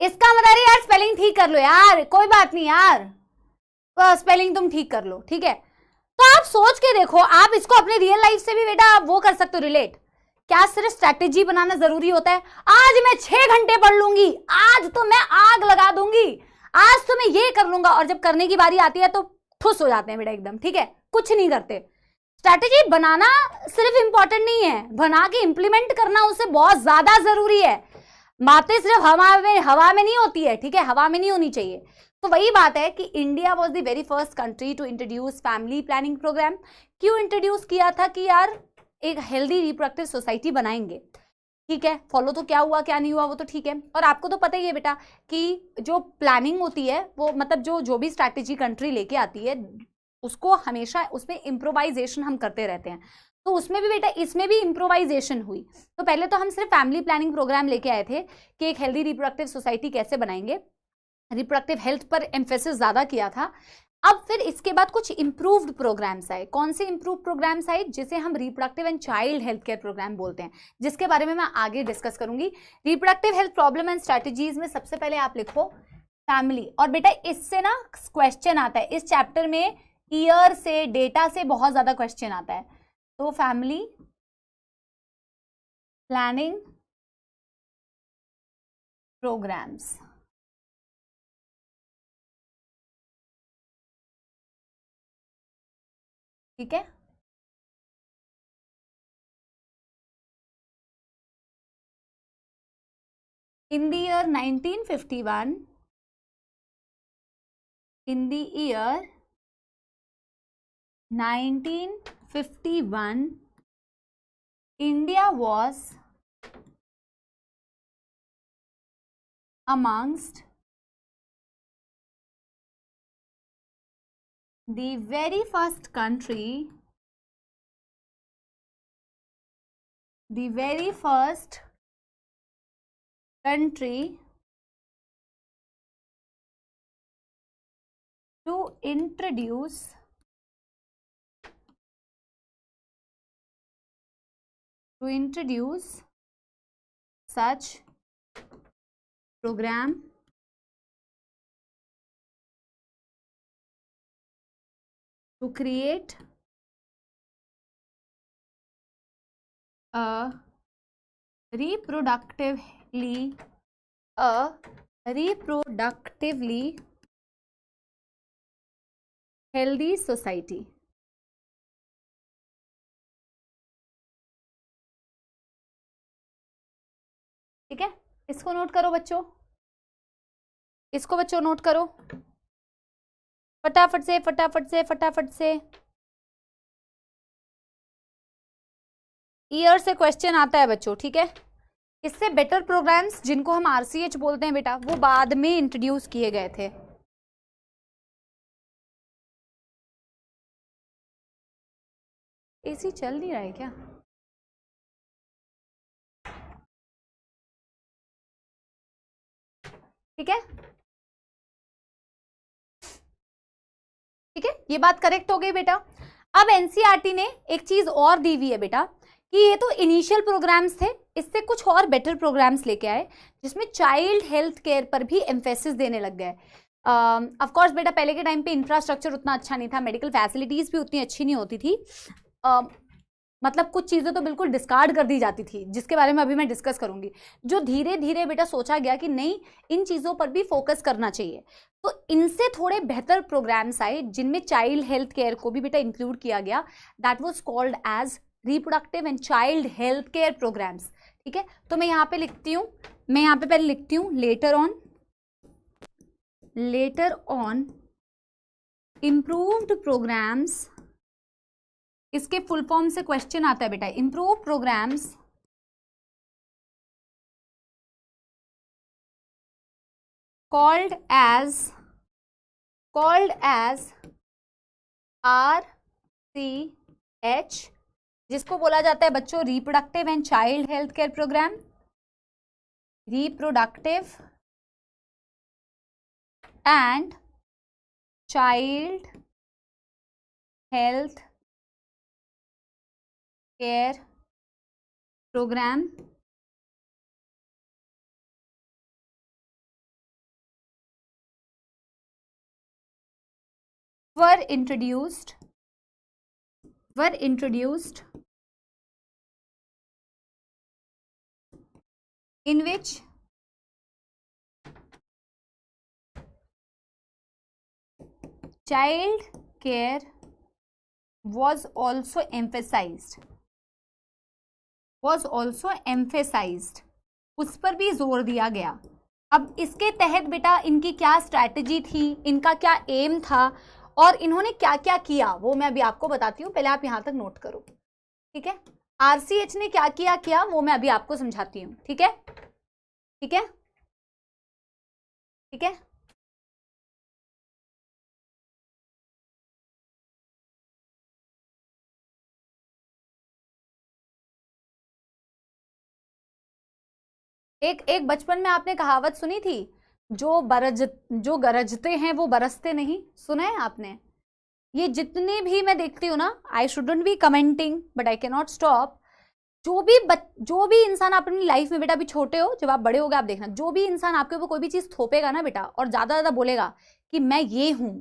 इसका मतलब यार स्पेलिंग ठीक कर लो यार, कोई बात नहीं यार, स्पेलिंग तुम ठीक कर लो। ठीक है, तो आप सोच के देखो, आप इसको अपने रियल लाइफ से भी बेटा वो कर सकते हो रिलेट। क्या सिर्फ स्ट्रैटेजी बनाना जरूरी होता है? आज मैं 6 घंटे पढ़ लूंगी, आज तो मैं आग लगा दूंगी, आज तो मैं ये कर लूंगा, और जब करने की बारी आती है तो ठुस हो जाते हैं बेटा एकदम। ठीक है, कुछ नहीं करते। स्ट्रैटेजी बनाना सिर्फ इंपॉर्टेंट नहीं है, बना के इंप्लीमेंट करना उससे बहुत ज्यादा जरूरी है। बातें सिर्फ हवा में नहीं होती है। ठीक है, हवा में नहीं होनी चाहिए। तो वही बात है कि India was the very first country to introduce family planning programme. क्यों इंट्रोड्यूस किया था? कि यार एक हेल्दी रिप्रोडक्टिव सोसाइटी बनाएंगे। ठीक है, फॉलो तो क्या हुआ क्या नहीं हुआ वो तो ठीक है। और आपको तो पता ही है बेटा कि जो प्लानिंग होती है वो मतलब जो भी स्ट्रैटेजी कंट्री लेके आती है उसको हमेशा उसमें इम्प्रोवाइजेशन हम करते रहते हैं। तो उसमें भी बेटा इसमें भी इम्प्रोवाइजेशन हुई। तो पहले तो हम सिर्फ फैमिली प्लानिंग प्रोग्राम लेके आए थे कि एक हेल्दी रिप्रोडक्टिव सोसाइटी कैसे बनाएंगे, रिप्रोडक्टिव हेल्थ पर एम्फेसिस ज्यादा किया था। अब फिर इसके बाद कुछ इंप्रूव्ड प्रोग्राम्स आए। कौन से इंप्रूव प्रोग्राम्स आए? जिसे हम reproductive and child health care programme बोलते हैं, जिसके बारे में मैं आगे डिस्कस करूंगी। Reproductive health problem and strategies में सबसे पहले आप लिखो फैमिली। और बेटा इससे ना क्वेश्चन आता है, इस चैप्टर में ईयर से डेटा से बहुत ज्यादा क्वेश्चन आता है। तो फैमिली प्लानिंग प्रोग्राम्स, ठीक है। In the year 1951, in the year 1951, India was amongst the very first country, the very first country to introduce such program to create a reproductively healthy society। ठीक है, इसको note करो बच्चों, इसको बच्चों note करो फटाफट से फटाफट से फटाफट से। ईयर से क्वेश्चन आता है बच्चों। ठीक है, इससे बेटर प्रोग्राम्स जिनको हम आरसीएच बोलते हैं बेटा वो बाद में इंट्रोड्यूस किए गए थे। एसी चल नहीं रहा है क्या? ठीक है, ठीक है, ये बात करेक्ट हो गई बेटा। अब एनसीईआरटी ने एक चीज और दी हुई है बेटा कि ये तो इनिशियल प्रोग्राम्स थे, इससे कुछ और बेटर प्रोग्राम्स लेके आए जिसमें चाइल्ड हेल्थ केयर पर भी एम्फेसिस देने लग गए। ऑफ कोर्स बेटा पहले के टाइम पे इंफ्रास्ट्रक्चर उतना अच्छा नहीं था, मेडिकल फैसिलिटीज भी उतनी अच्छी नहीं होती थी, मतलब कुछ चीज़ें तो बिल्कुल डिस्कार्ड कर दी जाती थी, जिसके बारे में अभी मैं डिस्कस करूंगी। जो धीरे धीरे बेटा सोचा गया कि नहीं इन चीज़ों पर भी फोकस करना चाहिए, तो इनसे थोड़े बेहतर प्रोग्राम्स आए जिनमें चाइल्ड हेल्थ केयर को भी बेटा इंक्लूड किया गया। That was called as reproductive and child health care programmes. ठीक है, तो मैं यहाँ पे लिखती हूँ, मैं यहाँ पे पहले लिखती हूँ लेटर ऑन इम्प्रूव्ड प्रोग्राम्स। इसके फुल फॉर्म से क्वेश्चन आता है बेटा, improve programmes called as RCH, जिसको बोला जाता है बच्चों reproductive and child health care programme. Reproductive and child health care programme were introduced in which child care was also emphasized उस पर भी जोर दिया गया। अब इसके तहत बेटा इनकी क्या स्ट्रैटेजी थी, इनका क्या एम था और इन्होंने क्या क्या किया वो मैं अभी आपको बताती हूँ, पहले आप यहां तक नोट करो, ठीक है। आरसीएच ने क्या किया वो मैं अभी आपको समझाती हूँ, ठीक है, ठीक है, ठीक है। एक बचपन में आपने कहावत सुनी थी, जो गरजते हैं वो बरसते नहीं, सुना है आपने? ये जितने भी मैं देखती हूँ ना, I shouldn't be commenting but I can not stop, जो भी इंसान अपनी लाइफ में बेटा, अभी छोटे हो, जब आप बड़े होगे आप देखना, जो भी इंसान आपके ऊपर कोई भी चीज थोपेगा ना बेटा और ज्यादा बोलेगा कि मैं ये हूं,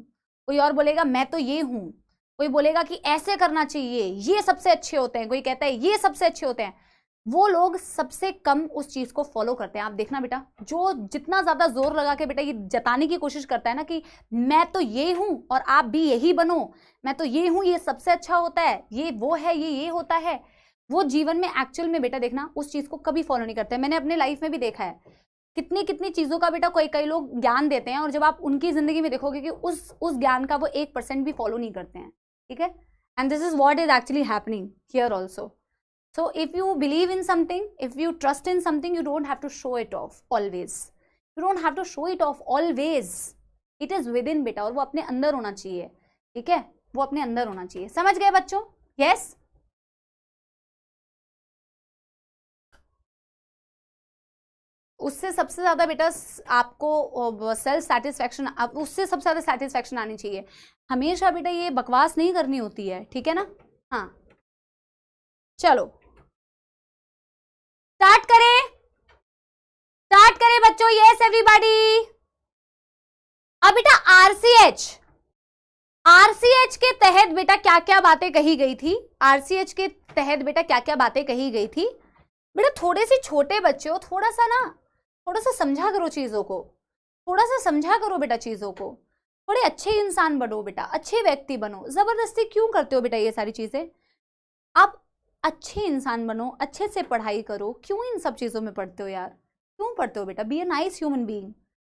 कोई और बोलेगा मैं तो ये हूं, कोई बोलेगा कि ऐसे करना चाहिए, ये सबसे अच्छे होते हैं, कोई कहता है ये सबसे अच्छे होते हैं, वो लोग सबसे कम उस चीज को फॉलो करते हैं। आप देखना बेटा, जो जितना ज्यादा जोर लगा के बेटा ये जताने की कोशिश करता है ना कि मैं तो ये हूं और आप भी यही बनो, मैं तो ये हूं, ये सबसे अच्छा होता है, ये वो है, ये होता है, वो जीवन में एक्चुअल में बेटा देखना उस चीज को कभी फॉलो नहीं करते। मैंने अपने लाइफ में भी देखा है, कितनी चीजों का बेटा कई लोग ज्ञान देते हैं और जब आप उनकी जिंदगी में देखोगे कि उस ज्ञान का वो 1% भी फॉलो नहीं करते हैं, ठीक है। And this is what is actually happening here also. So if you believe in something, if you trust in something, you don't have to show it off always. You don't have to show it off always. It is within बेटा, और वो अपने अंदर होना चाहिए, ठीक है, वो अपने अंदर होना चाहिए। समझ गए बच्चों? Yes? उससे सबसे ज्यादा बेटा आपको सेल्फ सेटिस्फैक्शन, उससे सबसे ज्यादा सेटिस्फैक्शन आनी चाहिए। हमेशा बेटा ये बकवास नहीं करनी होती है, ठीक है ना। हाँ चलो स्टार्ट करें बच्चों। Yes everybody. अब बेटा आरसीएच के तहत बेटा क्या क्या बातें कही गई थी, आरसीएच के तहत बेटा क्या क्या बातें कही गई थी। बेटा थोड़े से छोटे बच्चे हो, थोड़ा सा समझा करो चीजों को, थोड़ा सा समझा करो बेटा चीजों को, थोड़े अच्छे इंसान बनो बेटा, अच्छे व्यक्ति बनो। जबरदस्ती क्यों करते हो बेटा ये सारी चीजें? आप अच्छे इंसान बनो, अच्छे से पढ़ाई करो, क्यों इन सब चीजों में पढ़ते हो यार? क्यों पढ़ते हो बेटा? Be a nice human being,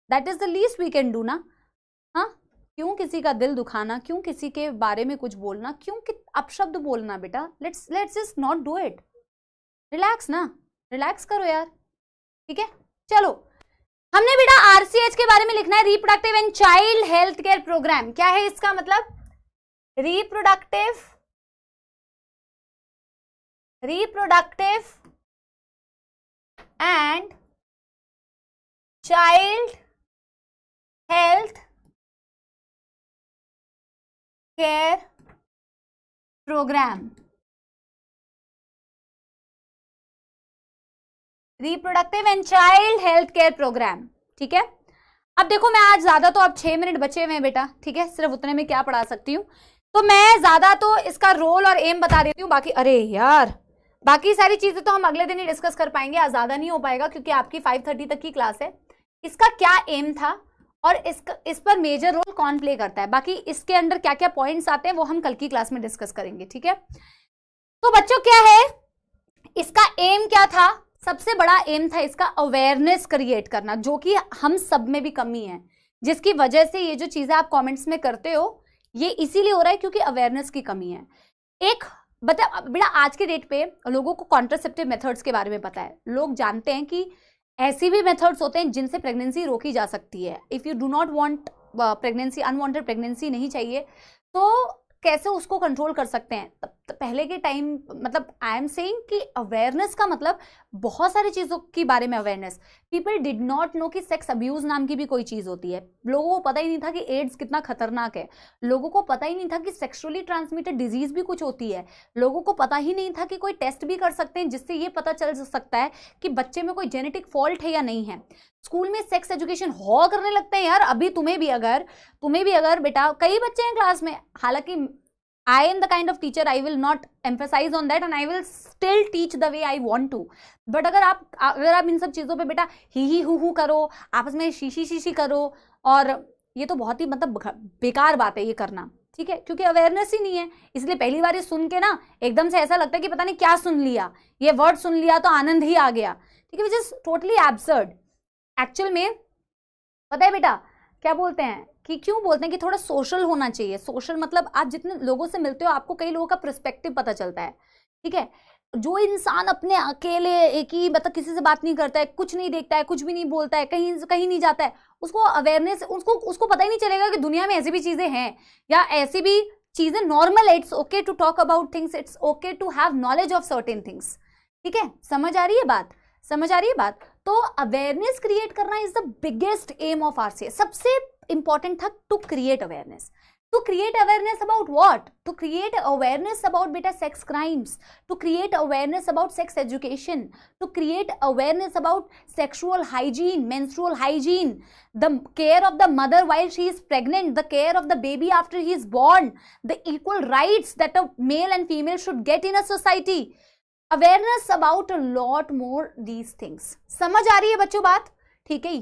that is the least we can do ना। हाँ, क्यों किसी का दिल दुखाना, क्यों किसी के बारे में कुछ बोलना, क्यों अपशब्द बोलना बेटा? Let's just not do it. Relax ना, रिलैक्स करो यार, ठीक है। चलो हमने बेटा आरसीएच के बारे में लिखना है, reproductive and child health care programme. क्या है इसका मतलब? Reproductive and child health care programme. Reproductive and child health care programme, ठीक है। अब देखो मैं आज ज्यादा तो, अब 6 मिनट बचे हुए हैं बेटा, ठीक है, सिर्फ उतने में क्या पढ़ा सकती हूँ, तो मैं ज्यादा तो इसका रोल और एम बता देती हूँ। बाकी अरे यार, बाकी सारी चीजें तो हम अगले दिन ही डिस्कस कर पाएंगे, आज ज्यादा नहीं हो पाएगा क्योंकि आपकी 5:30 तक की क्लास है। इसका क्या एम था और इस पर मेजर रोल कौन प्ले करता है, बाकी इसके अंदर क्या क्या पॉइंट्स आते हैं वो हम कल की क्लास में डिस्कस करेंगे, ठीक है। तो बच्चों क्या है इसका एम, क्या था? सबसे बड़ा एम था इसका अवेयरनेस क्रिएट करना, जो कि हम सब में भी कमी है, जिसकी वजह से ये जो चीजें आप कमेंट्स में करते हो ये इसीलिए हो रहा है क्योंकि अवेयरनेस की कमी है। एक बेटा आज के डेट पे लोगों को कॉन्ट्रासेप्टिव मेथड्स के बारे में पता है, लोग जानते हैं कि ऐसी भी मेथड्स होते हैं जिनसे प्रेगनेंसी रोकी जा सकती है। If you do not want pregnancy, unwanted pregnancy नहीं चाहिए, तो कैसे उसको कंट्रोल कर सकते हैं। पहले के टाइम, मतलब आई एम सेइंग कि अवेयरनेस का मतलब बहुत सारी चीजों के बारे में awareness. People did not know कि सेक्स अब्यूज नाम की भी कोई चीज होती है। लोगों को पता ही नहीं था कि एड्स कितना खतरनाक है। लोगों को पता ही नहीं था कि सेक्सुअली ट्रांसमिटेड डिजीज भी कुछ होती है। लोगों को पता ही नहीं था कि कोई टेस्ट भी कर सकते हैं जिससे ये पता चल सकता है कि बच्चे में कोई जेनेटिक फॉल्ट है या नहीं है। स्कूल में सेक्स एजुकेशन हो करने लगते हैं यार। अभी तुम्हें भी अगर बेटा, कई बच्चे हैं क्लास में, हालांकि I am the kind of teacher, I will not emphasize on that and I will still teach the way I want to. But अगर आप इन सब चीजों पे बेटा ही हु करो, आपस में शीशी करो, और ये तो बहुत ही मतलब बेकार बात है ये करना, ठीक है, क्योंकि अवेयरनेस ही नहीं है। इसलिए पहली बार ये सुन के ना एकदम से ऐसा लगता है कि पता नहीं क्या सुन लिया, ये वर्ड सुन लिया तो आनंद ही आ गया, ठीक है, which is totally absurd. Actual में पता है बेटा क्या बोलते हैं, कि क्यों बोलते हैं कि थोड़ा सोशल होना चाहिए। सोशल मतलब आप जितने लोगों से मिलते हो आपको कई लोगों का पर्सपेक्टिव पता चलता है, ठीक है। जो इंसान अपने अकेले एक ही मतलब किसी से बात नहीं करता है, कुछ नहीं देखता है, कुछ भी नहीं बोलता है, कहीं नहीं जाता है, उसको अवेयरनेस, उसको पता ही नहीं चलेगा कि दुनिया में ऐसी भी चीजें हैं या ऐसी भी चीजें नॉर्मल है। It's okay to talk about things, it's okay to have knowledge of certain things, ठीक है। समझ आ रही है बात? तो अवेयरनेस क्रिएट करना is the biggest aim of RCS. सबसे इंपॉर्टेंट था to create awareness. To create awareness about what? To create awareness about beta sex crimes, to create awareness about sex education, to create awareness about sexual hygiene, menstrual hygiene, the care of the mother while she is pregnant, the care of the baby after he is born, the equal rights that a male and female should get in a society. Awareness about a lot more these things. समझ आ रही है बच्चों बात? ठीक है,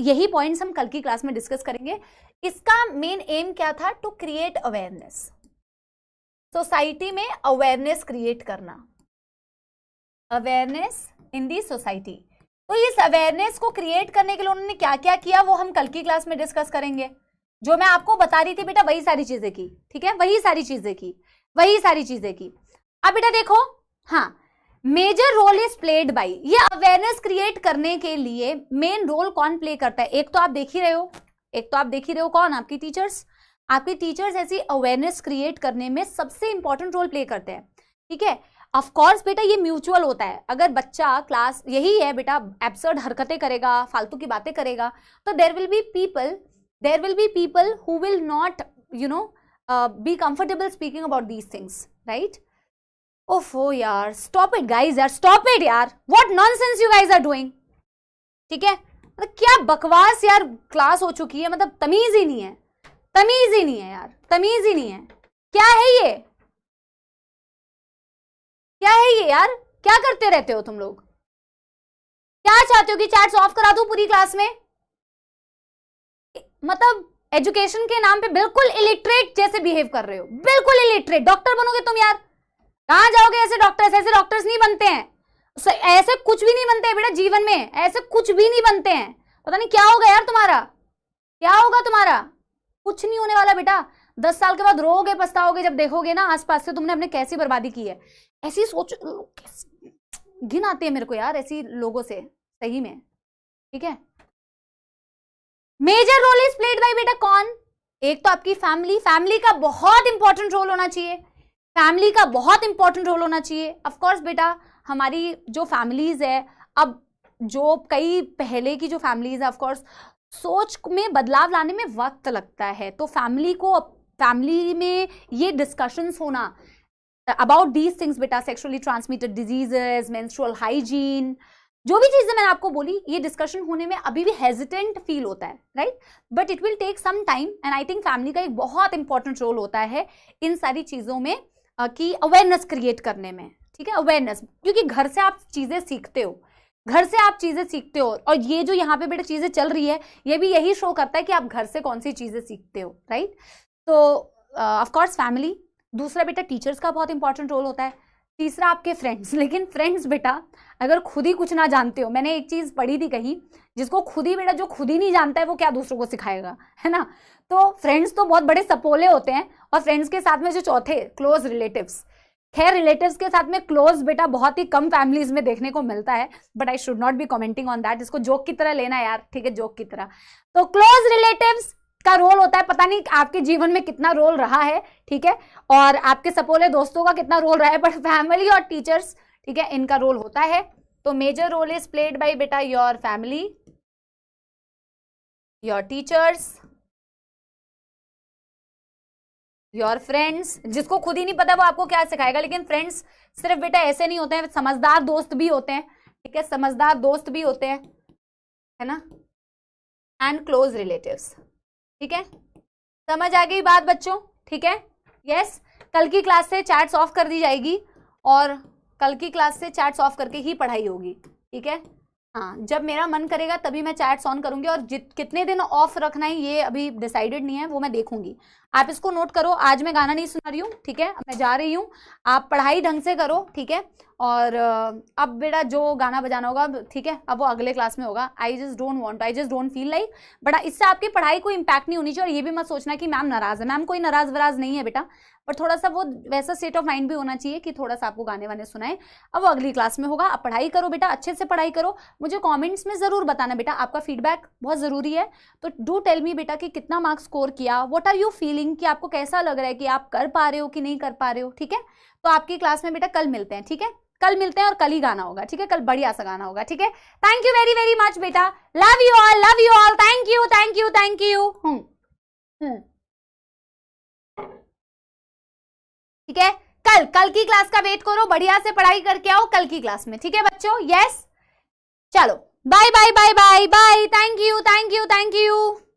यही points हम कल की क्लास में डिस्कस करेंगे। इसका मेन एम क्या था? टू क्रिएट अवेयरनेस, सोसाइटी में अवेयरनेस क्रिएट करना, अवेयरनेस इन दी सोसाइटी। तो इस अवेयरनेस को क्रिएट करने के लिए उन्होंने क्या क्या किया वो हम कल की क्लास में डिस्कस करेंगे। जो मैं आपको बता रही थी बेटा वही सारी चीजें की, ठीक है, वही सारी चीजें की। अब बेटा देखो, हाँ, major role is played by, ये अवेयरनेस क्रिएट करने के लिए मेन रोल कौन प्ले करता है? एक तो आप देख ही रहे हो कौन? आपकी टीचर्स ऐसी अवेयरनेस क्रिएट करने में सबसे इंपॉर्टेंट रोल प्ले करते हैं, ठीक है। ऑफ कोर्स बेटा ये म्यूचुअल होता है। अगर बच्चा क्लास यही है बेटा एब्सर्ड हरकतें करेगा, फालतू की बातें करेगा, तो there will be people who will not be comfortable speaking about these things, right? ओफो यार, स्टॉप इट गाइज यार, स्टॉप इट यार, what nonsense you guys are doing, ठीक है। मतलब क्या बकवास यार क्लास हो चुकी है, मतलब तमीज ही नहीं है यार, तमीज ही नहीं है। क्या है ये यार? क्या करते रहते हो तुम लोग? क्या चाहते हो कि चैट्स ऑफ करा दूं पूरी क्लास में? मतलब एजुकेशन के नाम पे बिल्कुल इलिटरेट जैसे बिहेव कर रहे हो, बिल्कुल इलिटरेट। डॉक्टर बनोगे तुम यार? कहां जाओगे? ऐसे डॉक्टर्स नहीं बनते हैं, ऐसे कुछ भी नहीं बनते बेटा जीवन में, ऐसे कुछ भी नहीं बनते हैं। पता नहीं क्या होगा यार तुम्हारा, कुछ नहीं होने वाला बेटा। 10 साल के बाद रोओगे, पछताओगे जब देखोगे ना आसपास से तुमने अपने कैसी बर्बादी की है। ऐसी सोच, घिन आती है मेरे को यार ऐसी लोगों से, सही में, ठीक है। Major role is played by बेटा कौन? एक तो आपकी फैमिली का बहुत इंपॉर्टेंट रोल होना चाहिए, ऑफ कोर्स बेटा हमारी जो फैमिलीज है, अब जो कई पहले की जो फैमिलीज है, ऑफ कोर्स सोच में बदलाव लाने में वक्त लगता है। तो फैमिली में ये डिस्कशंस होना अबाउट दीज थिंग्स बेटा, sexually transmitted diseases, menstrual hygiene, जो भी चीजें मैंने आपको बोली, ये डिस्कशन होने में अभी भी हेजिटेंट फील होता है, right? But it will take some time and I think family का एक बहुत इंपॉर्टेंट रोल होता है इन सारी चीजों में कि अवेयरनेस क्रिएट करने में, ठीक है। अवेयरनेस, क्योंकि घर से आप चीजें सीखते हो, और ये जो यहाँ पे बेटा चीजें चल रही है ये भी यही शो करता है कि आप घर से कौन सी चीजें सीखते हो, राइट? तो ऑफ कोर्स फैमिली, दूसरा बेटा टीचर्स का बहुत इंपॉर्टेंट रोल होता है, तीसरा आपके फ्रेंड्स। लेकिन फ्रेंड्स बेटा अगर खुद ही कुछ ना जानते हो, मैंने एक चीज पढ़ी थी कहीं, जिसको खुद ही बेटा जो खुद ही नहीं जानता है वो क्या दूसरों को सिखाएगा, है ना? तो फ्रेंड्स तो बहुत बड़े सपोले होते हैं, और फ्रेंड्स के साथ में जो चौथे क्लोज रिलेटिव्स, खैर रिलेटिव्स के साथ में क्लोज बेटा बहुत ही कम फैमिलीज में देखने को मिलता है, but I should not be commenting on that, इसको जोक की तरह लेना यार, ठीक है, जोक की तरह। तो क्लोज रिलेटिव्स, का रोल होता है, पता नहीं आपके जीवन में कितना रोल रहा है, ठीक है, और आपके सपोले दोस्तों का कितना रोल रहा है, बट फैमिली और टीचर्स, ठीक है, इनका रोल होता है। तो major role is played by बेटा your family, your teachers, your friends. जिसको खुद ही नहीं पता वो आपको क्या सिखाएगा, लेकिन फ्रेंड्स सिर्फ बेटा ऐसे नहीं होते हैं, समझदार दोस्त भी होते हैं, ठीक है, समझदार दोस्त भी होते हैं, है ना, एंड क्लोज रिलेटिव्स, ठीक है। समझ आ गई बात बच्चों, ठीक है, यस। कल की क्लास से चैट्स ऑफ कर दी जाएगी, और कल की क्लास से चैट्स ऑफ करके ही पढ़ाई होगी, ठीक है। हाँ, जब मेरा मन करेगा तभी मैं चैट्स ऑन करूंगी, और कितने दिन ऑफ रखना है ये अभी डिसाइडेड नहीं है, वो मैं देखूंगी। आप इसको नोट करो, आज मैं गाना नहीं सुना रही हूँ, ठीक है, मैं जा रही हूँ, आप पढ़ाई ढंग से करो, ठीक है। और अब बेटा जो गाना बजाना होगा, ठीक है, अब वो अगले क्लास में होगा। I just don't feel like, but इससे आपकी पढ़ाई को इम्पैक्ट नहीं होनी चाहिए। और ये भी मत सोचना कि मैम नाराज है, मैम कोई नाराज वराज नहीं है बेटा, पर थोड़ा सा वो वैसा स्टेट ऑफ माइंड भी होना चाहिए कि थोड़ा सा आपको गाने वाने सुनाए। अब वो अगली क्लास में होगा, आप पढ़ाई करो बेटा, अच्छे से पढ़ाई करो। मुझे कमेंट्स में जरूर बताना बेटा, आपका फीडबैक बहुत जरूरी है। तो डू टेल मी बेटा कि कितना मार्क्स स्कोर किया, व्हाट आर यू फीलिंग, कि आपको कैसा लग रहा है, कि आप कर पा रहे हो कि नहीं कर पा रहे हो, ठीक है। तो आपकी क्लास में बेटा कल मिलते हैं, ठीक है, कल मिलते हैं, और कल ही गाना होगा, ठीक है, कल बढ़िया सा गाना होगा, ठीक है। Thank you very very much बेटा, love you all, love you all, thank you thank you thank you. ठीक है, कल की क्लास का वेट करो, बढ़िया से पढ़ाई करके आओ कल की क्लास में, ठीक है बच्चों, यस। चलो bye bye bye bye bye, thank you thank you thank you.